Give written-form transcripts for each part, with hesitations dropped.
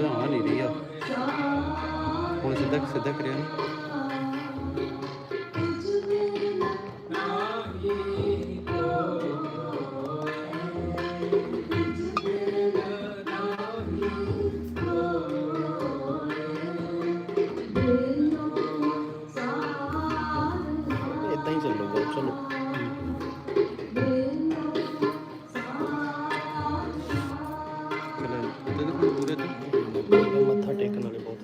ਆ ਨਹੀਂ ਰਹੀ ਆ ਹੁਣ ਸਿੱਧਾ ਕਰਿਆ ਇਦਾਂ ਹੀ ਚੱਲੂਗਾ। ਚਲੋ ਪੂਰੇ ਮੱਥਾ ਟੇਕਣ ਵਾਲੇ ਬਹੁਤ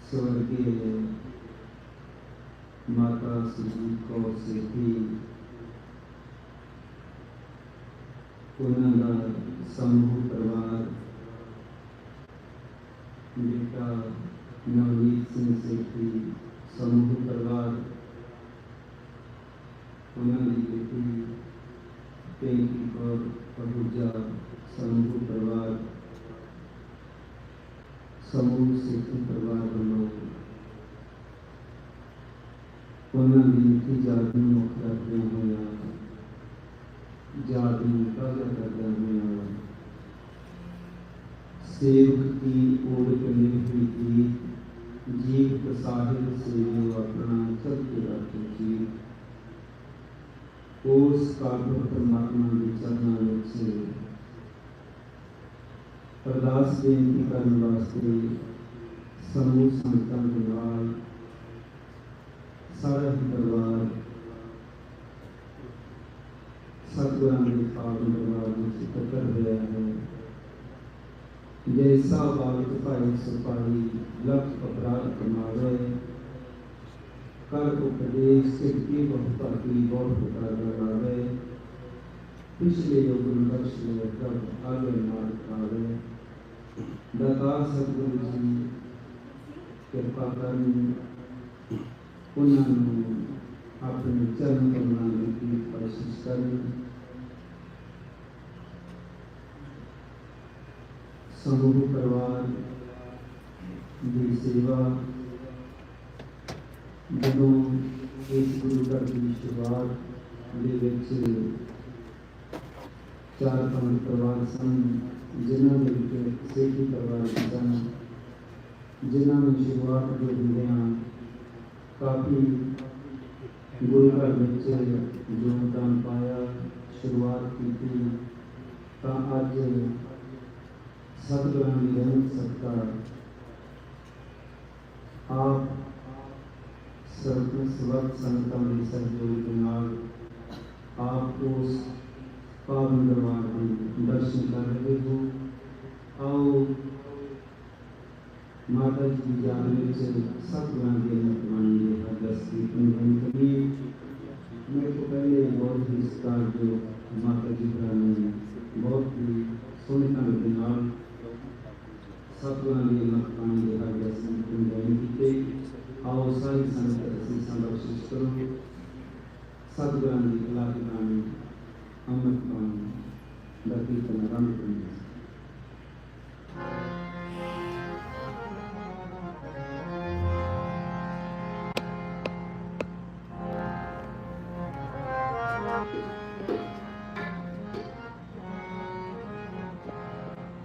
स्वर्गीय माता सुरजीत कौर सेठी उन्होंने समूह परिवार बेटा नवनीत सिंह सेठी समूह परिवार उन्होंने बेटी पेंकी कौर आहूजा समूह परिवार समूह सेठी परिवार वालों उन्होंने नीति जाति मुख रखते हुए जाति ताजा करते हुए सेवक की ओर करने हुई थी जीव प्रसाहित से जो अपना चलते रहते थी उस काव्य परमात्मा के चरणों से अरदास बेनती करने वास्ते समूह संगतां के नाल सारा ही परिवार सतगुरां के पावन दरबार में इकट्ठा होया है। जैसा बालक भाई सिपाही लख अपराध कमावे कर उपदेश सिद्धि बहुत भक्ति बहुत प्रकार लगावे पिछले योग बख्श ले कब आगे मार्ग आवे दाता सतगुरु जी कृपा करनी उन्होंने अपने चरण कमलों की कोशिश करनी समूह परिवार की सेवा जो इस गुरु घर की शुरुआत चार पांच परिवार सन जिन्होंने सेठी परिवार सन जिन्होंने शुरुआत के दिंदियां काफ़ी गुरु घर में योगदान पाया शुरुआत की थी तो अज सतगुरां दी रहमत सदका आप सर्वत संगतां ਦੇ सहयोग के नाल आप उस पावन दरबार के दर्शन कर रहे हो। आओ माता जी की जानने से सतगुरां की अमृतवाणी के अरदास कीर्तन करिए। मेरे को पहले बहुत ही सत्कार जो माता जी का ने बहुत ही सोहने ढंग के नाल सतगुरां की अमृतवाणी के अरदास कीर्तन किए। आओ सारी संगत असीसां बख्शिश करो। सतगुरां की इलाही बाणी अमृतवाणी दा कीर्तन आरंभ करिए।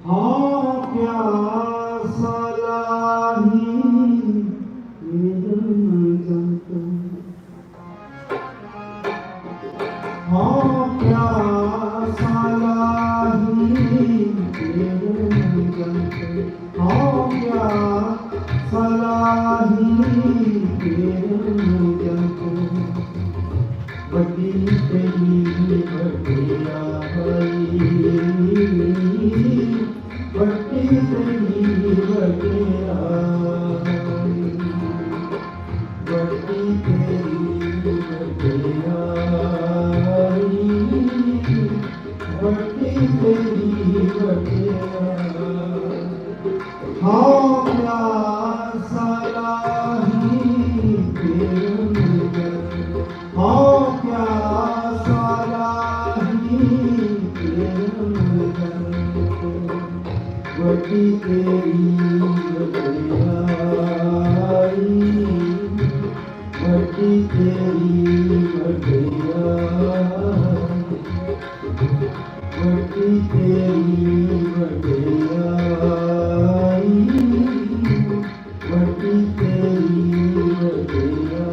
हाँ क्या सलाही हाँ क्या सलाही हाँ क्या सलाही बड़ी तेरी बटिया बड़ी तेरी बटिया बड़ी तेरी बटिया बड़ी तेरी बटिया हाँ क्या सलाही हाँ क्या सलाही बड़ी तेरी बटियाई बड़ी तेरी बटिया बड़ी तेरी बटियाई बड़ी तेरी बटिया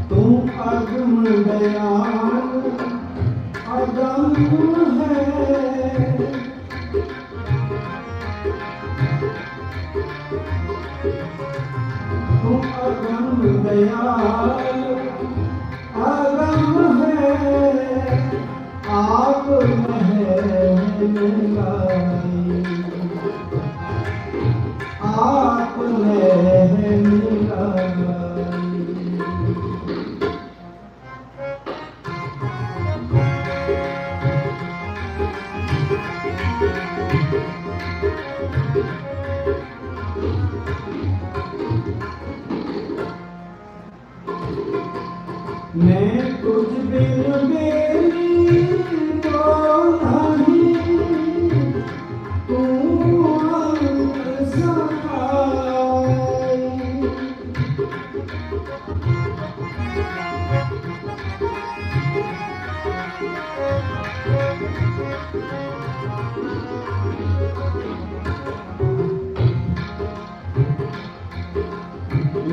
तू अगम दयाल अगम है तू अगम दयाल अगम है आप आप मैं तुझ बिन मेरी तो नहीं तू अंत सहाय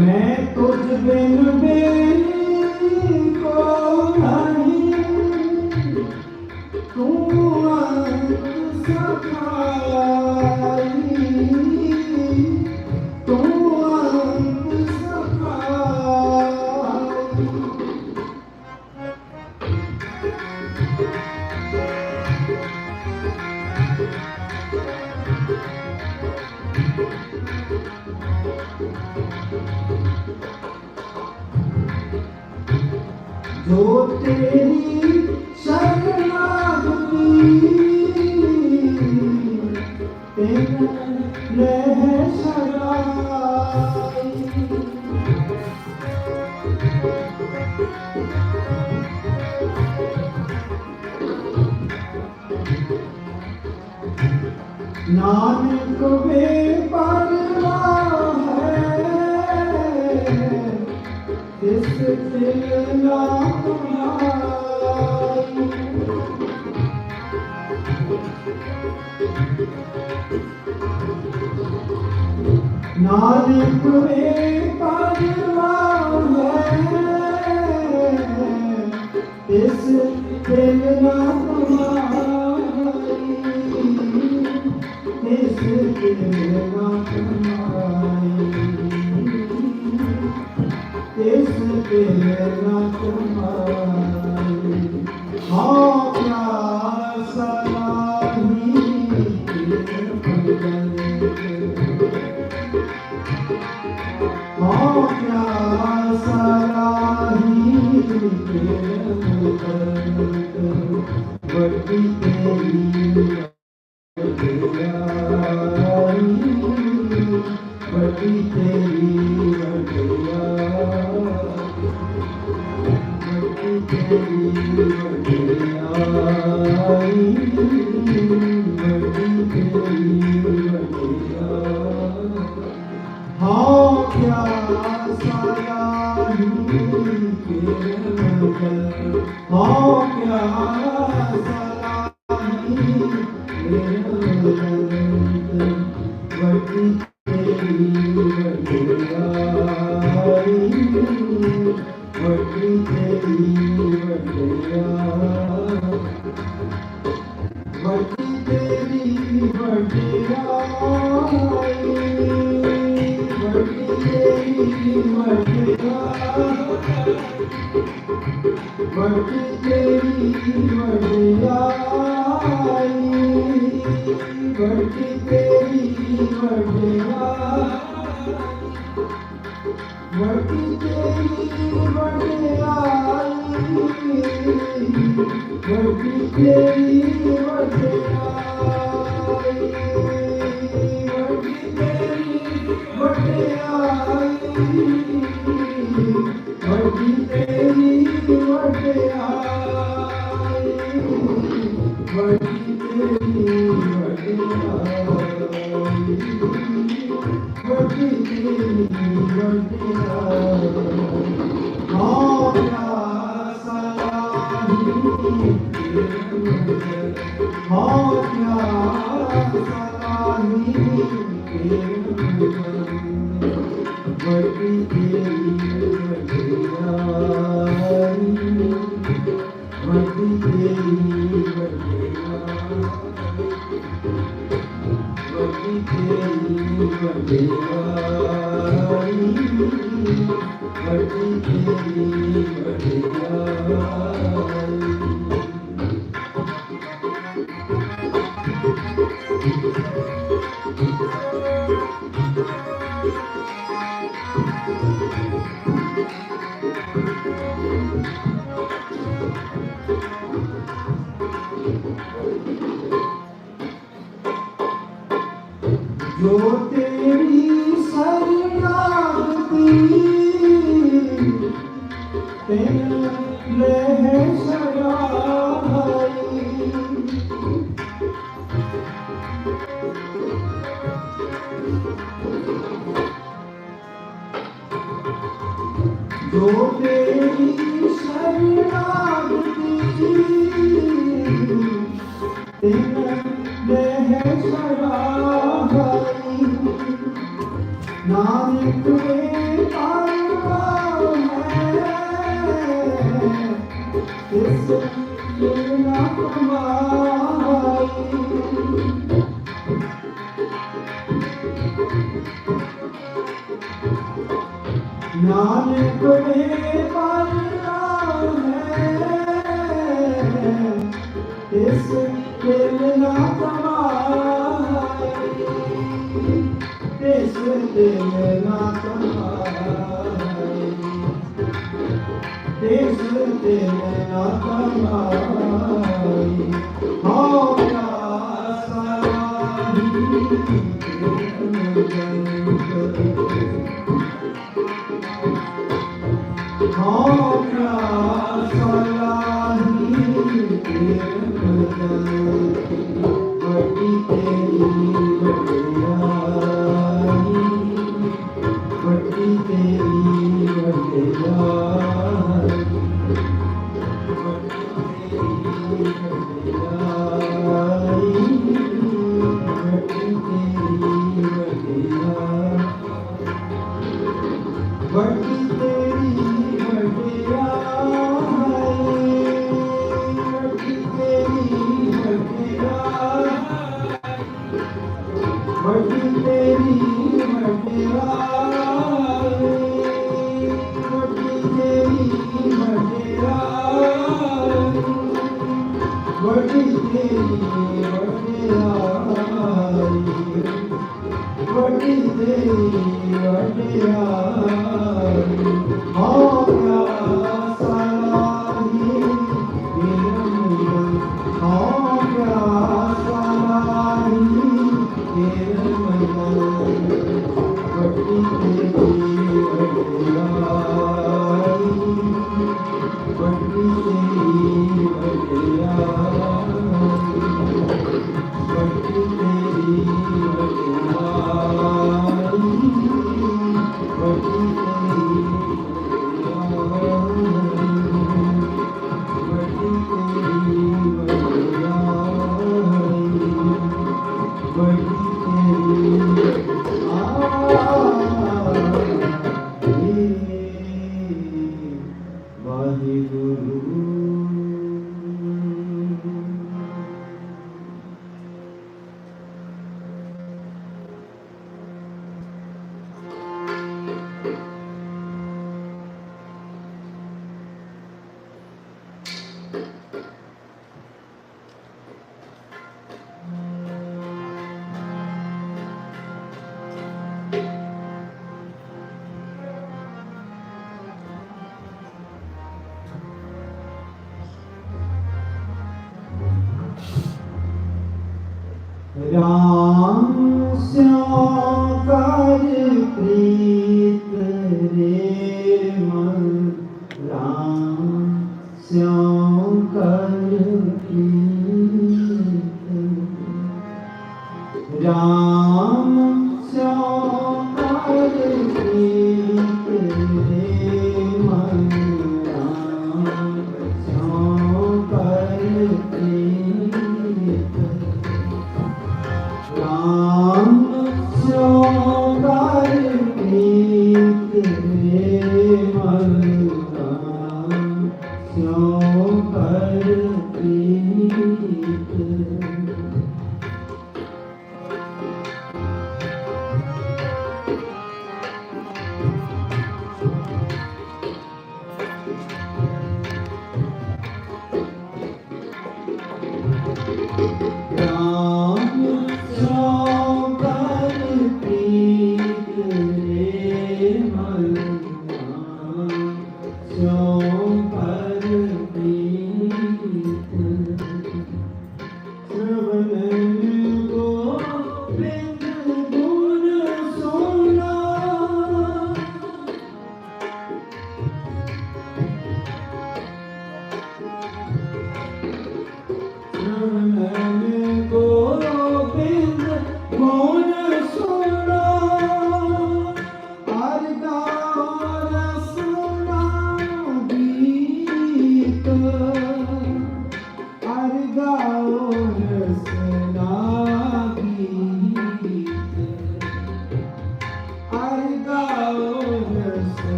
मैं तुझ बिन मेरी को नहीं तू अंत सखाई तू अंत सखाई जो तेरी शरणागति तेरे शराई नानक बेपरवाह है इस दिल ना तुम्हारी नानक में परवान है, इस दिल ना कमाई, इस दिल ना कमाई, इस दिल ना कमाई। हाँ प्यास सलाही हाँ प्यास सलाही बड़ी तेरी वडियाई, बड़ी तेरी वडियाई, बड़ी तेरी वडियाई, बड़ी तेरी वडियाई। हाँ प्यास सलाही हाँ प्यास सलाही बड़ी तेरी वडियाई, बड़ी तेरी वडियाई, बड़ी तेरी वडियाई, बड़ी तेरी वडियाई, बड़ी तेरी वडियाई, बड़ी तेरी वडियाई, बड़ी तेरी वडियाई, बड़ी तेरी वडियाई, बड़ी तेरी वडियाई, बड़ी तेरी वडियाई, बड़ी तेरी वडियाई, बड़ी तेरी वडियाई। हाँ प्यास सलाही हाँ प्यास सलाही बड़ी तेरी वडियाई, बड़ी तेरी वडियाई, बड़ी तेरी वडियाई, बड़ी तेरी वडियाई। जो तेरी शरणागति तेरे है सगाई, जो तेरी शरणागति तेरे है सगाई, नानक में परवान है, इस दिल ना कमाई, नानक में परवान है, इस दिल ना कमाई, इस दिल ना कमाई, इस दिल ना कमाई। हाँ प्यास सलाही हाँ प्यास सलाही बड़ी तेरी वडियाई, बड़ी तेरी वडियाई, बड़ी तेरी वडियाई,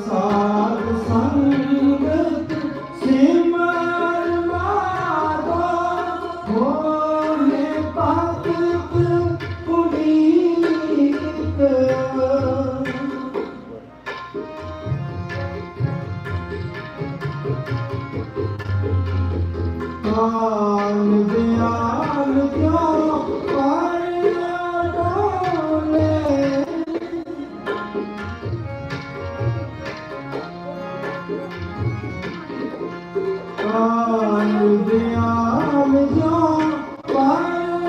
साध संगत सिमर माधो होए पत पुनीत काल दयाल क्यों पर डोले काल दयाल क्यों पर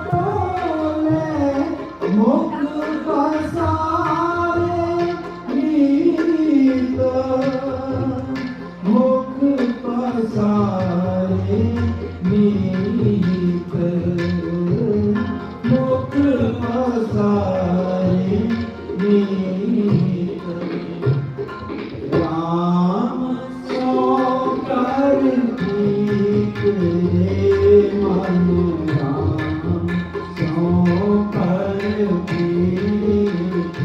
डोले मुख पसारे नीत मुख पसारे नीत मुख पसारे नीत राम सो कर दीप रे मनु राम सो कर दीप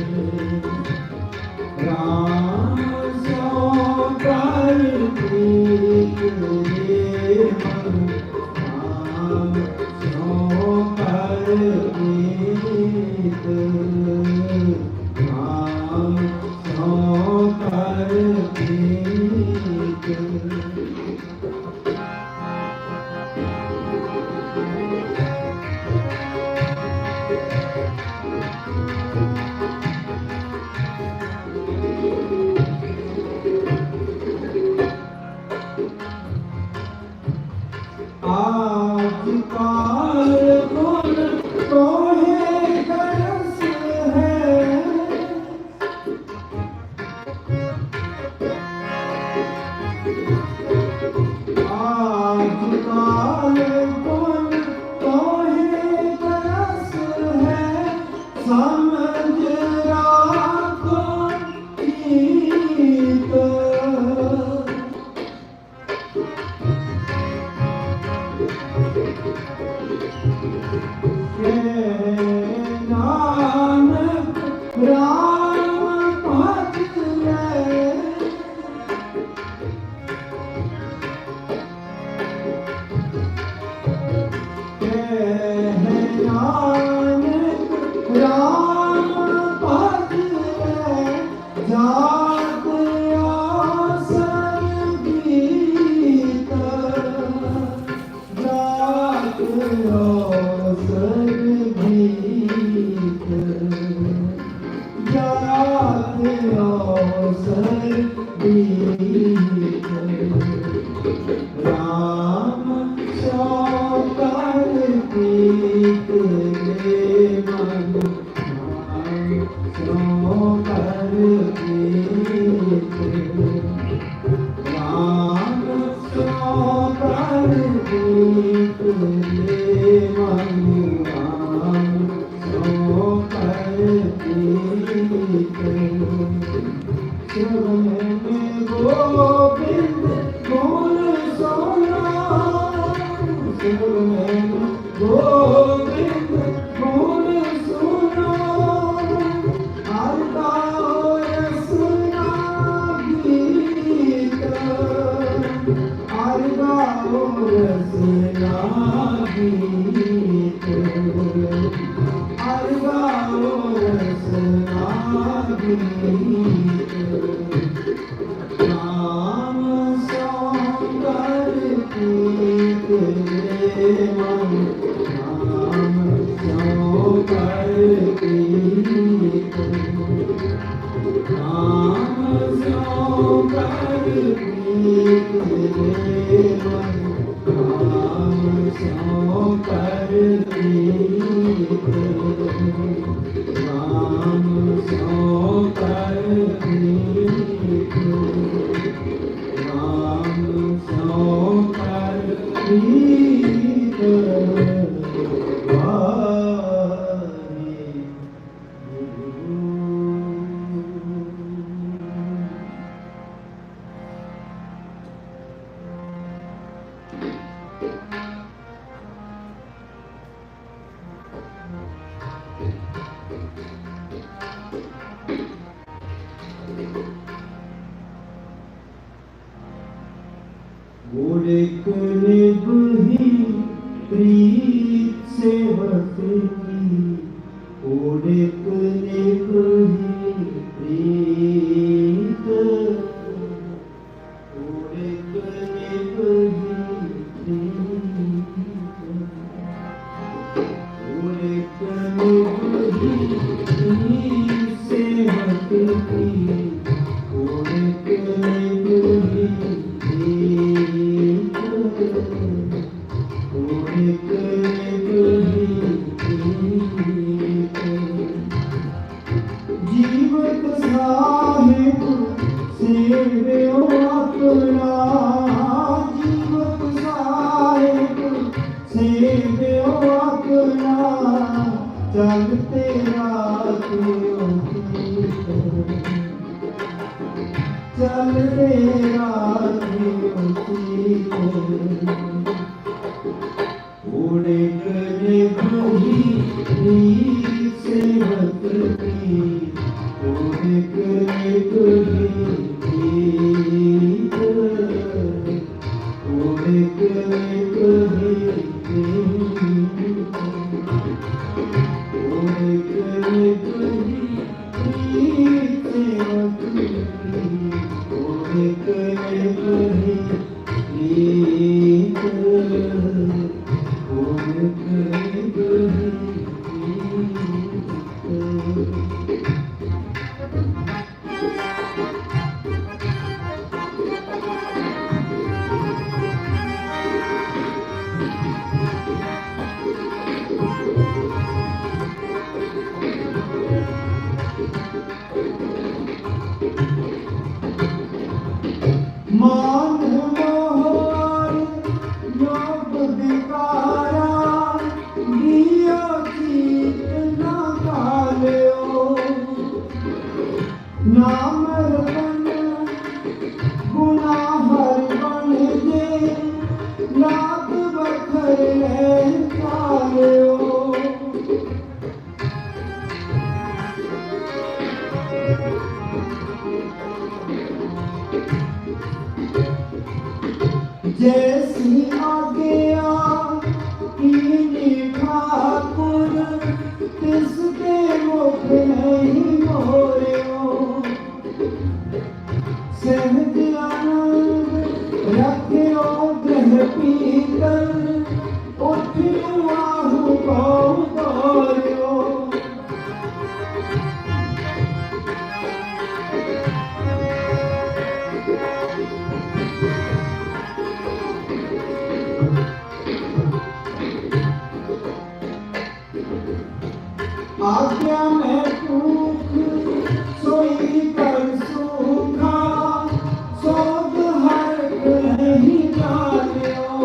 राम सो कर दीप रे मनु राम सो कर दीप राम सो कर दीप आज काल गुण तोहे करस है आज काल गुण तोहे करस है समझ राखो कीत नानक राम भज ले नानक राम भज ले जात आसन गीत जात आसन गीत जात आसन गीत राम सो कर दीप रे मनु राम सो कर दीप राम सो कर दीप रे मनु राम सो कर दीप चरण में गोविंद गुण सोना चरण में गोविंद गुण सोना गाओ रसना गीत गाओ रसना गीत गाओ रसना गीत राम सो कर दीप रे मनु राम सो कर दीप राम सो कर दीप रे मनु राम सो कर दीप राम सो कर दीप राम सो कर दीप एक निभही प्रीत सेवक की, एक निभही प्रीत, एक निभही प्रीत, एक निभही प्रीत सेवक की, एक निभही जीवत साहिब सेव्यो अपना, जीवत साहिब सेव्यो अपना, चल तेरा क्यों चल तेरा एक निभही सेवक की, एक निभही प्रीत, एक निभही प्रीत, एक निभही प्रीत सेवक की, एक निभही प्रीत, मान मोहर योग विकारा, दियो चीत न काल्यो, नाम रतन गुना हर बन जे, लात बखर काल्यो। जैसी आज्ञा कीनी ठाकुर, तिसके मुख नहीं मोरियो, सहज आनंद रखियो ग्रह पीकर, उठियो आहु बहु दौड़ियो। आज्ञा में पूख सोई कर सूखा, सोग हर्क नहीं डालियो,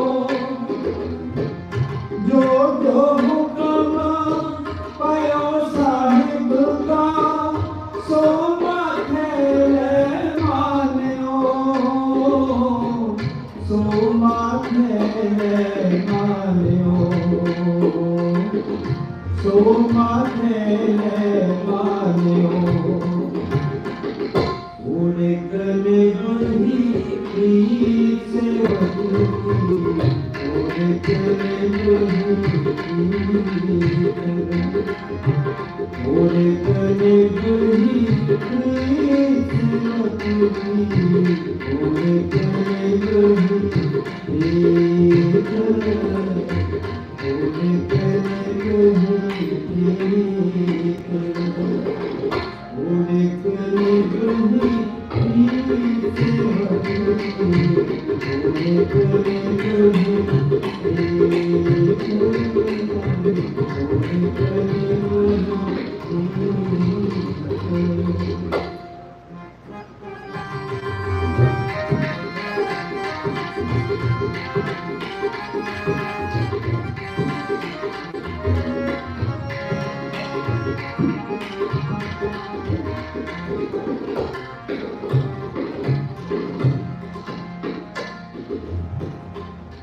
जो जो हुक्म पयो साहिब का, सो माथे मानियो, सो माथे मानियो, सो माथे मानियो। एक निभही प्रीत सेवक की, एक निभही प्रीत, एक निभही प्रीत सेवक की, एक निभही प्रीत, एक निभही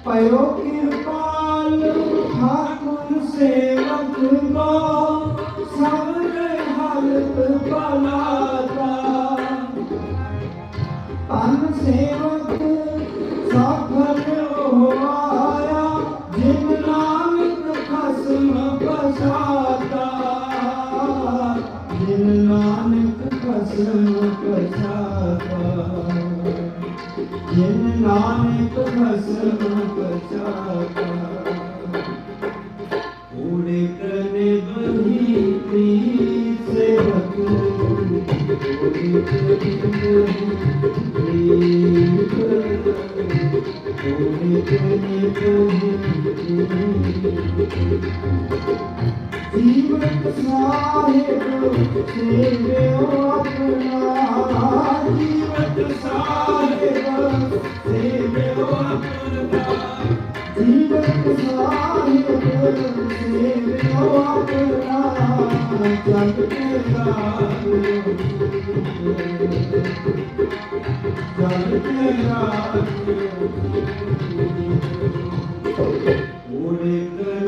पयो कृपाल ठाकुर सेवक को, सबरे हालत बनाता, तन सेवक सफल जिन नानक भस्म बचाता उड़े करने बही प्रीत से जीवन साहेब सेवे अपना जीवन साहेब सेवे अपना जीवन साहेब सेवे अपना जग तेरा जग तेरा उड़े कर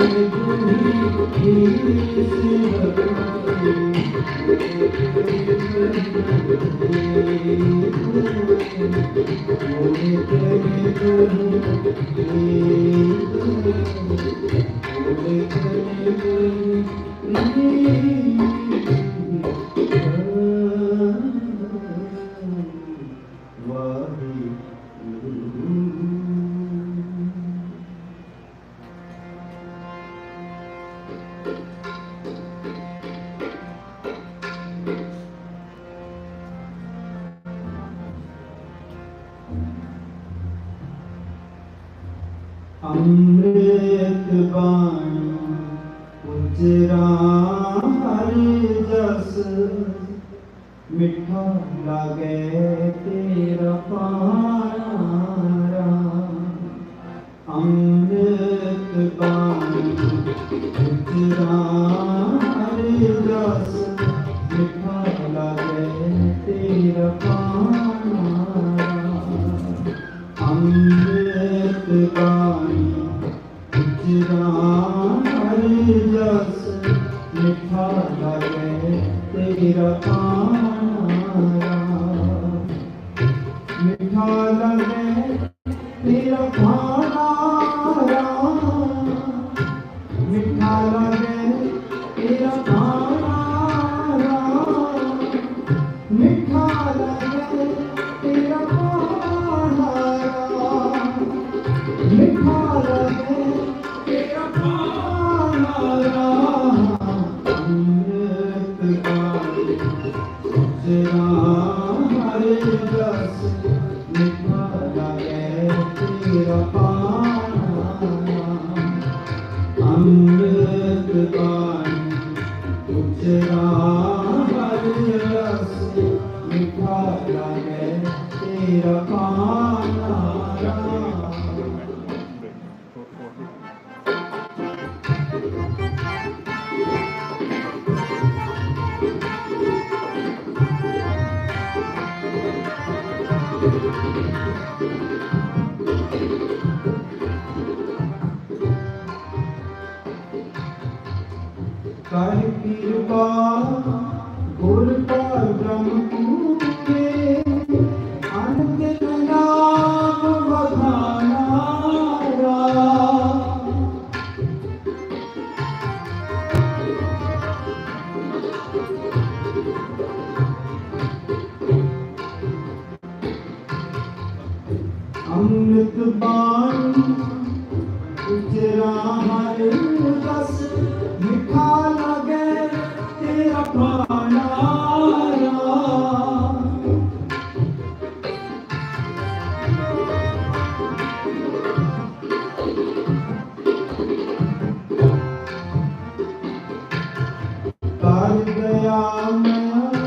अमृत बाणी उजरा हरि जस मिठा लागे तेरा पारा अमृत बाणी उजरा हरि जस मिठा लागे तेरा पारा अमृत बाणी उजरा हरि जस मिठा लगे तेरा पारा मिठा लगे तेरा पारा मिठा लगे तेरा पारा मिठा लगे तेरा पारा मिठा लगे तेरा पारा अमृत बाणी उजरा हरि जस मिठा लगे तेरा पारा अमृत बाणी उजरा हरि जस मिठा लगे तेरा पारा कर कृपा गुर पर ब्रह्म पूरे अंत नाम बखाना अमृत बाणी उजरा हरि जस मिठा लगे तेरा पारा कर गया मैं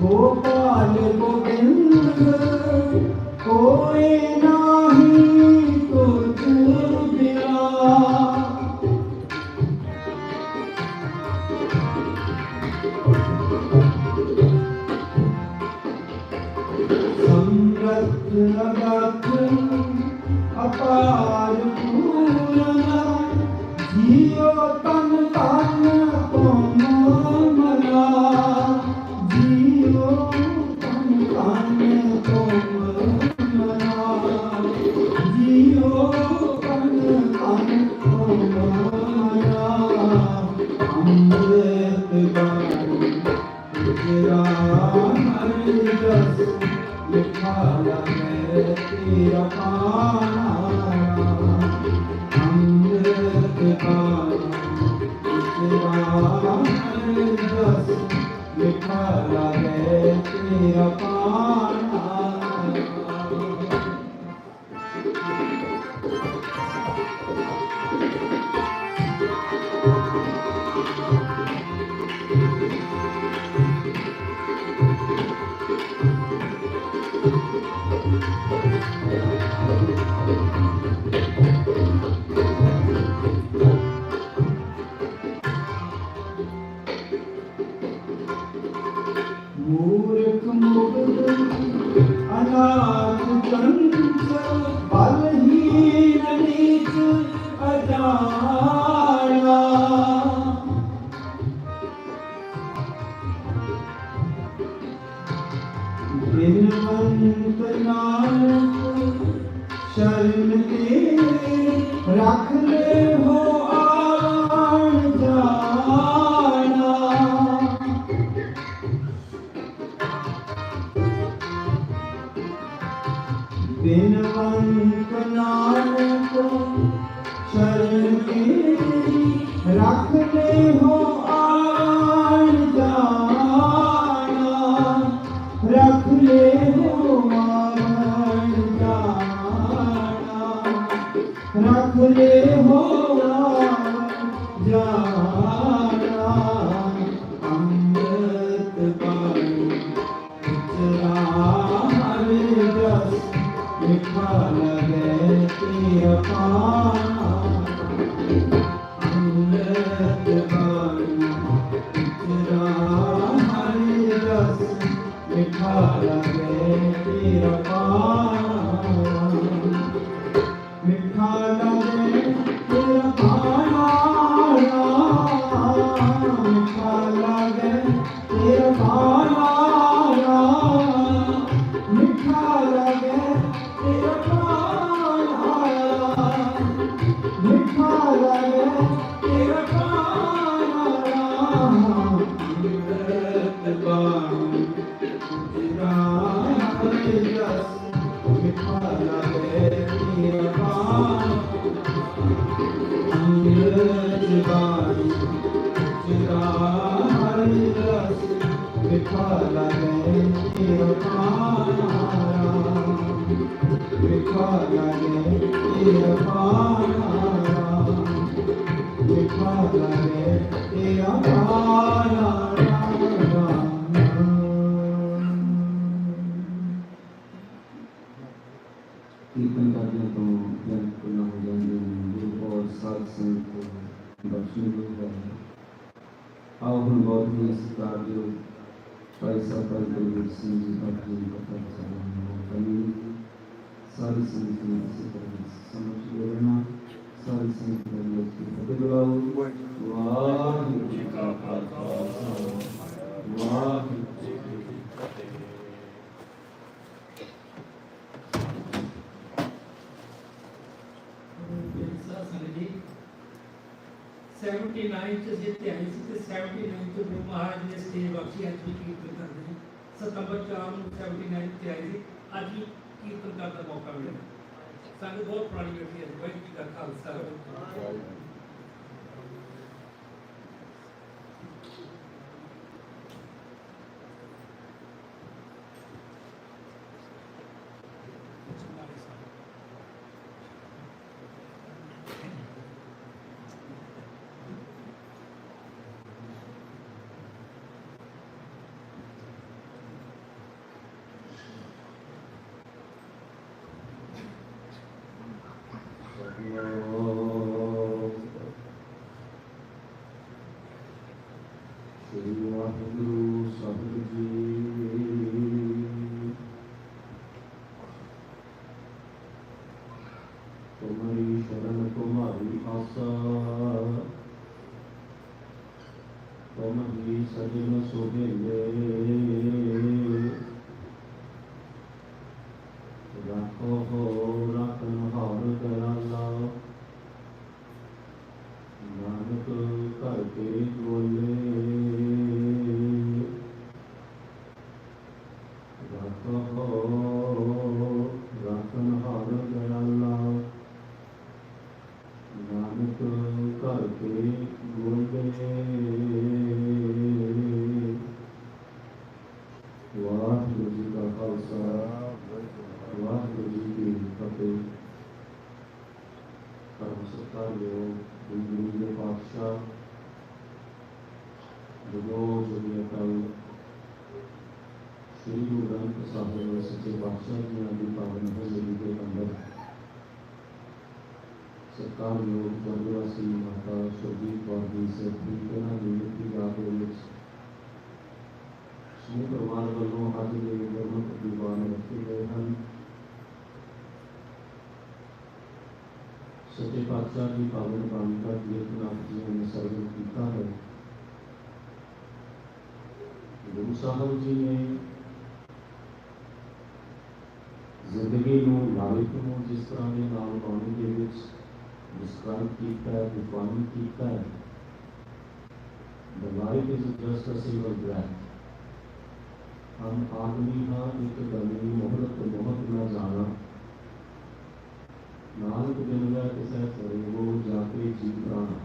गोपाल गोविंद कोई नहीं तुझ बिना समृद्ध अगथ अपार पूर्ण जियो तन तन तुम मना जियो तन तन तुम मना जियो तन तन तुम मना अमृत बाणी उजरा हरि जस मिठा लगे तेरा पाना अमृत पाना तेरा रस मीठा लगे तेरा पाना मूर्ख मुग्ध अनाथ चंचल बलहीन नीच अजाना बिनवंत नानक शरण तेरे रख ले हो आन जाना बिनवंत नानक शरण तेरी रख ले हो आन जाना रख ले हो आन जाना रख ले हो आन जाना अमृत पानी तेरा हरि रस मीठा लगे तेरा पाना अमृत पानी तेरा हरि रस मीठा लगे तेरा पाना मीठा लगे तेरा पाना मीठा लगे तेरा पाना मीठा लगे तेरा पाना मीठा लगे तेरा पाना अमृत पानी तेरा हरि रस मीठा लगे तेरा पाना अमृत पानी तेरा हरि रस मीठा लगे तेरा पाना मीठा लगे तेरा पाना मीठा लगे तेरा पाना कीर्तन करने तो जन खुला हो जाएंगे गुरु और साध संग को दर्शन मिल जाए आओ हम बहुत ही सत्कार जो पैसा पर गुरु सिंह जी का जी कथा चलाना कमी सारी संगत में इसी तरह समझ लेना सारी संगत में की फतेह बुलाओ वाहिगुरु जी का खालसा वाहिगुरु जी की फतेह 79 ਚ ਜਿੱਤੇ ਆਈ ਸੀ ਤੇ 79 ਚ ਗੁਰੂ ਮਹਾਰਾਜ ਨੇ ਸਟੇਜ ਬਖਸ਼ੀ ਅੱਜ ਵੀ ਕੀਰਤਨ ਕਰਦੇ ਨੇ ਸਤੰਬਰ 4 ਨੂੰ 79 ਤੇ ਆਈ ਸੀ ਅੱਜ ਵੀ ਕੀਰਤਨ ਕਰਨ ਦਾ ਮੌਕਾ ਮਿਲਿਆ ਸਾਨੂੰ ਬਹੁਤ ਪੁਰਾਣੀ ਬੈਠੀ ਹੈ ਵਾਹਿਗੁਰੂ ਜੀ ਦਾ ਖਾਲਸਾ तुम्हारी शरण तुम्हारी आशा तुम ही सजन सुहेले रखो हो रखन हार दयाला नानक करके बोले रखो हो की पावन हज़ूरी के अंदर सरकार योग स्वर्गवासी माता सुरजीत कौर जी सेठी इन्हां दी मिट्टी याद विच समूह परिवार वालों अज के गुरमत दीवान रखे गए हैं। सच्चे पातशाह की पावन बाणी का कीर्तन आप जी ने सर्वन किया है। गुरु साहब जी ने जिंदगी में लाइफ में जिस तरह के नाम बाणी के विच डिस्क्राइब किया है, डिफाइन किया है, the life is just a single breath. हम आदमी हाँ एक गली मोहलत मोहत न जाना नानक दिन गया किसे सरेगो जाके जी प्राणा।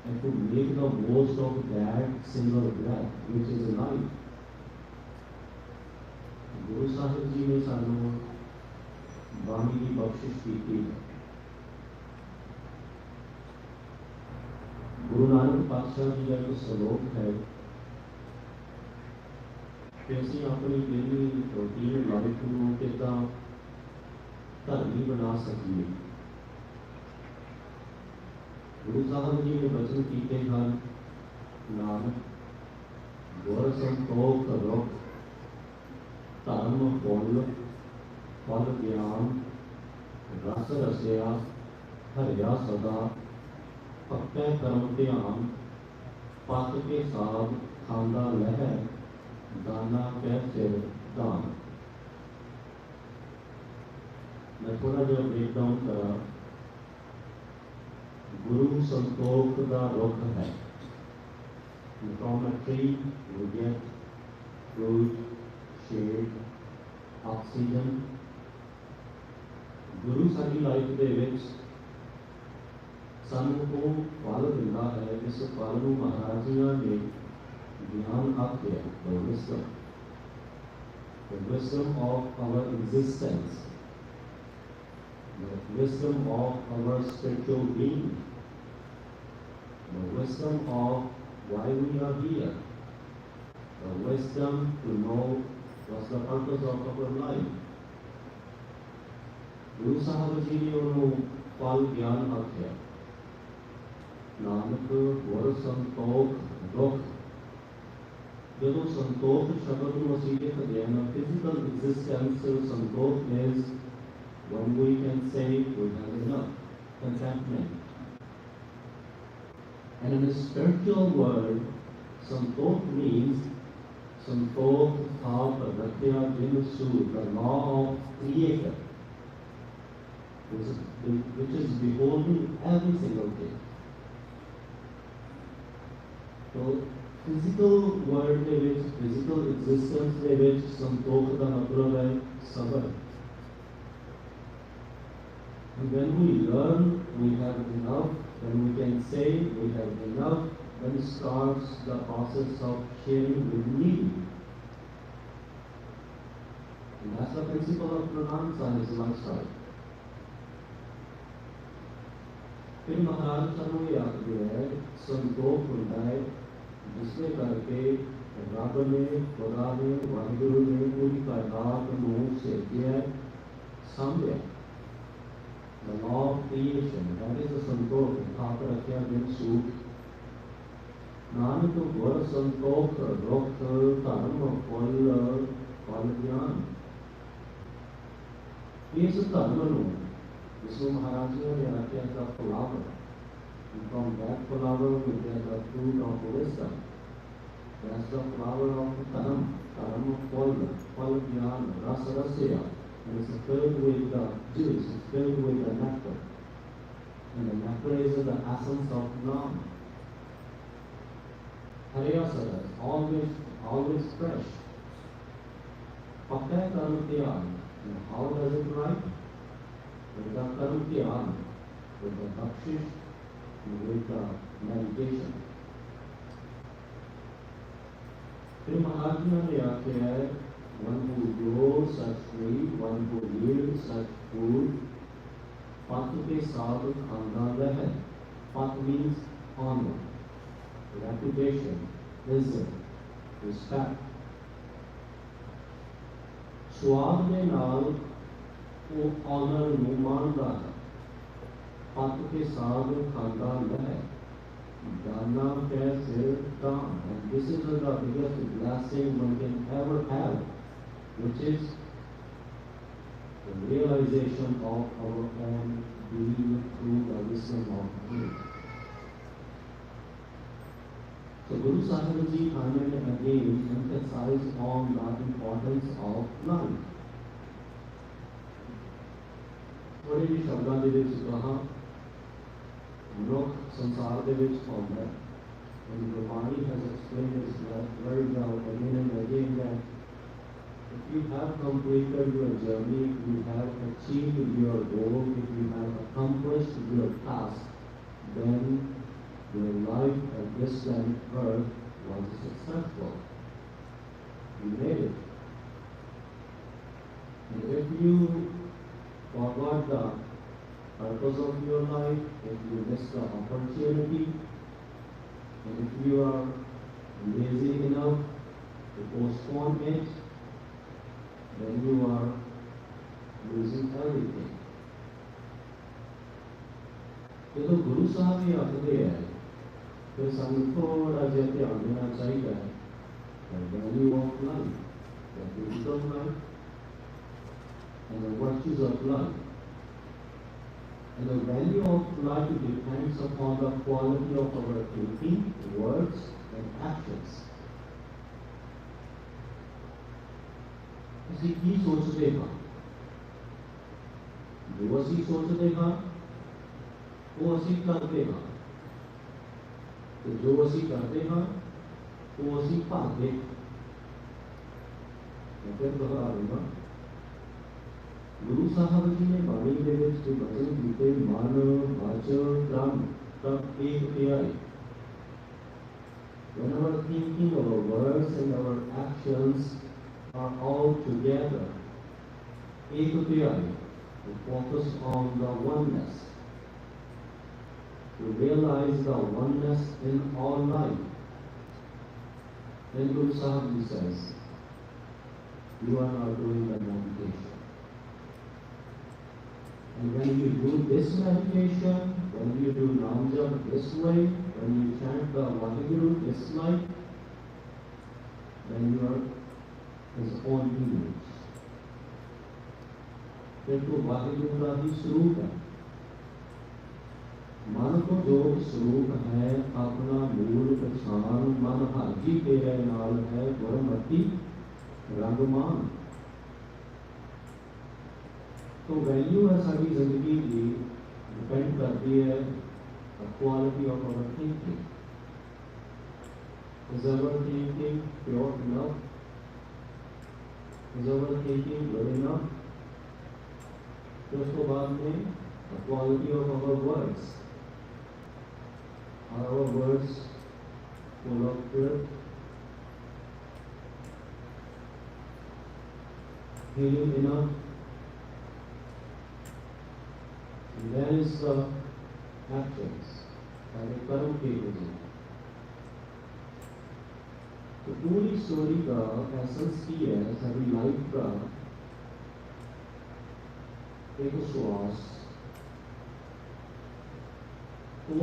And to make the most of that single breath, which is life, Guru Sahib जी ने सानू बाणी की बख्शिश की थी। गुरु नानक पातशाह जी का एक श्लोक है कि असीं अपनी डेली रूटीन लाइफ को कितना धर्मी बना सकिए। गुरु साहब जी ने वचन किए हैं, नानक गुर संतोख रुख धर्म फुल फल ज्ञान रस रसिया हरिया सदा पक्के कर्म ध्यान पत के साथ खांदा लह दाना कै सिर दान। मैं थोड़ा जो ब्रेक डाउन करा। गुरु संतोख का रुख है। From a tree we get fruit, shade, oxygen. Guru sari life दे विच सानू को फल दिंदा है जिस फल नूं महाराज जी ने ज्ञान आख्या, the wisdom of our existence, the wisdom of our spiritual being, the wisdom of why we are here, the wisdom to know what's the purpose of our life. गुरु साहब जी ने उन्होंने फल ज्ञान आख्या। नानक गुर संतोख रुख। जो संतोख शब्द को असीं देखते हैं, physical existence Santokh is when we can say we have enough, contentment. And in the spiritual world, Santokh means Santokh Thap Rakya Jin Su, the law of Creator, which is beholding every single thing. So, physical world के विच, physical existence के विच Santokh का मतलब है सबर। And when we learn we have enough, when we can say we have enough, then starts the process of sharing with needy. And that's the principle of Pranam and his lifestyle. फिर महाराज सानू ये आखदे है संतोख होता है जिसमें करके रब ने, खुदा ने, वाहिगुरु ने पूरी कायनात नूं सिरजिया सामभ्या। The law of creation, that is the Santokh थाप रखिया जिन सूख। नानक गुर संतोख रुख धर्म फुल फल ज्ञान। इस धर्म नूं जिसमें महाराज जी ने रखा था flower, and from that flower we get the fruit of wisdom. That's the flower of Dharam, Dharam फल, फल ज्ञान, रस रसिया, and it's filled with the juice, it's filled with the nectar, and the nectar is the essence of Nam. Hariya Sada, always fresh. Pakka Karma Dhyan, and how does it right? With the Karma Dhyan, with the Bakshish, and with the meditation. फिर महाराज जी ने आख्या है, one who grows such tree, one who yields such food, पत के साथ खांदा रह। पत means honor, reputation, wisdom, respect. ਸਵਾਦ ਦੇ ਨਾਲ ਉਹ ਆਨਰ ਨੂੰ ਮਾਣਦਾ ਹੈ। ਪੱਕ ਕੇ ਸਾਗ ਖਾਂਦਾ ਲੈ, ਦਾਨਾ ਕੈ ਸਿਰ ਧਾਨ। And this is the biggest blessing one can ever have, which is the realization of our own being through the wisdom of truth. So Guru Sahib Ji time and again emphasized on the importance of life. ਥੋੜੇ ਜਿਹੇ ਸ਼ਬਦਾਂ ਦੇ ਵਿੱਚ ਕਹਾ ਮਨੁੱਖ ਸੰਸਾਰ ਦੇ ਵਿੱਚ ਆਉਂਦਾ ਹੈ। And Gurbani has explained this very well again and again that if you have completed your journey, if you have achieved your goal, if you have accomplished your task, then your life at this planet Earth was successful. You made it. And if you forgot the purpose of your life, if you miss the opportunity, and if you are lazy enough to postpone it, then you are losing everything. ਜਦੋਂ ਗੁਰੂ ਸਾਹਿਬ ਇਹ ਆਖਦੇ ਹੈ ਫਿਰ ਸਾਨੂੰ ਥੋੜਾ ਜਿਹਾ ਧਿਆਨ ਦੇਣਾ ਚਾਹੀਦਾ ਹੈ the value of life, the beauty of life, and the virtues of life. And the value of life depends upon the quality of our thinking, words, and actions. ਅਸੀਂ ਕੀ ਸੋਚਦੇ ਹਾਂ, ਜੋ ਅਸੀਂ ਸੋਚਦੇ ਹਾਂ ਉਹ ਅਸੀਂ ਕਰਦੇ ਹਾਂ, ਤੇ ਜੋ ਅਸੀਂ ਕਰਦੇ ਹਾਂ ਉਹ ਅਸੀਂ ਭਾਗਦੇ ਹਾਂ। ਮੈਂ ਫਿਰ ਦੁਹਰਾ ਦੂੰਗਾ, ਗੁਰੂ ਸਾਹਿਬ ਜੀ ਨੇ ਬਾਣੀ ਦੇ ਵਿੱਚ ਜੋ ਬਚਨ ਕੀਤੇ ਮਨ ਵਚਨ ਕਰਮ ਸਭ ਇੱਕ ਧਿਆਏ। When our thinking, our words and our actions are all together, ek dhyayi, to focus on the oneness, to realize the oneness in all life. Then Guru Sahib Ji says, you are not doing the meditation. And when you do this meditation, when you do Nam Jap this way, when you chant the Vaheguru this life, then you are his own image. फिर तो वाहिगुरु का ही स्वरूप है। मन को जो स्वरूप है अपना मूल पहचान मन हाजी तेरे नाल है गुरमति रंगमान। तो वैल्यू है सारी जिंदगी की डिपेंड करती है the quality of our thinking. Is our thinking pure enough? Is our thinking good enough? फिर उसके बाद में the quality of our words. Are our words full of truth, healing enough? And then is the actions and the कर्म के लिए। तो पूरी story का एसेंस की है सारी लाइफ का एक श्वास।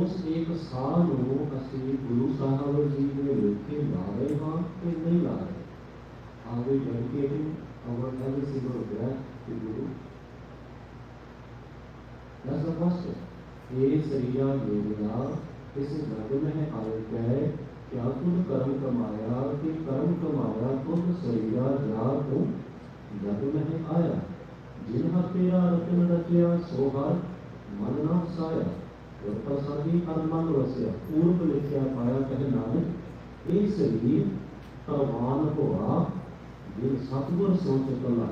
उस एक साह ਨੂੰ ਅਸੀਂ ਗੁਰੂ ਸਾਹਿਬ ਜੀ ਦੇ ਲਿਖੇ ਲਾ ਰਹੇ ਹਾਂ ਕਿ ਨਹੀਂ ਲਾ ਰਹੇ? Are we dedicating our every single breath to Guru? That's the question. ये सरिया मेरा इस जग में आए गए क्या तुम कर्म कमाया कि कर्म कमाया तुम सरिया जा तुम जग में आया। जिन हर तेरा रतन रचया सो हर मन न साया। प्रसादी हर मन वसिया पूर्व लिखिया पाया कहे नानक। ये शरीर प्रवान होआ जिन सतगुर सोच कला।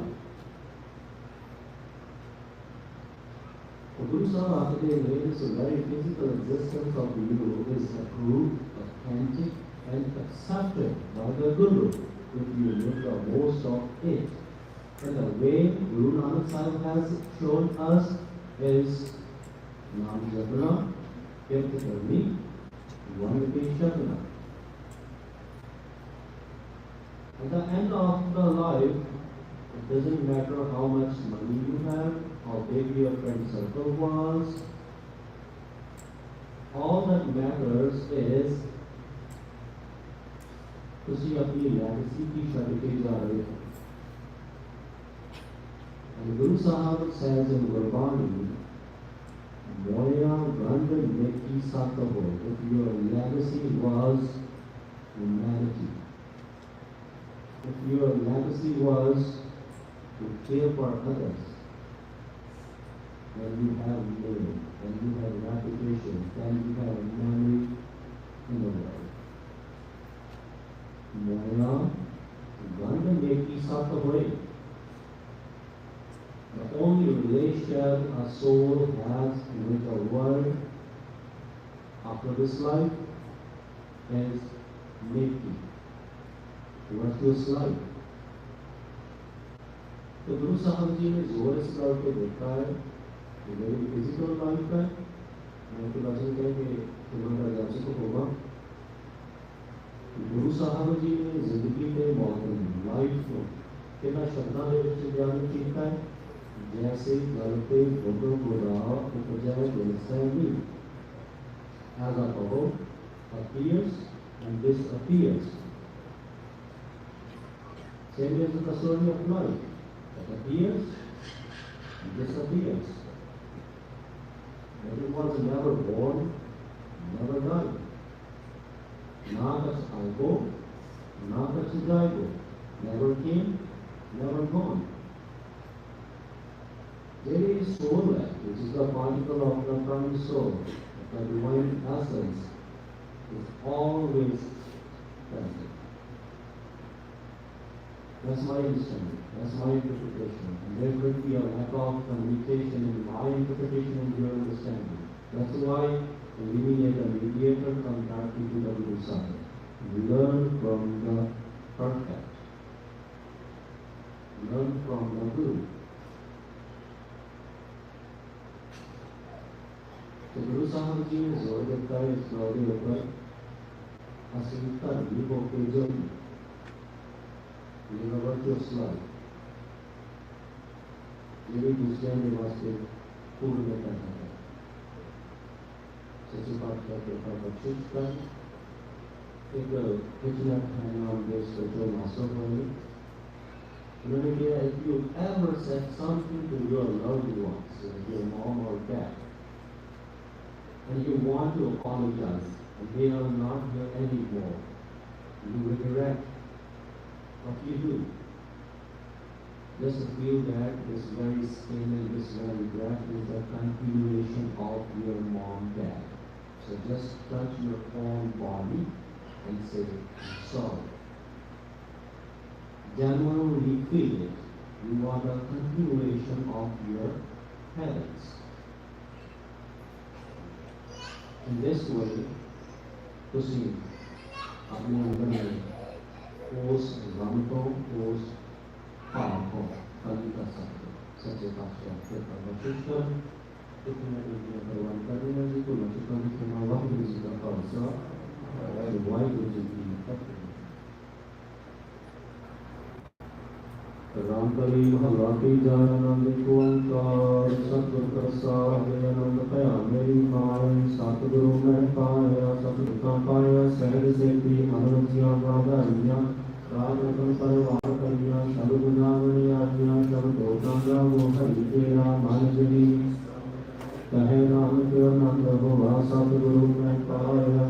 Guru Sahib आखते हैं this very physical existence of you is approved, authentic and accepted by the Guru if you make the most of it. And the way Guru Nanak Sahib has shown us is नाम जपना, कीर्त करनी, one की शरणा। At the end of the life, It doesn't matter how much money you have, how big your friend circle was. All that matters is ਤੁਸੀਂ ਆਪਣੀ legacy ਕੀ ਛੱਡ ਕੇ ਜਾ ਰਹੇ ਹੋ. And Guru Sahib says in Gurbani, Moya Gand Neki Satavo, if your legacy was humanity, if your legacy was to care for others, then you have name, then you have reputation, then you have memory in the world. Moya Gand Neki Satavo. The only relation a soul has with the world after this life is making virtuous life. तो गुरु साहब जी ने जोर इस बात को देखा है कि मेरी फिजिकल लाइफ है, मैं तो वचन कह के तुम्हारा जांच को होगा. गुरु साहब जी ने जिंदगी में मॉडर्न लाइफ को कितना शब्दां दे विच बयान किया है. जैसे गलते फोटो को राह उपजाए गुलसैनी, as a bubble appears and disappears. Same as the story of life, it appears and disappears. When it was never born, never died. Na kuch aego, na kuch jayego, never came, never gone. There is soul, which is the particle of the prime soul, the divine essence, is always present. That's my understanding, that's my interpretation. And there could be a lack of communication in my interpretation and your understanding. That's why we need a mediator compared to the Guru Sahib. We learn from the perfect. Learn from the Guru. तो गुरु साहब जी ने जोर देता है इस नौकरी ऊपर असली धर्मी होके जब यूनिवर्स लाइफ ये दूसरे के वास्ते पूर्ण करना है. सच्ची बात करके बख्शिश कर एक पिछला नाम देश को जो मासूम हुए उन्होंने कहा, if you ever said something to your loved ones, like your mom or dad, and you want to apologize, and they are not here anymore, you regret what you do. Just feel that this very skin and this very breath is a continuation of your mom, dad. So just touch your own body and say, I'm sorry. Genuinely feel it. You are the continuation of your parents. In this way, ਤੁਸੀਂ ਆਪਣੇ ਅੰਦਰ में उस गम को, उस भाव को कभी कर सकते. सच्चे पातशाह के बख्शिश कर इतने भगवान करुणा जी को लक्ष्मण जी के वाहिगुरु जी का खालसा और वाहिगुरु जी की फतेह. राम कली महला की जान आनंद को ओंकार सतगुर प्रसाद आनंद भया मेरी माय सतगुरु मैं पाया सतगुर का पाया सहज से भी मन रसिया गाधारिया राज रतन परवार करिया सब गुना गणिया सब दोषा वो हरि तेरा मन जनी कहे राम के आनंद होगा सतगुरु मैं पाया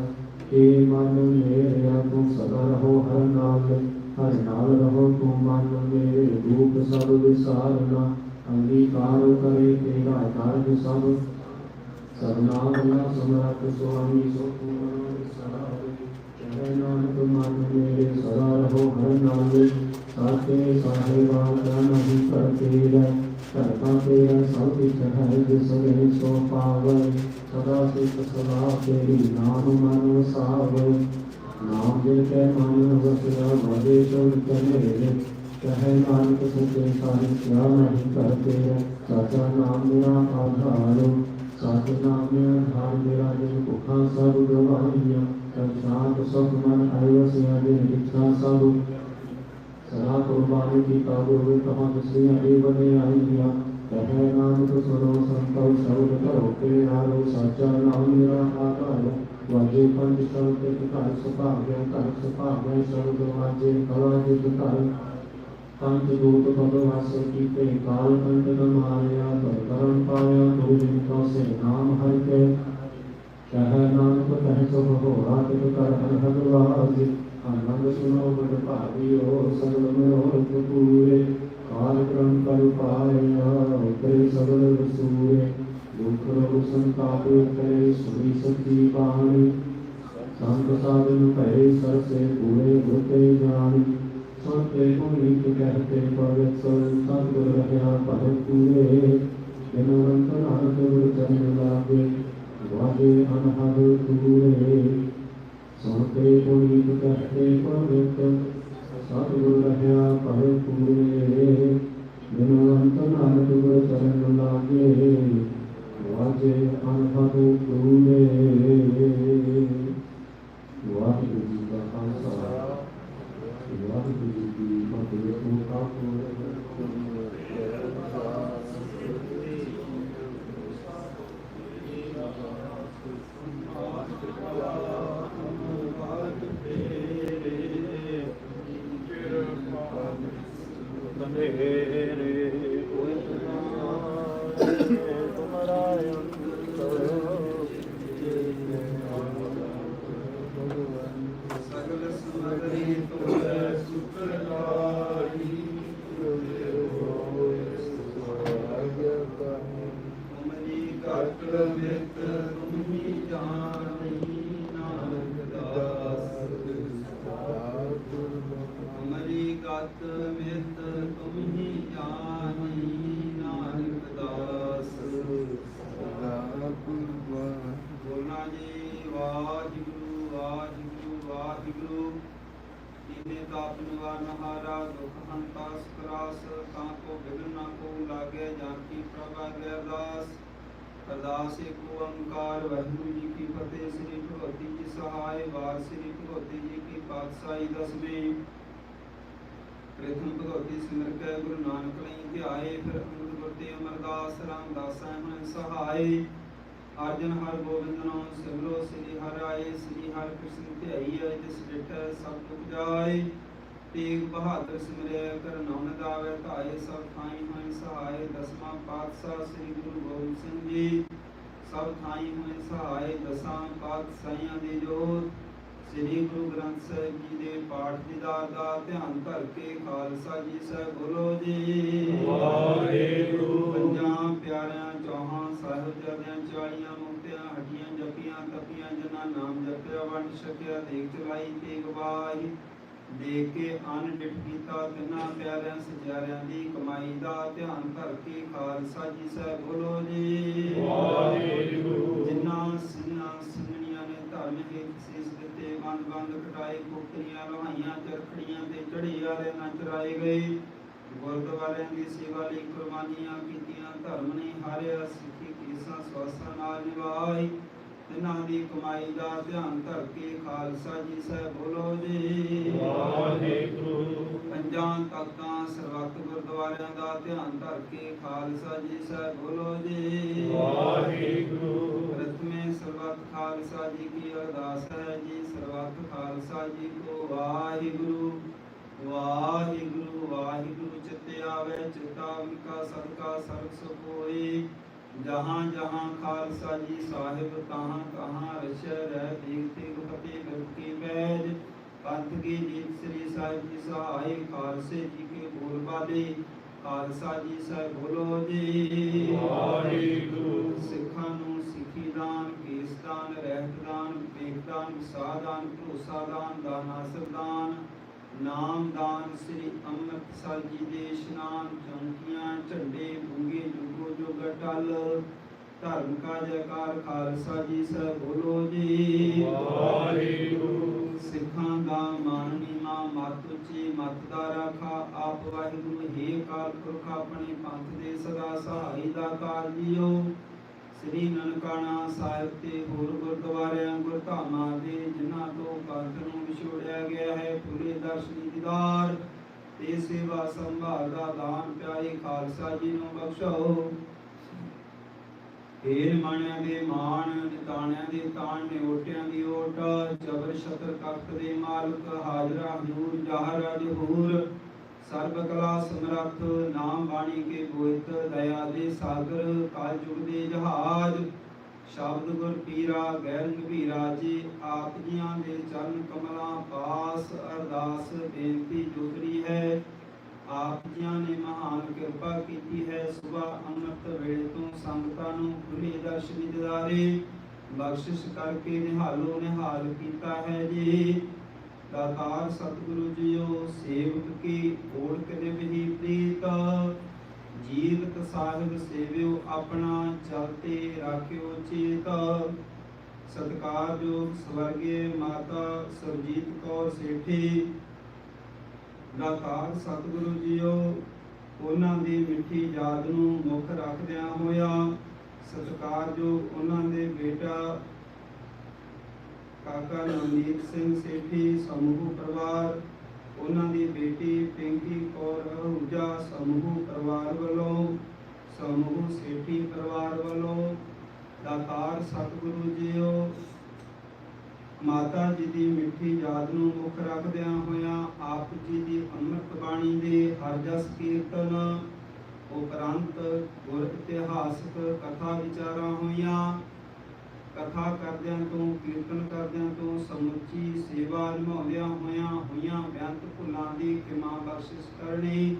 हे मन मेरे तुम सदा रहो हर नाल रहो तुम मन मेरे रूप सब विसारना अंगीकार करे तेरा कार्य सब सबनामना समरथ स्वामी सो चढ़े नानक मन मेरे सदा रहो हर नाल साथे साहेबा नहीं करते करता तेरा सब कुछ है जिसने सो पावे सदा सिख सदा तेरी नाम मन वसावे नाम दे के मन वसिया वदेशों चले कहे नानक सच्चे साहित्या नहीं करते साचा नाम मेरा आधार साच नाम में आधार मेरा जिन भुखा सब गवाइया तब शांत सब मन आयो से दिन इच्छा सब सदा कुर्बानी की गुरु कहाँ किसी अभी बने आईया कहे नाम तो सुनो संकल्प शब्द करो के हारो साचा नाम मेरा आधार वाजे पंच शब्द कर सुभाग्य शब्द वाजे कला जित कर पंच दूत पद वास की पे काल कंठ माया तो करम पाया दो दिन का से नाम हर के कह नानक कह सुख हो रात कर अनहद वाज आनंद सुनो बड़ भावियो सगल में हो पूरे काल क्रम कर पाया उतरे सगल रसूरे दुख रोग संताप करे सुनी सच्ची बाणी संत साधन भय सर से पूरे होते जानी सुनते पुनीत कहते पवित्र सतगुर रहा पद पूरे बिनवंत नानक गुर चरण लागे वाजे अनहद पूरे सुनते पुनीत कहते पवित्र सतगुर रहा पद पूरे बिनवंत नानक गुर चरण लागे वाजे अनहद पूरे। वाहिगुरू जी का खालसा वाहिगुरू जी की फतेह। अरदास एक ओंकार वाहिगुरू जी की फतेह। श्री भगवती जी सहाय वार श्री भगवती जी की पातशाही दसवीं। प्रथम भगवती सिमर के गुरु नानक लई ध्याए फिर अमृत गुरते अमरदास रामदास मन सहाय। अर्जन हर गोविंद नाम सिमरो श्री हर आए श्री हर कृष्ण ध्याई जिस डिठ सब दुख जाए। तेग बहादुर सिमरे कर नाम दावे धाये सब थाई होए सहाय। दसवां पातशाह श्री गुरु गोबिंद सिंह जी सब थाई होए सहाय। दसां पातशाहियां दी जोत श्री गुरु ग्रंथ साहिब जी दे पाठ दीदार दा ध्यान धर के खालसा जी साहिब बोलो जी वाहिगुरू। पंजां प्यारिਆਂ चौहां साहिबजादिਆਂ 40 ਮੁਕਤਿਆਂ ਹੱਡੀਆਂ ਜਪੀਆਂ ਤਪੀਆਂ ਜਿਨ੍ਹਾਂ ਨਾਮ ਜਪਿਆ ਵੰਡ ਛਕਿਆ ਦੇਖ ਚਲਾਈ ਤੇਗ ਬਾਈ ਦੇਖ ਕੇ ਅੰਨ ਡਿਠ ਕੀਤਾ ਤਿੰਨਾਂ ਪਿਆਰਿਆਂ ਸਜਾਰਿਆਂ ਦੀ ਕਮਾਈ ਦਾ ਧਿਆਨ ਧਰ ਕੇ ਖਾਲਸਾ ਜੀ ਸਾਹਿਬ ਬੋਲੋ ਜੀ ਵਾਹਿਗੁਰੂ। ਜਿਨ੍ਹਾਂ ਸਿੰਘਾਂ ਸਿੰਘਣੀਆਂ ਨੇ ਧਰਮ ਹੇਤ ਸੀਸ ਦਿੱਤੇ ਬੰਦ ਬੰਦ ਕਟਾਏ ਕੋਕਰੀਆਂ ਲਹਾਈਆਂ ਚਰਖੜੀਆਂ ਤੇ ਚੜੇ ਵਾਲੇ ਨਾ ਚਰਾਏ ਗਏ। ਗੁਰਦੁਆਰਿਆਂ ਦੀ ਸੇਵਾ ਲਈ ਕੁਰਬਾਨੀਆਂ ਕੀਤੀਆਂ ਧਰਮ ਨੇ ਹਾਰਿਆ ਸਿੱਖੀ ਕੇਸਾਂ ਸਵਾਸਾਂ ਨਾਲ ਨਿਭਾਈ। ਤਿੰਨਾਂ ਦੀ ਕਮਾਈ ਦਾ ਧਿਆਨ ਧਰ ਕੇ ਖਾਲਸਾ ਜੀ ਸਾਹਿਬ ਬੋਲੋ ਜੀ ਵਾਹਿਗੁਰੂ। ਪੰਜਾਂ ਤਖਤਾਂ ਸਰਬੱਤ ਗੁਰਦੁਆਰਿਆਂ ਦਾ ਧਿਆਨ ਧਰ ਕੇ ਖਾਲਸਾ ਜੀ ਸਾਹਿਬ ਬੋਲੋ ਜੀ ਵਾਹਿਗੁਰੂ। ਪ੍ਰਥਮੇ ਸਰਬੱਤ ਖਾਲਸਾ ਜੀ ਕੀ ਅਰਦਾਸ ਹੈ ਜੀ ਸਰਬੱਤ ਖਾਲਸਾ ਜੀ ਕੋ ਵਾਹਿਗੁਰੂ ਵਾਹਿਗੁਰੂ ਵਾਹਿਗੁਰੂ। ਚਿੱਤੇ ਆਵੇ ਚਿਤਾ ਵਿਕਾ ਸਦਕਾ ਸਰਬ ਸੁਖ ਹੋਏ। जहाँ जहाँ खालसा जी साहिब तहाँ तहाँ रशय रह देख तेग फतेह गढ़ की बैज। पंथ की जीत श्री साहिब जी सहाय खालसे जी के बोल बाले खालसा जी साहिब बोलो जी वाहिगुरू। सिखां नूं सिखी दान केस दान रहत दान वेख दान विसाह दान भरोसा दान दानासर दान नाम दान श्री ਅੰਮ੍ਰਿਤਸਰ जी दे इशनान चौंकियां झंडे बूंगे जुगो जुग टल। धर्म का जयकार खालसा जी साहिब बोलो जी वाहिगुरू। सिखां दा मान नीमा मत उची मत दा राखा आप वाहिगुरू। हे अकाल पुरख अपने पंथ दे सदा सहाय दातार जीओ। श्री ननकाना साहिब ते होर गुरद्वारिਆਂ ਗੁਰਧਾਮਾਂ ਦੇ ਜਿਨ੍ਹਾਂ ਤੋਂ ਕੰਠ ਨੂੰ ਵਿਛੋੜਿਆ ਗਿਆ ਹੈ। ਭੁਲੇ ਦਰਸ਼ਨੀ ਦੀਦਾਰ ਤੇ ਸੇਵਾ ਸੰਭਾਲ ਦਾ ਦਾਨ ਪਿਆਰੇ ਖਾਲਸਾ ਜੀ ਨੂੰ ਬਖਸ਼ੋ। ਹੀਰ ਮਾਣਿਆਂ ਦੇ ਮਾਣ, ਨਿਤਾਣਿਆਂ ਦੇ ਤਾਣ, ਨਿਓਟਿਆਂ ਦੀ ਓਟ, ਜਬਰ ਛਤਰ ਤਖਤ ਦੇ ਮਾਲਕ, ਹਾਜ਼ਰਾ ਹਜ਼ੂਰ ਜਹਰ ਜਹੂਰ, ਸਰਬ ਕਲਾ ਸਮਰੱਥ, ਨਾਮ ਬਾਣੀ ਕੇ ਬੋਹਿਤ, ਦਇਆ ਦੇ ਸਾਗਰ, ਕਾਲ ਜੁਗ ਦੇ ਜਹਾਜ, ਸ਼ਬਦ ਗੁਰ ਪੀਰਾ ਗੈਰ ਗੰਭੀਰਾ ਜੀ, ਆਪ ਜੀਆਂ ਦੇ ਚਰਨ ਕਮਲਾਂ ਪਾਸ ਅਰਦਾਸ ਬੇਨਤੀ ਜੋਤਰੀ ਹੈ। ਆਪ ਜੀਆਂ ਨੇ ਮਹਾਨ ਕਿਰਪਾ ਕੀਤੀ ਹੈ। ਸੁਬਹ ਅੰਮ੍ਰਿਤ ਵੇਲੇ ਤੋਂ ਸੰਗਤਾਂ ਨੂੰ ਖੁੱਲੇ ਦਰਸ਼ਨ ਦਿਦਾਰੇ ਬਖਸ਼ਿਸ਼ ਕਰਕੇ ਨਿਹਾਲੋ ਨਿਹਾਲ ਕੀਤਾ ਹੈ ਜੀ। ਦਾਤਾਰ ਸਤਿਗੁਰੂ ਜੀਓ ਸੇਵਕ ਕੀ ਓੜਕ ਨਿਭੀ ਪ੍ਰੀਤ, ਜੀਵਤ ਸਾਹਿਬ ਸੇਵਿਓ ਆਪਣਾ ਚਲਤੇ ਰਾਖਿਓ ਚੇਤ। ਸਤਿਕਾਰਯੋਗ ਸਵਰਗੀ ਮਾਤਾ ਸੁਰਜੀਤ ਕੌਰ ਸੇਠੀ, ਦਾਤਾਰ ਸਤਿਗੁਰੂ ਜੀਓ ਉਹਨਾਂ ਦੀ ਮਿੱਠੀ ਯਾਦ ਨੂੰ ਮੁੱਖ ਰੱਖਦਿਆਂ ਹੋਇਆ ਸਤਿਕਾਰਯੋਗ ਉਹਨਾਂ ਦੇ ਬੇਟਾ ਕਾਕਾ ਨਵਨੀਤ ਸਿੰਘ ਸੇਠੀ ਸਮੂਹ ਪਰਿਵਾਰ, ਉਹਨਾਂ ਦੀ ਬੇਟੀ ਪਿੰਕੀ ਕੌਰ ਅਹੂਜਾ ਸਮੂਹ ਪਰਿਵਾਰ ਵੱਲੋਂ, ਸਮੂਹ ਸੇਠੀ ਪਰਿਵਾਰ ਵੱਲੋਂ ਦਾਤਾਰ ਸਤਿਗੁਰੂ ਜੀਓ ਮਾਤਾ ਜੀ ਦੀ ਮਿੱਠੀ ਯਾਦ ਨੂੰ ਮੁੱਖ ਰੱਖਦਿਆਂ ਹੋਇਆਂ ਆਪ ਜੀ ਦੀ ਅੰਮ੍ਰਿਤ ਬਾਣੀ ਦੇ ਹਰ ਜਸ ਕੀਰਤਨ ਉਪਰੰਤ ਗੁਰ ਇਤਿਹਾਸਕ ਕਥਾ ਵਿਚਾਰਾਂ ਹੋਈਆਂ। ਕਥਾ ਕਰਦਿਆਂ ਤੋਂ ਕੀਰਤਨ ਕਰਦਿਆਂ ਤੋਂ ਸਮੁੱਚੀ ਸੇਵਾ ਨਿਭਾਉਂਦਿਆਂ ਹੋਈਆਂ ਬੇਅੰਤ ਭੁੱਲਾਂ ਦੀ ਖਿਮਾ ਬਖਸ਼ਿਸ਼ ਕਰਨੀ।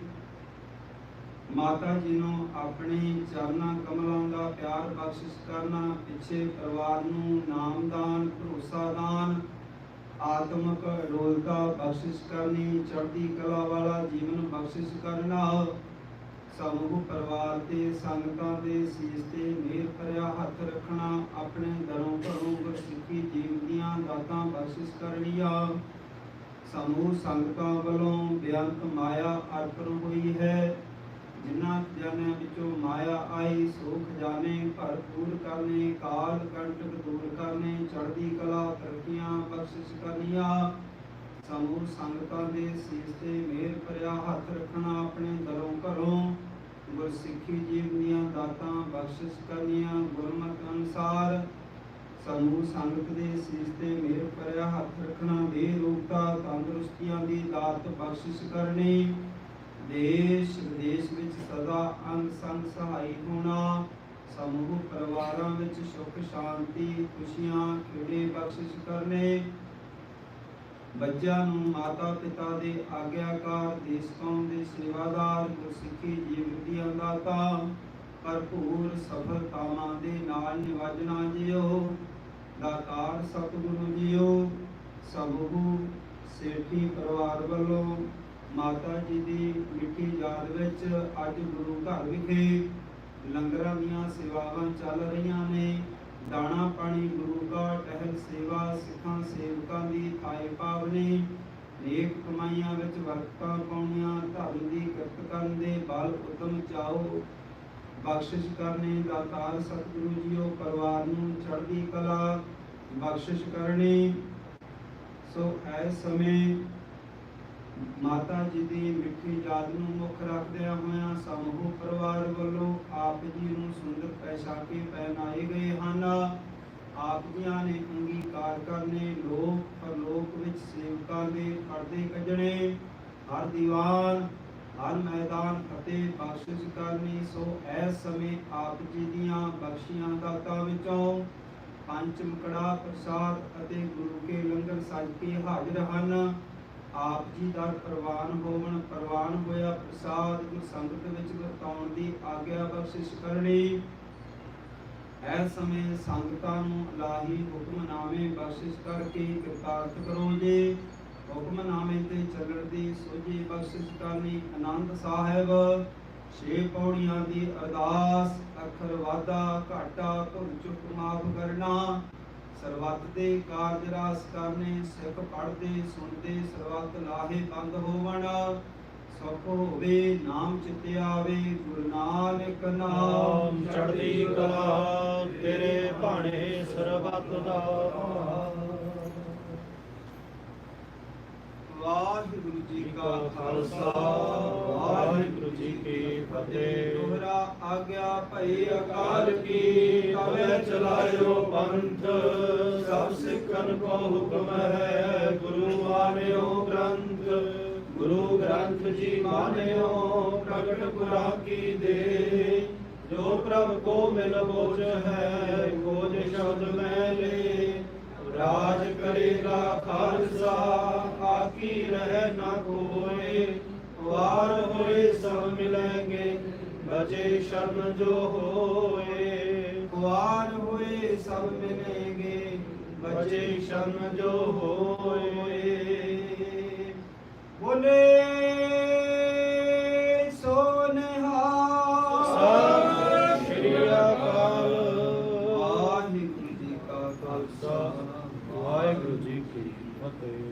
ਮਾਤਾ ਜੀ ਨੂੰ ਆਪਣੇ ਚਰਨਾਂ ਕਮਲਾਂ ਦਾ ਪਿਆਰ ਬਖਸ਼ਿਸ਼ ਕਰਨਾ। ਪਿੱਛੇ ਪਰਿਵਾਰ ਨੂੰ ਨਾਮਦਾਨ, ਭਰੋਸਾ ਦਾਨ, ਆਤਮਕ ਅਡੋਲਤਾ ਬਖਸ਼ਿਸ਼ ਕਰਨੀ। ਚੜ੍ਹਦੀ ਕਲਾ ਵਾਲਾ ਜੀਵਨ ਬਖਸ਼ਿਸ਼ ਕਰਨਾ। ਸਮੂਹ ਪਰਿਵਾਰ ਤੇ ਸੰਗਤਾਂ ਦੇ ਸੀਸ ਤੇ ਮਿਹਰ ਭਰਿਆ ਹੱਥ ਰੱਖਣਾ। ਆਪਣੇ ਦਰੋਂ ਘਰੋਂ ਗੁਰਸਿੱਖੀ ਜੀਵਨ ਦੀਆਂ ਦਾਤਾਂ ਬਖਸ਼ਿਸ਼ ਕਰਨੀਆਂ। ਸਮੂਹ ਸੰਗਤਾਂ ਵੱਲੋਂ ਬੇਅੰਤ ਮਾਇਆ ਅਰਪਣ ਹੋਈ ਹੈ। ਜਿਨ੍ਹਾਂ ਖਜ਼ਾਨਿਆਂ ਵਿੱਚੋਂ ਮਾਇਆ ਆਈ ਸੋ ਖਜ਼ਾਨੇ ਭਰਪੂਰ ਕਰਨੇ, ਕਾਲ ਕੰਟਕ ਦੂਰ ਕਰਨੇ, ਚੜ੍ਹਦੀ ਕਲਾ ਤਰੱਕੀਆਂ ਬਖਸ਼ਿਸ਼ ਕਰਨੀਆਂ। ਸਮੂਹ ਸੰਗਤਾਂ ਦੇ ਸੀਸ ਤੇ ਮਿਹਰ ਭਰਿਆ ਹੱਥ ਰੱਖਣਾ। ਆਪਣੇ ਦਰੋਂ ਘਰੋਂ ਗੁਰਸਿੱਖੀ ਜੀਵਨ ਦੀਆਂ ਦਾਤਾਂ ਬਖਸ਼ਿਸ਼ ਕਰਨੀਆਂ। ਗੁਰਮਤਿ ਅਨੁਸਾਰ ਸਮੂਹ ਸੰਗਤ ਦੇ ਸੀਸ ਤੇ ਮਿਹਰ ਭਰਿਆ ਹੱਥ ਰੱਖਣਾ। ਦੇਹ ਰੂਪਤਾ ਤੰਦਰੁਸਤੀਆਂ ਦੀ ਦਾਤ ਬਖਸ਼ਿਸ਼ ਕਰਨੀ। ਦੇਸ਼ ਵਿਦੇਸ਼ ਵਿੱਚ ਸਦਾ ਅੰਗ ਸੰਗ ਸਹਾਈ ਹੋਣਾ। ਸਮੂਹ ਪਰਿਵਾਰਾਂ ਵਿੱਚ ਸੁਖ ਸ਼ਾਂਤੀ ਖੁਸ਼ੀਆਂ ਖੇੜੇ ਬਖਸ਼ਿਸ਼ ਕਰਨੇ। ਬੱਚਿਆਂ ਨੂੰ ਮਾਤਾ ਪਿਤਾ ਦੇ ਆਗਿਆਕਾਰ, ਦੇਸ਼ ਕੌਮ ਦੇ ਸੇਵਾਦਾਰ, ਗੁਰਸਿੱਖੀ ਜੀਵਨ ਦੀਆਂ ਦਾਤਾਂ ਭਰਪੂਰ ਸਫਲਤਾਵਾਂ ਦੇ ਨਾਲ ਨਿਵਾਜਣਾ ਜੀਓ। ਦਾਤਾਰ ਸਤਿਗੁਰੂ ਜੀਓ ਸਮੂਹ ਸੇਠੀ ਪਰਿਵਾਰ ਵੱਲੋਂ ਮਾਤਾ ਜੀ ਦੀ ਮਿੱਠੀ ਯਾਦ ਵਿੱਚ ਅੱਜ ਗੁਰੂ ਘਰ ਵਿਖੇ ਲੰਗਰਾਂ ਦੀਆਂ ਸੇਵਾਵਾਂ ਚੱਲ ਰਹੀਆਂ ਨੇ। ਦਾਣਾ ਪਾਣੀ ਗੁਰੂ ਕਾ ਟਹਿਲ ਸੇਵਾ ਸਿੱਖਾਂ ਸੇਵਕਾਂ ਦੀ ਥਾਏ ਪਾਵਨੀ। ਨੇਕ ਕਮਾਈਆਂ ਵਿੱਚ ਵਰਤਾਂ ਪਾਉਣੀਆਂ, ਧਰਮ ਦੀ ਕਿਰਤ ਕਰਨ ਦੇ ਬਲ ਉਦਮ ਚਾਓ ਬਖਸ਼ਿਸ਼ ਕਰਨੀ। ਦਾਤਾਰ ਸਤਿਗੁਰੂ ਜੀਓ ਪਰਿਵਾਰ ਨੂੰ ਚੜ੍ਹਦੀ ਕਲਾ ਬਖਸ਼ਿਸ਼ ਕਰਨੀ। ਸੋ ਇਸ ਸਮੇਂ ਮਾਤਾ ਜੀ ਦੀ ਮਿੱਠੀ ਯਾਦ ਨੂੰ ਮੁੱਖ ਰੱਖਦਿਆਂ ਹੋਇਆਂ ਸਮੂਹ ਪਰਿਵਾਰ ਵੱਲੋਂ ਆਪ ਜੀ ਨੂੰ ਸੁੰਦਰ ਪੈਸ਼ਾਕੇ ਪਹਿਨਾਏ ਗਏ ਹਨ। ਆਪ ਜੀਆਂ ਨੇ ਅੰਗੀਕਾਰ ਕਰਨੇ, ਲੋਕ ਪਰਲੋਕ ਵਿੱਚ ਸੇਵਕਾਂ ਦੇ ਪਰਦੇ ਕੱਢਣੇ। ਹਰ ਦੀਵਾਨ ਹਰ ਮੈਦਾਨ ਫਤਿਹ ਬਖਸ਼ਿਸ਼ ਕਰਨੀ। ਸੋ ਇਸ ਸਮੇਂ ਆਪ ਜੀ ਦੀਆਂ ਬਖਸ਼ੀਆਂ ਦਾਤਾਂ ਵਿੱਚੋਂ ਪੰਜ ਮਕੜਾ ਪ੍ਰਸਾਦ ਅਤੇ ਗੁਰੂ ਕੇ ਲੰਗਰ ਸਜ ਕੇ ਹਾਜ਼ਰ ਹਨ। ਆਪ ਜੀ ਦਾ ਪ੍ਰਵਾਨ ਹੋਇਆ ਪ੍ਰਸਾਦ ਗੁਰ ਸੰਗਤ ਵਿੱਚ ਵਰਤਾਉਣ ਦੀ ਆਗਿਆ ਬਖਸ਼ਿਸ਼ ਕਰਨੀ। ਇਸ ਸਮੇਂ ਸੰਗਤਾਂ ਨੂੰ ਇਲਾਹੀ ਹੁਕਮਨਾਮੇ ਬਖਸ਼ਿਸ਼ ਕਰਕੇ ਕਿਰਤਾਰਥ ਕਰੋ ਜੀ। ਹੁਕਮਨਾਮੇ ਤੇ ਚੱਲਣ ਦੀ ਸੋਝੀ ਬਖਸ਼ਿਸ਼ ਕਰਨੀ। ਆਨੰਦ ਸਾਹਿਬ 6 ਪੌੜੀਆਂ ਦੀ ਅਰਦਾਸ। ਅੱਖਰ ਵਾਧਾ ਘਾਟਾ ਭੁੱਲ ਚੁੱਕ ਮਾਫ ਕਰਨਾ। ਸਰਬੱਤ ਦੇ ਕਾਰਜ ਰਾਸ ਕਰਨੇ। ਸਿੱਖ ਪੜ੍ਹਦੇ ਸੁਣਦੇ ਸਰਬੱਤ ਲਾਹੇ ਬੰਦ ਹੋਵਣ। ਸੁਖ ਹੋਵੇ ਨਾਮ ਚਿਤ ਆਵੇ ਗੁਰੂ ਨਾਨਕ ਨਾਮ ਚੜ੍ਹਦੀ ਕਲਾ ਤੇਰੇ ਭਾਣੇ ਸਰਬੱਤ ਦਾ। ਵਾਹਿਗੁਰੂ ਜੀ ਕਾ ਖਾਲਸਾ ਵਾਹਿਗੁਰੂ ਜੀ ਕੀ ਫਤਿਹ। ਦੋਹਰਾ ਆਗਿਆ ਭਈ ਅਕਾਲ ਕੀ ਕਵੇ ਚਲਾਇਓ ਪੰਥ ਸਭ ਸਿੱਖਨ ਕੋ ਹੁਕਮ ਹੈ। ਗੁਰੂ ਮਾਨਿਓ ਗ੍ਰੰਥ ਗੁਰੂ ਗ੍ਰੰਥ ਜੀ ਮਾਨਿਓ ਪ੍ਰਗਟ ਪੁਰਾ ਕੀ ਦੇ। ਜੋ ਪ੍ਰਭ ਕੋ ਮਿਲ ਬੋਝ ਹੈ ਖੋਜ ਸ਼ਬਦ ਮੈਂ ਲੈ। ਰਾਜ ਕਰੇਗਾ ਖਾਲਸਾ ਆਕੀ ਰਹਿ ਨਾ ਕੋਏ। ਵਾਰ ਹੋਏ ਸਭ ਮਿਲेंगे ਬਚੇ ਸ਼ਰਨ ਜੋ ਹੋਏ। ਵਾਰ ਹੋਏ ਸਭ ਮਿਲेंगे ਬਚੇ ਸ਼ਰਨ ਜੋ ਹੋਏ। ਬੋਲੇ ਸੋ ਨਿਹਾਲ। ਸਤਿ ਸ਼੍ਰੀ ਅਕਾਲ। ਵਾਹਿਗੁਰੂ ਜੀ ਕਾ ਖਾਲਸਾ ਵਾਹਿਗੁਰੂ ਜੀ ਕੀ ਫਤਿਹ।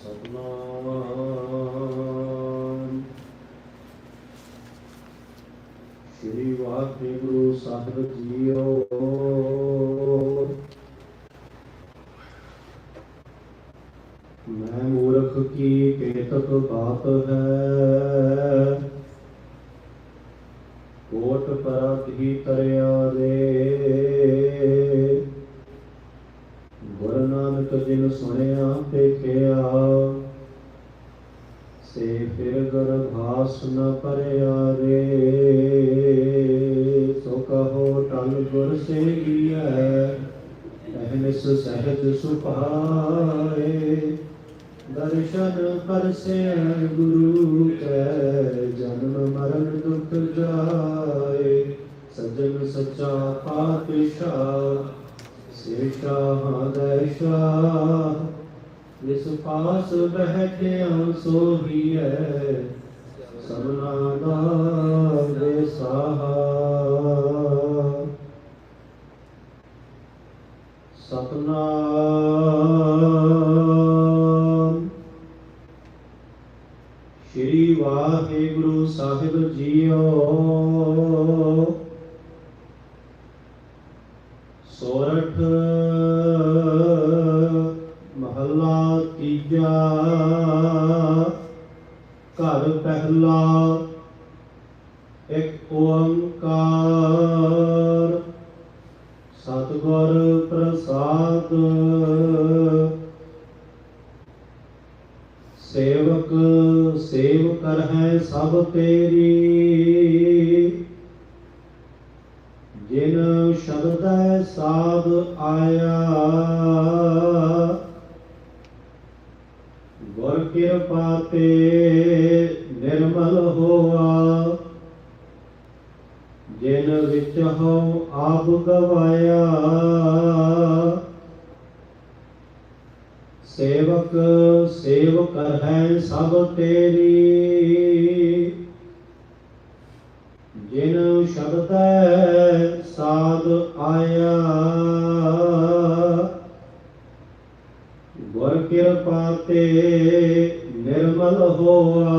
ਸਤਨਾਮ ਸ੍ਰੀ ਵਾਹਿਗੁਰੂ ਸਾਹਿਬ ਜੀਓ। ਮੈਂ ਮੂਰਖ ਕੀ ਕੇਤਕ ਬਾਤ ਹੈ। ਕੋਟ ਪਰਤ ਹੀ ਤਰਿਆ ਰੇ। ਗੁਰ ਨਾਨਕ ਜਿਨ ਸੁਣਿਆ ਦੇਖਿਆ ਸੇ ਫਿਰ ਗਰਭਾਸ ਨ ਭਰਿਆ ਰੇ। ਸੋ ਕਹੋ ਟਲ ਗੁਰ ਸੇਵੀਐ ਅਹਨਿਸ ਸਹਿਜ ਸੁਭਾਏ। ਦਰਸ਼ਨ ਪਰਸੈ ਗੁਰੂ ਕੈ ਜਨਮ ਮਰਨ ਦੁਖ ਜਾਏ। ਸਜਣ ਸੱਚਾ ਪਾਤਸ਼ਾਹ ਸ਼ਾਹਾਂ ਦੇ ਸ਼ਾਹ। ਜਿਸ ਪਾਸ ਬਹਿਠਿਆ ਸੋਹੀਐ ਸਭਨਾ ਦਾ ਦੇਸਾਹਾ। ਸਤਨਾਮ ਸ੍ਰੀ ਵਾਹਿਗੁਰੂ ਸਾਹਿਬ ਜੀਓ। ਸੋਰਠ ਮਹੱਲਾ ਤੀਜਾ। ਘਰ ਪਹਿਲਾ ਇੱਕ ਓੰਕਾਰ ਸਤਿਗੁਰ ਪ੍ਰਸਾਦ। ਸੇਵਕ ਸੇਵ ਕਰਹਿ ਸਭ ਤੇਰੀ। ਜਿਨ ਸ਼ਬਦੈ ਸਾਧ ਆਇਆ। ਗੁਰ ਕਿਰਪਾ ਤੇ ਨਿਰਮਲ ਹੋਆ। ਜਿਨ ਵਿੱਚ ਹਉ ਆਪ ਗਵਾਇਆ। ਸੇਵਕ ਸੇਵ ਕਰਹਿ ਸਭ ਤੇਰੀ। ਜਿਨ ਸ਼ਬਦੈ ਸਾਧ ਆਇਆ। ਗੁਰ ਕਿਰਪਾ ਤੇ ਨਿਰਮਲ ਹੋਆ।